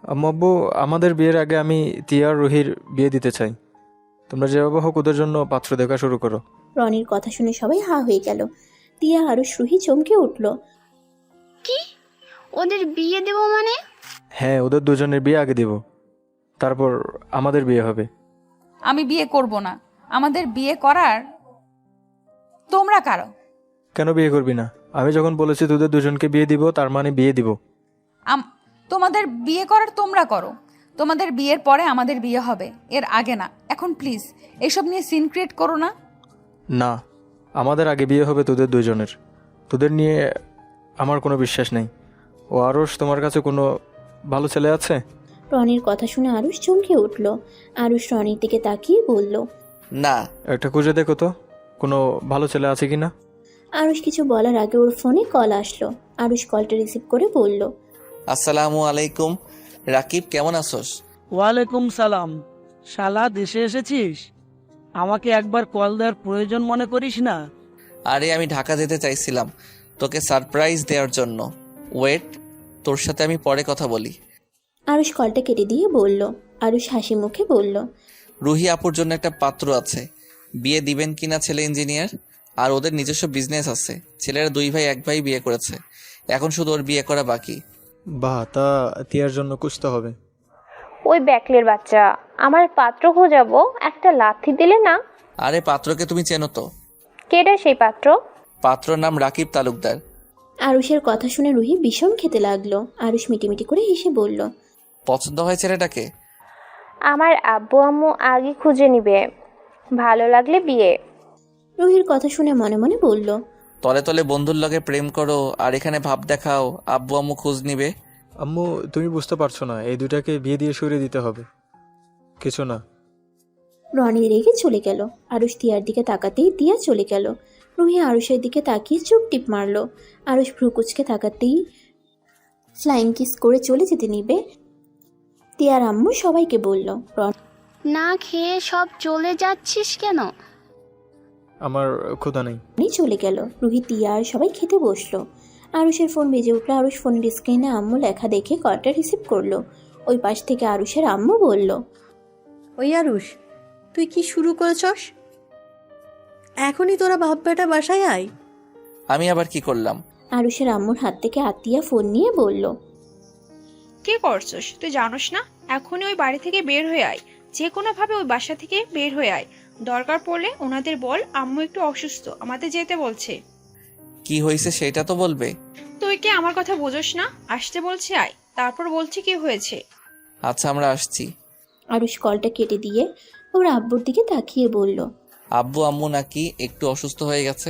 আম্মু আব্বু, আমাদের বিয়ের আগে আমি তিয়া আর রুহির বিয়ে দিতে চাই। তোমরা যেভাবে হোক ওদের জন্য পাত্র দেখা শুরু করো।
রনির কথা শুনে সবাই হা হয়ে গেল। তিয়া আরুষ রুহি চমকে উঠল।
কি? ওদের বিয়ে দেব মানে?
হ্যাঁ, ওদের দুজনের বিয়ে আগে দিব, তারপর আমাদের বিয়ে হবে।
আমি বিয়ে করব না। আমাদের বিয়ে করার তোমরা কারো।
কেন বিয়ে করবি না? আমি যখন বলেছি তোদের দুজনকে বিয়ে দিব, তার মানে বিয়ে দিব।
তোমাদের বিয়ে করার তোমরা করো। তোমাদের বিয়ের পরে আমাদের বিয়ে হবে, এর আগে না। এখন প্লিজ এসব নিয়ে সিন ক্রিয়েট করো না।
না, আমাদের আগে বিয়ে হবে তোদের দুজনের। তোদের নিয়ে আমার কোনো বিশ্বাস নেই। ও আরশ, তোমার কাছে কোনো ভালো ছেলে আছে?
রনির কথা শুনে আরুষ চমকে উঠল। আরুষ রনির দিকে তাকিয়ে বলল,
না।
একটা খুঁজে দেখো তো কোনো ভালো ছেলে আছে কিনা।
আরুষ কিছু বলার আগে ওর ফোনে কল আসলো। আরুষ কলটা রিসিভ করে বলল,
আসসালামু আলাইকুম। রাকিব, কেমন আছোস?
ওয়ালাইকুম সালাম। শালা, দেশে এসেছিস? আমাকে একবার কল দেওয়ার প্রয়োজন মনে করিস না?
আরে আমি ঢাকা যেতে চাইছিলাম তোকে সারপ্রাইজ দেওয়ার জন্য। ওয়েট, তোর সাথে আমি পরে কথা বলি।
আরুষ কলটা কেটে দিয়ে বলল। আরুষ হাসি মুখে বলল,
রুহি আপুর জন্য একটা পাত্র আছে, বিয়ে দিবেন কিনা? ছেলে ইঞ্জিনিয়ার, আর ওদের নিজস্ব বিজনেস আছে। ছেলেরা 2 ভাই 1 ভাই বিয়ে করেছে, এখন শুধু ওর বিয়ে করা বাকি।
বাহ, তা তিয়ার জন্য খুঁজতে হবে।
ওই ব্যাকলের বাচ্চা, আমার পাত্র খোঁজাবো, একটা লাথি দিলে না।
আরে পাত্রকে তুমি চেনো তো?
কেডা সেই পাত্র?
পাত্রর নাম রাকিব তালুকদার।
আরুষের কথা শুনে রুহি ভীষণ খেতে লাগলো। আরুষ মিটিমিটি করে হেসে বলল,
পছন্দ হয় ছেলেটাকে?
আমার আব্বু আম্মু আগে খুঁজে নিবে, ভালো লাগলে বিয়ে।
রুহির কথা শুনে মনে মনে বলল,
তলে তলে বন্ধুর লগে প্রেম করো আর এখানে ভাব দেখাও আব্বু আম্মু খোঁজ নিবে।
আম্মু, তুমি বুঝতে পারছো না, এই দুটাকে বিয়ে দিয়ে সরিয়ে দিতে হবে। কিছু না।
রনি রেগে চলে গেল। আরুষ তিয়ার দিকে তাকাতেই তিয়া চলে গেল। রুহি আরুষের দিকে তাকিয়ে চুপ টিপ মারল। আরুষ ভ্রুকুচকে তাকাতেই ফ্লাইং কিস করে চলে যেতে নিবে। তিয়ার আম্মু সবাইকে বলল,
না খেয়ে সব চলে যাচ্ছিস কেন?
আমার ক্ষুধা নেই।
রনি চলে গেল। রুহি, তিয়া আর সবাই খেতে বসলো। আরুষের ফোন বেজে উঠলো। আরুষ ফোনের স্ক্রিনে আম্মু লেখা দেখে কলটা রিসিভ করলো। ওই পাশ থেকে আরুষের আম্মু বলল,
ওই আরুষ, তুই কি শুরু করেছস? এখনই তোরা বাপ বেটা বাসায় আয়।
আমি আবার কি করলাম?
আরুষের আম্মুর হাত থেকে আতিয়া ফোন নিয়ে বলল,
কি করছস তুই জানোস না? এখনই ওই বাড়ি থেকে বের হয়ে আয়, যে কোনো ভাবে ওই বাসা থেকে বের হয়ে আয়। দরকার পড়লে ওনাদের বল আম্মু একটু অসুস্থ, আমাদের যেতে বলছে।
কি হয়েছে সেটা তো বলবে।
তুই কি আমার কথা বুঝোস না? আসতে বলছে আয়, তারপর বলছি কি হয়েছে।
আচ্ছা, আমরা আসছি।
আরুষ কলটা কেটে দিয়ে ওর আব্বুর দিকে তাকিয়ে বলল,
আব্বু আম্মু নাকি একটু অসুস্থ হয়ে গেছে,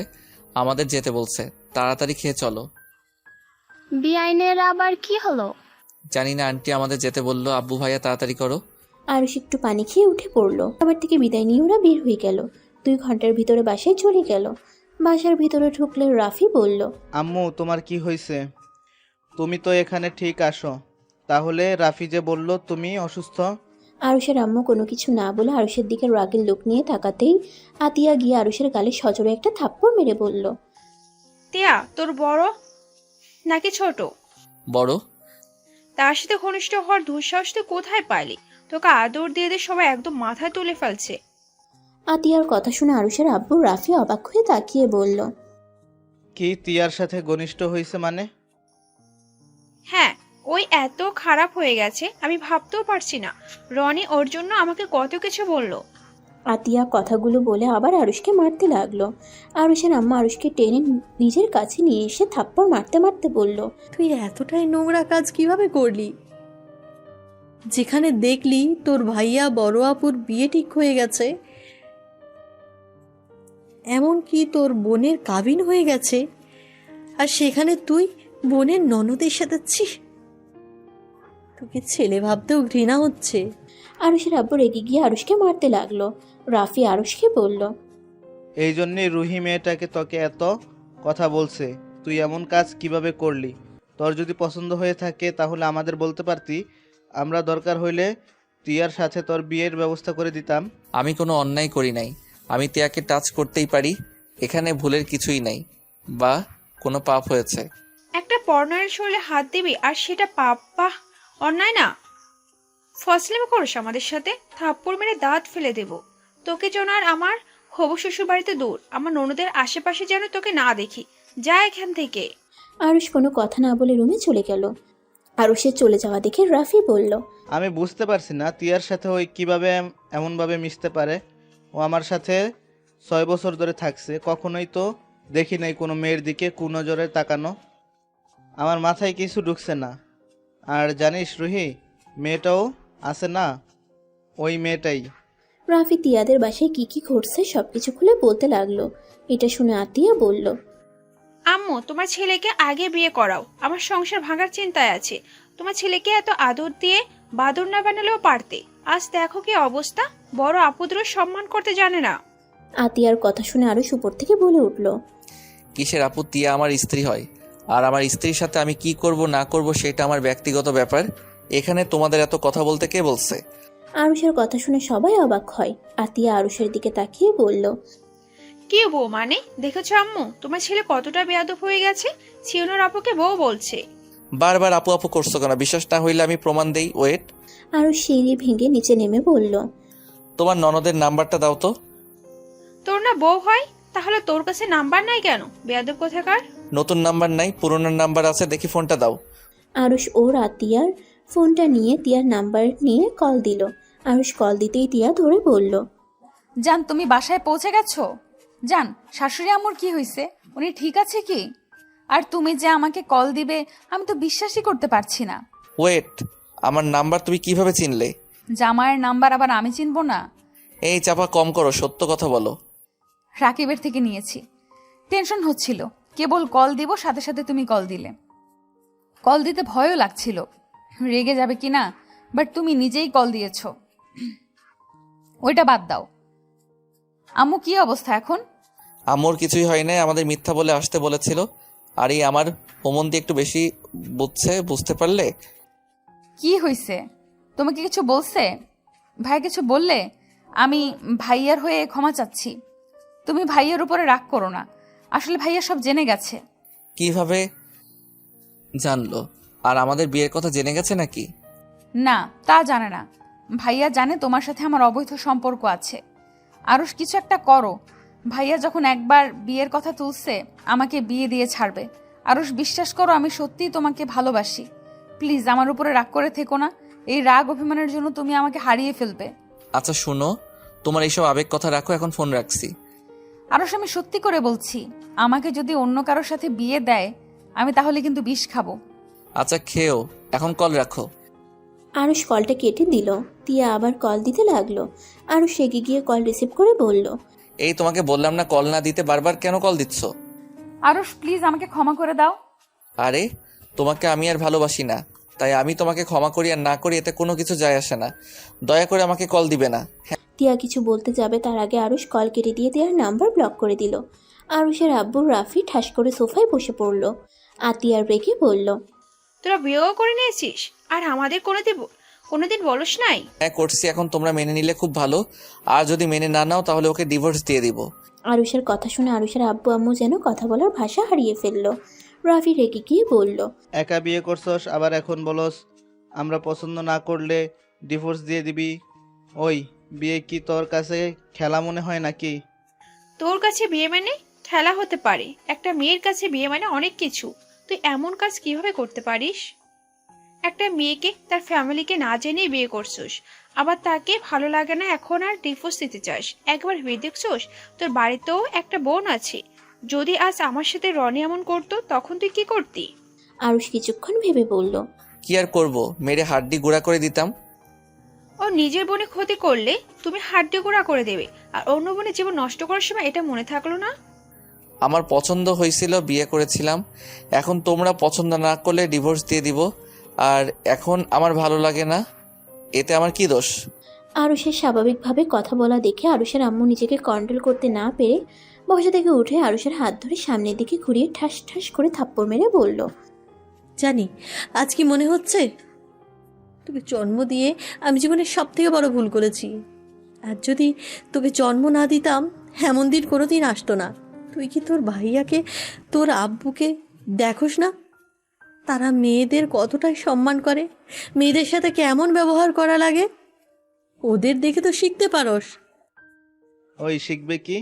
আমাদের যেতে বলছে। তাড়াতাড়ি খেয়ে চলো।
বিআইনের আবার কি হলো?
জানি না, আন্টি আমাদের যেতে বললো। আব্বু ভাইয়া তাড়াতাড়ি করো।
আরুষ একটু পানি খেয়ে উঠে পড়লো। আবার থেকে বিদায় নিয়ে ওরা বের হয়ে গেল। 2 ঘন্টার ভিতরে বাসায় চলে গেল। বাসার ভিতরে ঢুকলে রাফি বলল,
আম্মু, তোমার কি হয়েছে? তুমি তো এখানে ঠিক আসো, তাহলে রাফি যে বলল তুমি অসুস্থ।
আরুষের আম্মু কোনো কিছু না বলে আরুষের দিকে রাগের লোক নিয়ে তাকাতেই আতিয়া গিয়ে আরুষের গালে সজোরে একটা থাপ্পড় মেরে বলল,
টিয়া, তোর বড় নাকি ছোট?
বড়।
তার সাথে ঘনিষ্ঠ হওয়ার দুঃসাহস তুই কোথায় পাইলি? তোকে আদর দিয়ে দিয়ে সবাই একদম মাথায় তুলে ফেলছে।
আতিয়ার কথা শুনে আরুষের আব্বু রাফি অবাক হয়ে তাকিয়ে বলল,
কি তিয়ার সাথে ঘনিষ্ঠ হয়েছে মানে?
হ্যাঁ, ওই এত খারাপ হয়ে গেছে আমি ভাবতেও পারছি না। রনি ওর জন্য আমাকে কত কিছু বললো।
আতিয়া কথাগুলো বলে আবার আরুষকে মারতে লাগলো। আরুষের আম্মা আরুষকে টেনে নিজের কাছে নিয়ে এসে থাপ্পড় মারতে মারতে বলল,
তুই এতটাই নোংরা কাজ কিভাবে করলি? যেখানে দেখলি তোর ভাইয়া বড় আপুর বিয়ে ঠিক হয়ে গেছে, এমনকি তোর বোনের কাবিন হয়ে গেছে, আর সেখানে তুই বোনের ননদের সাথে ছিস। তোকে ছেলে ভাবতেও ঘৃণা হচ্ছে।
আরুষের আব্বু রেগে গিয়ে আরুষকে মারতে লাগলো। রাফি আরুষকে বলল,
এই জন্যই রুহি মেয়েটাকে তোকে এত কথা বলছে। তুই এমন কাজ কিভাবে করলি? তোর যদি পছন্দ হয়ে থাকে তাহলে আমাদের বলতে পারতি, আমরা দরকার হইলে তিয়ার সাথে তোর বিয়ের ব্যবস্থা করে দিতাম।
আমি কোনো অন্যায় করি নাই, আমি তিয়াকে টাচ করতেই পারি, এখানে ভুলের কিছুই নাই বা কোনো পাপ হয়েছে।
একটা পর্ণয়ের শরীরে হাত দিবি আর সেটা পাপ? বাহ, অন্যায় না। ফসলেমা করিস আমাদের সাথে, থাপ্পড় মেরে দাঁত ফেলে দেব। তোকে যেন আর আমার হবু শ্বশুর বাড়িতে দূর, আমার ননদের আশেপাশে যেন তোকে না দেখি। যা এখান থেকে।
আরুষ কোনো কথা না বলে রুমে চলে গেল। আরুষের চলে যাওয়া দেখে রাফি বলল,
আমি বুঝতে পারছি না তিয়ার সাথে ওই কিভাবে এমনভাবে মিশতে পারে। ও আমার সাথে 6 বছর ধরে থাকছে, কখনোই তো দেখি নাই কোনো মেয়ের দিকে কুনজরে তাকানো। আমার মাথায় কিছু ঢুকছে না। আর জানিস রুহি, মেয়েটাও আছে না, ওই মেয়েটাই।
রাফি তিয়াদের বাসায় কি কি ঘটছে সবকিছু খুলে বলতে লাগলো। এটা শুনে আতিয়া বলল,
আম্মু, তোমার ছেলেকে আগে বিয়ে করাও, আমার সংসার ভাঙার চিন্তায় আছে। তোমার ছেলেকে এত আদর দিয়ে বাদর না বানালেও পারতে। আজ দেখো কি অবস্থা, বড় আপুদের সম্মান করতে জানে না।
আতিয়ার কথা শুনে আরুষ উপর থেকে বলে উঠল,
কিসের আপু? তিয়া আমার স্ত্রী হয়, আর আমার স্ত্রীর সাথে আমি কি করব না করব সেটা আমার ব্যক্তিগত ব্যাপার। এখানে তোমাদের এত কথা বলতে কে বলছে?
আরুষের কথা শুনে সবাই অবাক হয়। আতিয়া আরুষের দিকে তাকিয়ে বলল,
কি বউ মানে? দেখেছো আম্মু, তোমার ছেলে কতটা বেয়াদব হয়ে গেছে। ছিউনোর আপুকে বউ বলছে।
বারবার আপু আপু করছো কেন? বিশ্বাস না হইলে আমি প্রমাণ দেই। ওয়েট,
আরুষ সিঁড়ি ভেঙে নিচে নেমে বলল,
তোমার ননদের নাম্বারটা দাও তো।
তোর না বউ হয়, তাহলে তোর কাছে নাম্বার নাই কেন, বেয়াদব কোথাকার?
নতুন নাম্বার নাই, পুরনো নাম্বার আছে, দেখি ফোনটা দাও।
আরুষ ওর তিয়ার ফোনটা নিয়ে তিয়ার নাম্বার নিয়ে কল দিল। আরুষ কল দিতেই তিয়া ধরে বলল,
জান তুমি বাসায় পৌঁছে গেছো? জান শাশুড়ি আম্মুর কি হয়েছে, উনি ঠিক আছে কি? আর তুমি যে আমাকে কল দিবে আমি তো বিশ্বাসই করতে পারছি না।
ওয়েট, আমার নাম্বার তুমি কিভাবে চিনলে?
জামাইয়ের নাম্বার আবার আমি চিনবো না?
এই চাপা কম করো, সত্য কথা বলো।
রাকিবের থেকে নিয়েছি, টেনশন হচ্ছিল, কেবল কল দিব সাথে সাথে তুমি কল দিলে। কল দিতে ভয়ও লাগছিল রেগে যাবে কিনা, বাট তুমি নিজেই কল দিয়েছো। ওইটা বাদ দাও, আম্মু কি অবস্থা এখন?
আম্মুর কিছুই হয় নাই, আমাদের মিথ্যা বলে আসতে বলেছিল। আর এই আমার ওমন্দি একটু বেশি বুঝতে পারলে।
কি হয়েছে? তোমাকে কিছু বলছে? ভাই কিছু বললে? আমি ভাইয়ার হয়ে ক্ষমা চাচ্ছি, তুমি ভাইয়ার উপরে রাগ করো না, আসলে ভাইয়া সব জেনে গেছে।
কিভাবে জানলো? আর আমাদের বিয়ের কথা জেনে গেছে নাকি?
না, তা জানে না। ভাইয়া জানে তোমার সাথে আমার অবৈধ সম্পর্ক আছে। আরুষ কিছু একটা করো, ভাইয়া যখন একবার বিয়ের কথা তুলছে আমাকে বিয়ে দিয়ে ছাড়বে। আরুষ বিশ্বাস করো, আমি সত্যিই তোমাকে ভালোবাসি। প্লিজ আমার উপরে রাগ করে থেকো না, এই রাগ অভিমানের জন্য তুমি আমাকে হারিয়ে ফেলবে।
আচ্ছা শুনো, তোমার এইসব আবেগ কথা রাখো, এখন ফোন রাখছি।
আরুষ আমি সত্যি করে বলছি, আমাকে যদি অন্য কারোর সাথে বিয়ে দেয় আমি তাহলে কিন্তু বিষ খাবো।
আচ্ছা খেয়েও, এখন কল রাখো।
আরুষ কলটা কেটে দিল। তিয়া আবার কল দিতে লাগলো। আরুষ রেগে গিয়ে কল রিসিভ করে বলল,
এই তোমাকে বললাম না কল না দিতে, বারবার কেন কল দিচ্ছ?
আরুষ প্লিজ আমাকে ক্ষমা করে দাও।
আরে তোমাকে আমি আর ভালোবাসি না, তাই আমি তোমাকে ক্ষমা করি আর না করি এতে কোনো কিছু যায় আসে না। দয়া করে আমাকে কল দিবে না।
তিয়া কিছু বলতে যাবে তার আগে আরুষ কল কেটে দিয়ে তিয়ার নাম্বার ব্লক করে দিল। আরুষের আব্বু রাফি ঠাস করে সোফায় বসে পড়ল। তিয়ার রেগে বলল,
তোরা বিয়েও করে নিয়েছিস আর আমাদের কোনোদিন বলস নাই?
হ্যাঁ করছি, এখন তোমরা মেনে নিলে খুব ভালো, আর যদি মেনে না নাও তাহলে ওকে ডিভোর্স দিয়ে দিব।
আরুষের কথা শুনে আরুষের আব্বু আম্মু যেন কথা বলার ভাষা হারিয়ে ফেলল। রাফি রেগে গিয়ে বলল,
একা বিয়ে করছস, আবার এখন বলস আমরা পছন্দ না করলে ডিভোর্স দিয়ে দিবি। ওই বিয়ে কি তোর কাছে খেলা মনে হয় নাকি?
তোর কাছে বিয়ে মানে খেলা হতে পারে, একটা মেয়ের কাছে বিয়ে মানে অনেক কিছু। তুই এমন কাজ কিভাবে করতে পারিস? একটা মেয়েকে তার ফ্যামিলিকে না জেনেই বিয়ে করছিস, আবার তাকে ভালো লাগে না এখন আর ডিভোর্স দিতে চাস। একবার ভেবে দেখছোস তোর বাড়িতেও একটা বোন আছে, যদি আজ আমার সাথে রনি এমন করতো তখন তুই কি করতি?
আরুষ কিছুক্ষণ ভেবে বলল,
কি আর করব, মেরে হাড্ডি গুঁড়া করে দিতাম।
ও নিজের বোনে ক্ষতি করলে তুমি হাড্ডি গুঁড়া করে দেবে, আর অন্য বোনের জীবন নষ্ট করার সময় এটা মনে থাকলো না?
আমার পছন্দ হয়েছিল, বিয়ে করেছিলাম, এখন তোমরা পছন্দ না করলে ডিভোর্স দিয়ে দিব। আর এখন আমার ভালো লাগে না, এতে আমার কি দোষ?
আরুষের স্বাভাবিকভাবে কথা বলা দেখে আরুষের আম্মু নিজেকে কন্ট্রোল করতে না পেরে বসা থেকে উঠে আরুষের হাত ধরে সামনের দিকে ঘুরিয়ে ঠাস ঠাস করে থাপ্পড় মেরে বলল,
জানি আজ কি মনে হচ্ছে, তোকে জন্ম দিয়ে আমি জীবনের সব থেকে বড় ভুল করেছি। আর যদি তোকে জন্ম না দিতাম এমন দিন কোনো দিন আসতো না। তুই কি তোর ভাইয়াকে, তোর আব্বুকে দেখোস না? তারা মেয়েদের কতটাই সম্মান করে, মেয়েদের সাথে কেমন ব্যবহার করা লাগে, ওদের দেখে তো শিখতে পারস।
ওই শিখবে কি?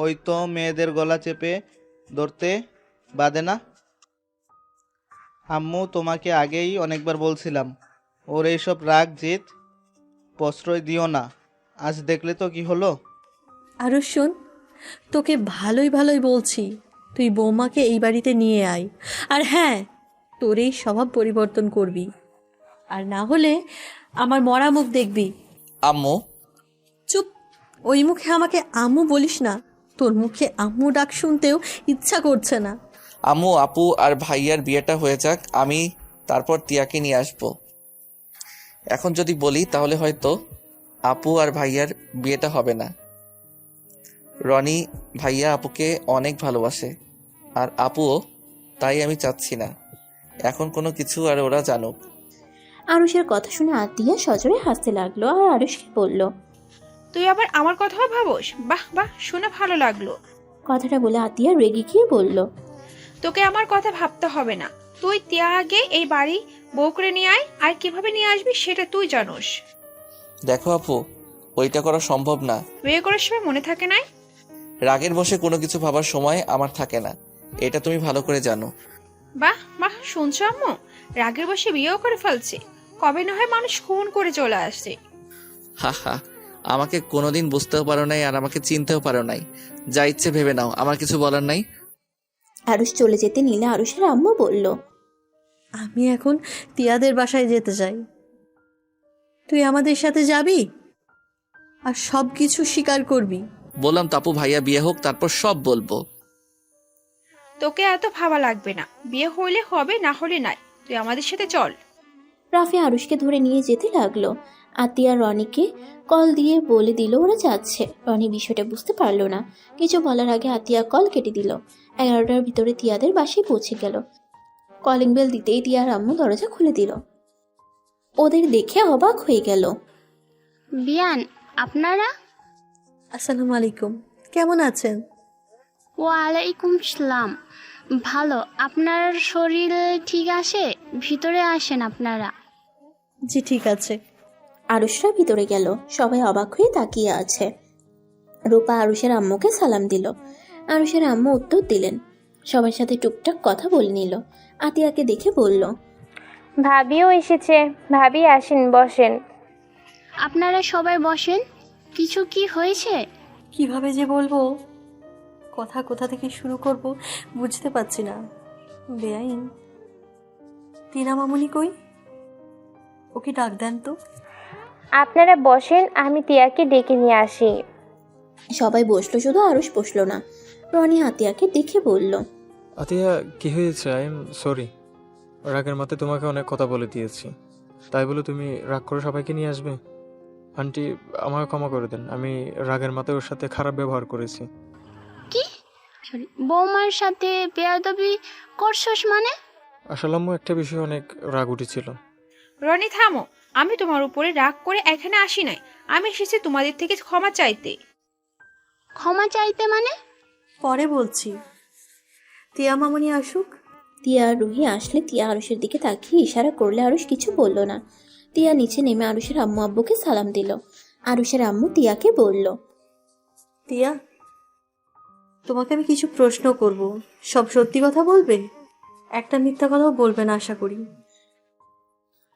ওই তো মেয়েদের গলা চেপে ধরতে বাদে না। আম্মু তোমাকে আগেই অনেকবার বলছিলাম ওর এইসব রাগ জিদ প্রশ্রয় দিও না। আজ দেখলে তো কি হলো।
আরও শোন, তোকে ভালোই ভালোই বলছি, তুই বৌমাকে এই বাড়িতে নিয়ে আয়। আর হ্যাঁ, তোর এই স্বভাব পরিবর্তন করবি, আর না হলে আমার মরা মুখ দেখবি।
আম্মু
চুপ, ওই মুখে আমাকে আম্মু বলিস না, তোর মুখে আম্মু ডাক শুনতেও ইচ্ছা করছে না।
আম্মু আপু আর ভাইয়ার বিয়েটা হয়ে যাক, আমি তারপর তিয়াকে নিয়ে আসবো। এখন যদি বলি তাহলে হয়তো আপু আর ভাইয়ার বিয়েটা হবে না। রনি ভাইয়া আপুকে অনেক ভালোবাসে, আর আপুও, তাই আমি চাচ্ছি না এখন কোনো কিছু আর ওরা জানুক।
আরুষের কথা শুনে আতিয়া সজোরে হাসতে লাগলো আর আরুষকে বলল,
তুই আবার আমার কথাও ভাবোস? বাহ বাহ, শুনে ভালো লাগলো।
কথাটা বলে আতিয়া রেগে গিয়ে বলল,
তোকে আমার কথা ভাবতে হবে না, তুই তিয়া আগে এই বাড়ি বউ করে নিয়ে আয়, আর কিভাবে নিয়ে আসবি সেটা তুই জানোস।
দেখো আপু, ওইটা করা সম্ভব না।
বিয়ে করার সময় মনে থাকে নাই?
রাগের বশে কোনো কিছু ভাবার সময় আমার থাকে না, এটা তুমি ভালো করে জানো।
বাহ বাহ, শুনছো আম্মু? রাগের বসে বিয়েও করে ফেলছে। কবে না হয় মানুষ খুন করে চলে আসছে।
হা হা, আমাকে কোনোদিন বুঝতেও পারো নাই আর আমাকে চিনতেও পারো নাই। যা ইচ্ছে ভেবে নাও, আমার কিছু বলার নাই।
আরুষ চলে যেতে নিলে আরুষের আম্মু বলল,
আমি এখন তিয়াদের বাসায় যেতে চাই। তুই আমাদের সাথে যাবি আর সব কিছু স্বীকার করবি।
বললাম তাপু ভাইয়া বিয়ে হোক, তারপর সব বলবো।
তোকে এত ভাবা লাগবে না, বিয়ে হইলে হবে, না হলে নাই। তুই আমাদের সাথে চল।
রাফি আরুষকে ধরে নিয়ে যেতে লাগলো। আতিয়া রনিকে কল দিয়ে বলে দিল ওরা যাচ্ছে। রনি বিষয়টা বুঝতে পারলো না। কিছু বলার আগে আতিয়া কল কেটে দিল। 11টার ভিতরে তিয়াদের বাসায় পৌঁছে গেল। কলিং বেল দিতেই তিয়ার আম্মু দরজা খুলে দিল। ওদের দেখে অবাক হয়ে গেল।
বিয়ান, আপনারা?
আসসালামু আলাইকুম, কেমন আছেন?
ওয়ালাইকুম সালাম। ভালো। আপনার শরীর ঠিক আছে? ভিতরে আসেন আপনারা।
জি ঠিক আছে।
আরুষরা ভিতরে গেল। সবাই অবাক হয়ে তাকিয়ে আছে। রূপা আরুষের আম্মুকে সালাম দিল। আরুষের আম্মু উত্তর দিলেন। সবার সাথে টুকটাক কথা বলে নিল। আতিয়াকে দেখে বলল,
ভাবিও এসেছে। ভাবি আসেন, বসেন।
আপনারা সবাই বসেন। কিছু কি হয়েছে?
কিভাবে যে বলবো, কথা কোথা থেকে শুরু করব বুঝতে পারছি না। বেআইন, টিনা মামুনি কই? ওকে ডাক দেন তো।
আপনারা বসেন, আমি তিয়াকে ডেকে নিয়ে আসি।
সবাই বসলো, শুধু আরুষ বসলো না। রনি আতিয়াকে দেখে বলল,
আতিয়া, কি হয়েছে? আই এম সরি, রাগের মাথায় তোমাকে অনেক কথা বলে দিয়েছি। তাই বলে তুমি রাগ করে সবাইকে নিয়ে আসবে? আন্টি, আমাকে ক্ষমা করে দেন, আমি রাগের মাথায় ওর সাথে খারাপ ব্যবহার করেছি।
কি? বৌমার সাথে বেয়াদবি করছস মানে?
আসলে আম্মু, একটা বিষয়ে অনেক রাগ উঠেছিল।
রনি থামো, আমি তোমার উপরে রাগ করে এখানে আসি নাই। আমি এসেছি তোমাদের থেকে ক্ষমা চাইতে।
ক্ষমা চাইতে মানে?
পরে বলছি, টিয়া মামুনি আসুক।
তিয়া আর রুহি আসলে তিয়া আরুষের দিকে তাকিয়ে ইশারা করলে আরুষ কিছু বলল না। তিয়া নিচে নেমে আরুষের আম্মু আব্বুকে সালাম দিল। আরুষের আম্মু তিয়াকে বলল,
টিয়া, তোমাকে আমি কিছু প্রশ্ন করব, সব সত্যি কথা বলবে, একটা মিথ্যা কথাও বলবে না আশা করি।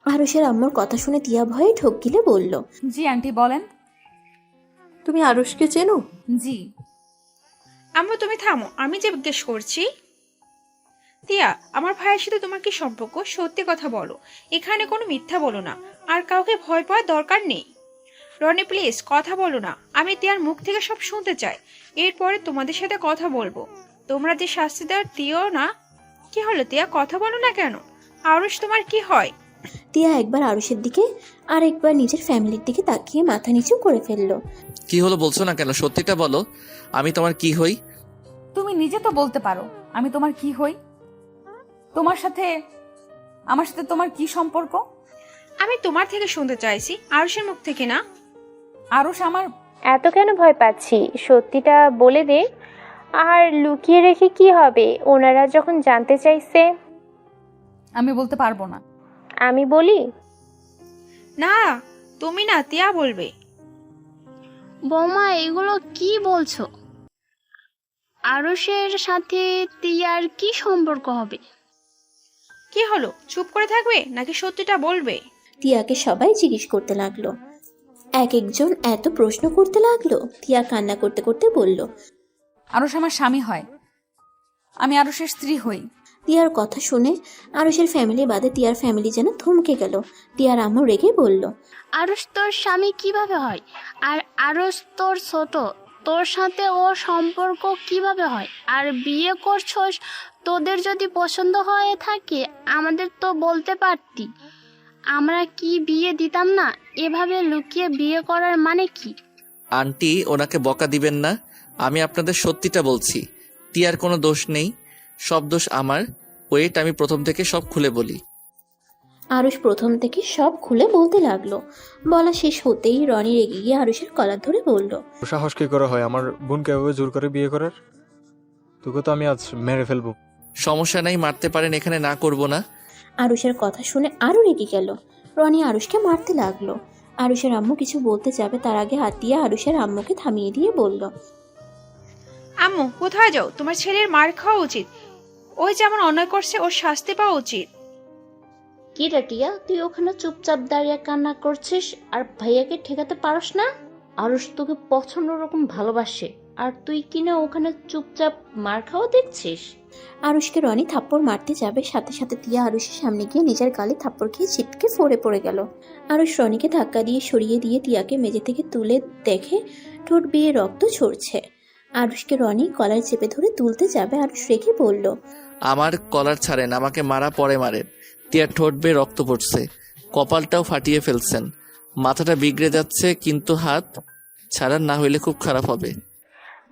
আরুষের আম্মুর কথা শুনে তিয়া ভয়ে ঠক গিলে বলল,
জি আন্টি, বলেন।
তুমি আরুষকে চেনো?
জি।
আম্মু তুমি থামো, আমি যে জিজ্ঞেস করছি। তিয়া, আমার ভাইয়ের সাথে তোমার কি সম্পর্ক? সত্যি কথা বলো, এখানে কোনো মিথ্যা বলো না, আর কাউকে ভয় পাওয়ার দরকার নেই। রনি প্লিজ কথা বলো না, আমি তিয়ার মুখ থেকে সব শুনতে চাই। এরপরে তোমাদের সাথে কথা বলবো। তোমরা যে শাস্তি দেওয়ার দিও না। কি হলো তিয়া, কথা বলো না কেন? আরুষ তোমার কি হয়?
তিয়া একবার আরুষের দিকে আর একবার নিজের ফ্যামিলির দিকে তাকিয়ে মাথা নিচু করে ফেললো।
কি হলো বলছো না কেন? সত্যিটা বলো, আমি তোমার কি হই?
তুমি নিজে তো বলতে পারো আমি তোমার কি হই। আমার সাথে তোমার কি সম্পর্ক?
আমি তোমার থেকে শুনতে চাইছি, আরুষের মুখ থেকে না।
আরুষ আমার।
এত কেন ভয় পাচ্ছি? সত্যিটা বলে দে। আর লুকিয়ে রেখে কি হবে? ওনারা যখন জানতে চাইছে।
আমি বলতে পারবো না।
আমি বলি?
না, তুমি না, তিয়া বলবে।
বৌমা, এগুলো কি বলছো? আরুষের সাথে তিয়ার কি সম্পর্ক হবে?
কি হলো, চুপ করে থাকবে নাকি সত্যিটা বলবে?
তিয়াকে সবাই জিজ্ঞেস করতে লাগলো। এক একজন এত প্রশ্ন করতে লাগলো। তিয়া কান্না করতে করতে বলল,
আরুষ আমার স্বামী হয়, আমি আরুষের স্ত্রী হই।
তিয়ার কথা শুনে আরুষের ফ্যামিলি বাদে তিয়ার ফ্যামিলি যেন থমকে গেল। তিয়ার আম্মু রেগে বলল,
আরুষ তোর স্বামী কিভাবে হয়? আর আরুষ তোর ছোট, তোর সাথে ও সম্পর্ক কিভাবে হয়? আর বিয়ে করছস, তোদের যদি পছন্দ হয়ে থাকে আমাদের তো বলতে পারতি, আমরা কি বিয়ে দিতাম না? এভাবে লুকিয়ে বিয়ে করার মানে কি?
আন্টি, ওনাকে বকা দিবেন না, আমি আপনাদের সত্যিটা বলছি। টিয়ার কোনো দোষ নেই, সব দোষ আমার। ওয়েট, আমি প্রথম থেকে সব খুলে বলি।
আরুষ প্রথম থেকে সব খুলে বলতে লাগলো। বলা শেষ হতেই রনি রেগে গিয়ে আরুষের কলার ধরে বলল,
সাহস কি করে হয় আমার বোনকে এভাবে জোর করে বিয়ে করার? তোকে তো আমি আজ মেরে ফেলবো।
সমস্যা নাই, মারতে পারেন, এখানে না করব না।
আরুষের কথা শুনে আরও রেগে গেল। রনি আরুষকে মারতে লাগলো। আরুষের আম্মু কিছু বলতে যাবে তার আগে আতিয়া আরুষের আম্মুকে থামিয়ে দিয়ে বলল,
আম্মু কোথায় যাও? তোমার ছেলের মার খাওয়া উচিত। ওই যেমন অন্যায় করছে ওর শাস্তি পাওয়া উচিত।
কি রে টিয়া, তুই ওখানে চুপচাপ দাঁড়িয়ে কান্না করছিস আর ভাইয়াকে ঠেকাতে পারস না? আরুষ তোকে পছন্দ রকম ভালোবাসে, আর তুই কিনা ওখানে চুপচাপ মার খাওয়া দেখছিস।
আরুষকে রনি থাপ্পড় মারতে যাবে, সাথে সাথে তিয়া আরুষের সামনে গিয়ে নিজের গালে থাপ্পড় খেয়ে ছিটকে পড়ে গেল। আরুষ রনিকে ধাক্কা দিয়ে সরিয়ে দিয়ে তিয়াকে মেঝে থেকে তুলে দেখে ঠোঁট বেয়ে রক্ত ঝরছে। আরুষকে রনি কলার চেপে ধরে তুলতে যাবে, আরুষ রেখে বলল,
আমার কলার ছাড়েন, আমাকে মারা পরে মারেন। টিয়ার ঠোঁট বেয়ে রক্ত পড়ছে, কপালটাও ফাটিয়ে ফেলছেন, মাথাটা বিগড়ে যাচ্ছে, কিন্তু হাত ছাড়ান, না হইলে খুব খারাপ হবে।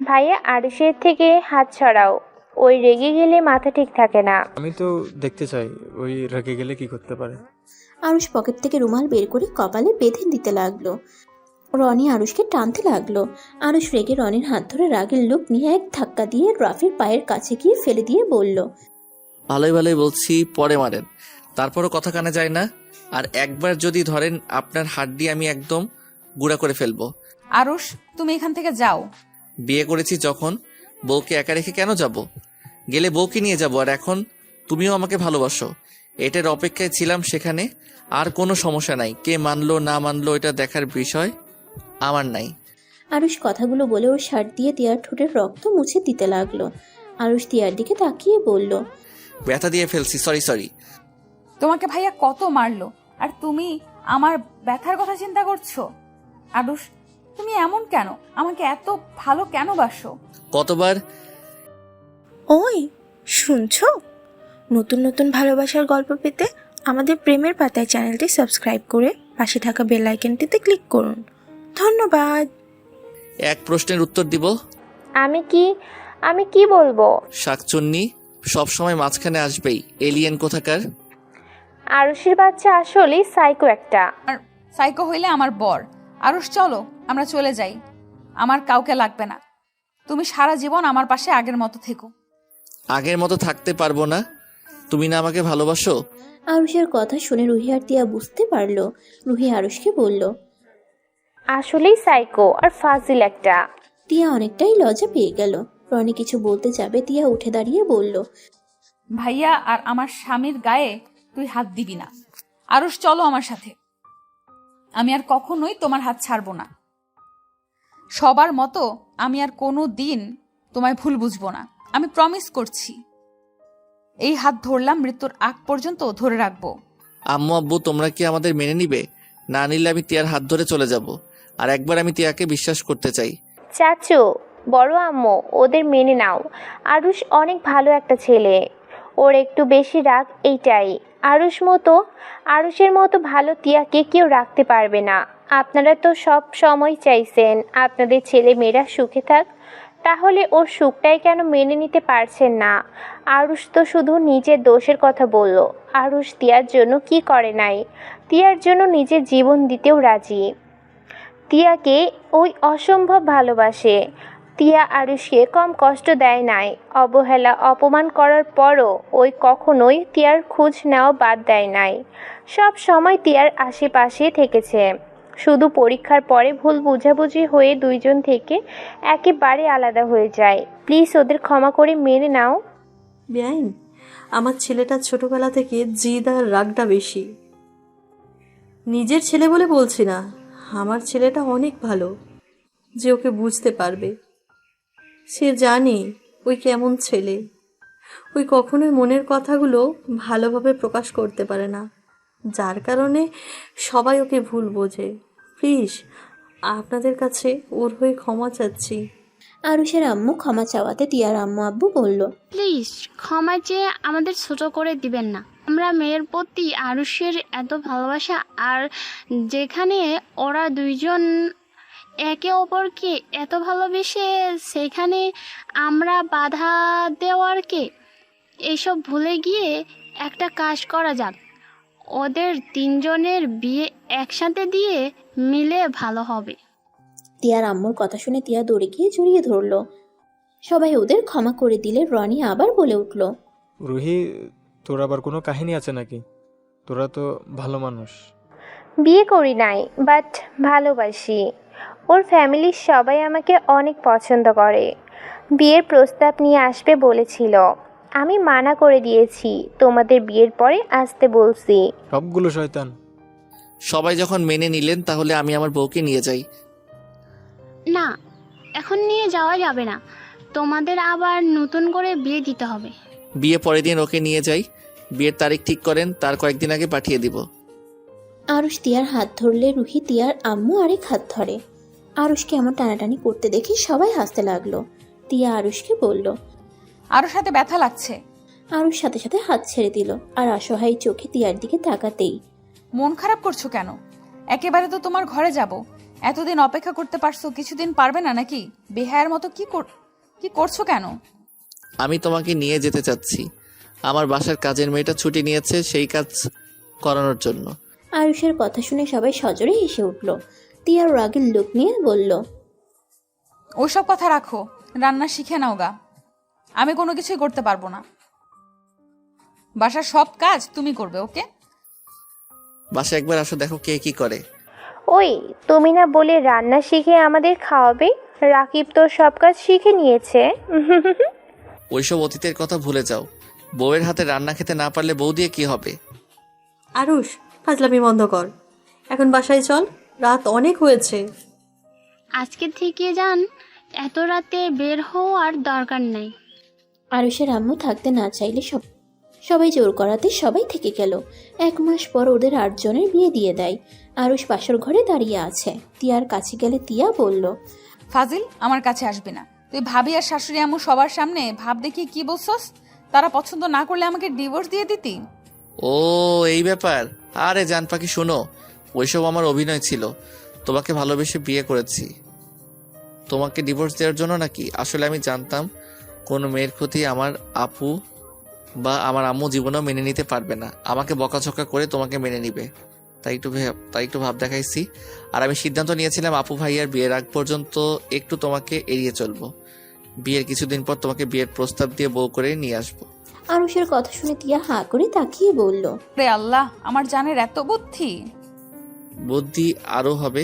ভাইয়া আরুষের থেকে হাত ছড়াও, ওই রেগে গেলে মাথা ঠিক থাকে না।
আমি তো দেখতে চাই ওই রেগে গেলে কি করতে পারে।
আরুষ পকেট থেকে রুমাল বের করে কপালে বেঁধে দিতে লাগলো। রনি আরুষকে টানতে লাগলো। আরুষ রেগে রনির হাত ধরে রাগের লোক নিয়ে এক ধাক্কা দিয়ে রাফির পায়ের কাছে গিয়ে ফেলে দিয়ে বলল,
ভালোই ভালোই বলছি, পরে মারেন। তারপরও কথা কানে যায় না। আর একবার যদি ধরেন আপনার হাড্ডি আমি একদম গুঁড়া করে ফেলবো।
আরুষ, তুমি এখান থেকে যাও।
বিয়ে করেছি যখন, বউকে একা রেখে কেন যাব? গেলে বউকে নিয়ে যাব। আর এখন তুমিও আমাকে ভালোবাসো, এটার অপেক্ষায় ছিলাম সেখানে। আর কোনো সমস্যা নাই, কে মানলো না মানলো এটা দেখার বিষয় আমার নাই।
আরুষ কথাগুলো বলে ওর শার্ট দিয়ে তিয়ার ঠোঁটের রক্ত মুছে দিতে লাগলো। আরুষ তিয়ার দিকে তাকিয়ে বলল,
ব্যথা দিয়ে ফেলছি, সরি।
তোমাকে ভাইয়া কত মারলো, আর তুমি আমার ব্যথার কথা চিন্তা করছো? আরুষ, তুমি এমন কেন? আমাকে এত ভালো কেন বাসো?
কতবার।
ওই শুনছো? নতুন নতুন ভালোবাসার গল্প পেতে আমাদের প্রেমের পাতায় চ্যানেলটি সাবস্ক্রাইব করে পাশে থাকা বেল আইকনটিতে ক্লিক করুন। ধন্যবাদ।
এক প্রশ্নের উত্তর দিব।
আমি কি বলবো?
শাকচুন্নি সবসময় মাঝখানে আসবেই, এলিয়েন কোথাকার।
আরুষের বাচ্চা আসলে সাইকো একটা।
আর সাইকো হইলে আমার বর। আরুষ, চলো আমরা চলে যাই, আমার কাউকে লাগবে না। তুমি সারা জীবন আমার পাশে আগের মতো থেকো।
আগের মতো থাকতে পারবো না, তুমি না আমাকে ভালোবাসো।
আরুষের কথা শুনে রুহি আর তিয়া বুঝতে পারলো। রুহি আরুষকে বলল,
আসলেই সাইকো আর ফাজিল একটা।
তিয়া অনেকটাই লজ্জা পেয়ে গেল। রনি কিছু বলতে যাবে, তিয়া উঠে দাঁড়িয়ে বলল,
ভাইয়া আর আমার স্বামীর গায়ে তুই হাত দিবি না। আরুষ, চলো আমার সাথে। আমি আর কখনোই তোমার হাত ছাড়বো না। সবার মতো আমি আর কোনো দিন তোমায় ভুল বুঝবো না, আমি প্রমিস করছি। এই হাত ধরলাম, মৃত্যুর আগ পর্যন্ত ধরে রাখবো।
আম্মু আব্বু তোমরা কি আমাদের মেনে নিবে? না নিলে আমি তিয়ার হাত ধরে চলে যাব। আর একবার আমি তিয়াকে বিশ্বাস করতে চাই।
চাচু, বড় আম্মু, ওদের মেনে নাও। আরুষ অনেক ভালো একটা ছেলে, ওর একটু বেশি রাগ এইটাই। আরুষের মতো ভালো তিয়াকে কেউ রাখতে পারবে না। আপনারা তো সব সময় চাইছেন আপনাদের ছেলে মেয়েরা সুখে থাক, তাহলে ওর সুখটাই কেন মেনে নিতে পারছেন না? আরুষ তো শুধু নিজের দোষের কথা বলল। আরুষ তিয়ার জন্য কি করে নাই? তিয়ার জন্য নিজের জীবন দিতেও রাজি। তিয়াকে ওই অসম্ভব ভালোবাসে। তিয়া আরুষকে কম কষ্ট দেয় নাই। অবহেলা অপমান করার পরও ওই কখনোই তিয়ার খোঁজ নেওয়া বাদ দেয় নাই। সব সময় তিয়ার আশেপাশে থেকেছে। শুধু পরীক্ষার পরে ভুল বোঝাবুঝি হয়ে দুইজন থেকে একেবারে আলাদা হয়ে যায়। প্লিজ ওদের ক্ষমা করে মেনে নাও।
বেআইন, আমার ছেলেটা ছোটবেলা থেকে জিদ আর রাগটা বেশি। নিজের ছেলে বলে বলছি না, আমার ছেলেটা অনেক ভালো যে ওকে বুঝতে পারবে। সে জানে ওই কেমন ছেলে। ওই কখনোই মনের কথাগুলো ভালোভাবে প্রকাশ করতে পারে না, যার কারণে সবাই ওকে ভুল বোঝে। প্লিজ আপনাদের কাছে ওর হয়ে ক্ষমা চাচ্ছি।
আরুষের আম্মু ক্ষমা চাওয়াতে তিয়ার আম্মু আব্বু বলল,
প্লিজ ক্ষমা চেয়ে আমাদের ছোট করে দিবেন না। আমরা মেয়ের প্রতি আরুষের এত ভালোবাসা, আর যেখানে ওরা দুইজন একে অপরকে এত ভালোবেসে সেখানে আমরা বাধা দেওয়ারকে এইসব ভুলে গিয়ে একটা কাজ করা যাক, ওদের তিনজনের বিয়ে একসাথে দিয়ে মিলে ভালো হবে।
তিয়ার আম্মুর কথা শুনে তিয়া দৌড়ে গিয়ে জড়িয়ে ধরলো। সবাই ওদের ক্ষমা করে দিলে রনি আবার বলে উঠল,
রুহি, তোর আবার কোনো কাহিনী আছে নাকি? তোরা তো ভালো মানুষ।
বিয়ে করি নাই, বাট ভালোবাসি। ওর ফ্যামিলির সবাই আমাকে অনেক পছন্দ করে। বিয়ের প্রস্তাব নিয়ে আসবে বলেছিল, আমি মানা করে দিয়েছি। তোমাদের বিয়ের পরে আসতে বলছি।
সবগুলো শয়তান।
সবাই যখন মেনে নিলেন তাহলে আমি আমার বউকে নিয়ে যাই।
না, এখন নিয়ে যাওয়া যাবে না, তোমাদের আবার নতুন করে বিয়ে দিতে হবে।
বিয়ে পরের দিন ওকে নিয়ে যাই। বিয়ের তারিখ ঠিক করেন, তার কয়েকদিন আগে পাঠিয়ে দিব।
আরুষ তিয়ার হাত ধরলে রুহি তিয়ার আম্মু আরেক হাত ধরে। আরুষকে এমন টানাটানি করতে দেখে সবাই হাসতে লাগলো। তিয়া আরুষকে বলল।
আরও সাথে ব্যথা লাগছে।
আরুষ সাথে সাথে হাত ছেড়ে দিল আর অসহায় চোখে তিয়ার দিকে তাকাতেই।
মন খারাপ করছো কেন? একেবারে তো তোমার ঘরে যাব। এতদিন অপেক্ষা করতে পারছো, কিছুদিন পারবে না নাকি? বেহায়ের মতো কি করছো কেন?
আমি তোমাকে নিয়ে যেতে চাচ্ছি। আমার বাসার কাজের মেয়েটা ছুটি নিয়েছে সেই কাজ করানোর জন্য।
আরুষের কথা শুনে সবাই সজোরে হেসে উঠল। তিয়ার রাগের লোক নিয়ে বলল,
ওইসব কথা রাখো, রান্না শিখে নাও গা। আমি কোনো কিছুই করতে পারবো না। বাসার সব কাজ তুমি করবে, ওকে?
বাসা একবার আসো, দেখো কে কি করে।
ওই, তুমি না বলে রান্না শিখে আমাদের খাওয়াবে? রাকিব তো সব কাজ শিখে নিয়েছে।
ওইসব অতীতের কথা ভুলে যাও। বউয়ের হাতে রান্না খেতে না পারলে বউ দিয়ে কি হবে?
আরুষ, ফাজলামি বন্ধ কর। এখন বাসায় চল, রাত অনেক হয়েছে।
আজকে থেকে যান, এত রাতে বের হওয়ার দরকার নাই।
আরুষের আম্মু থাকতে না চাইলে সবাই জোর করাতে সবাই থেকে গেল। 1 মাস পর ওদের 8 জনের বিয়ে দিয়ে দেয়। আরুষ বাসর ঘরে দাঁড়িয়ে আছে। তিয়ার কাছে গেলে তিয়া বলল,
ফাজিল, আমার কাছে আসবি না। তুই ভাবি আর শাশুড়ি আম্মু সবার সামনে ভাব দেখিয়ে কি বলছস? তারা পছন্দ না করলে আমাকে ডিভোর্স দিয়ে দিতি?
ও এই ব্যাপার। আরে জান পাখি শোনো, ওইসব আমার অভিনয় ছিল। তোমাকে ভালোবেসে বিয়ে করেছি। তোমাকে ডিভোর্স দেওয়ার জন্য নাকি? আসলে আমি জানতাম কোনো মেয়ের ক্ষতি আমার আপু বা আমার আম্মু জীবনেও মেনে নিতে পারবে না। আমাকে বকাঝকা করে তোমাকে মেনে নিবে, তাই একটু ভাব দেখাইছি। আর আমি সিদ্ধান্ত নিয়েছিলাম আপু ভাইয়ার বিয়ের আগ পর্যন্ত একটু তোমাকে এড়িয়ে চলবো। বিয়ের কিছুদিন পর তোমাকে বিয়ের প্রস্তাব দিয়ে বউ করে নিয়ে আসবো।
আরুষের কথা শুনে তিয়া হাঁ করে তাকিয়ে বলল,
রে আল্লাহ, আমার জানের এত বুদ্ধি।
বুদ্ধি আরো হবে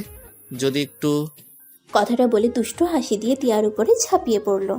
যদি একটু।
কথাটা বলে দুষ্টু হাসি দিয়ে তিয়ার উপরে ঝাঁপিয়ে পড়ল।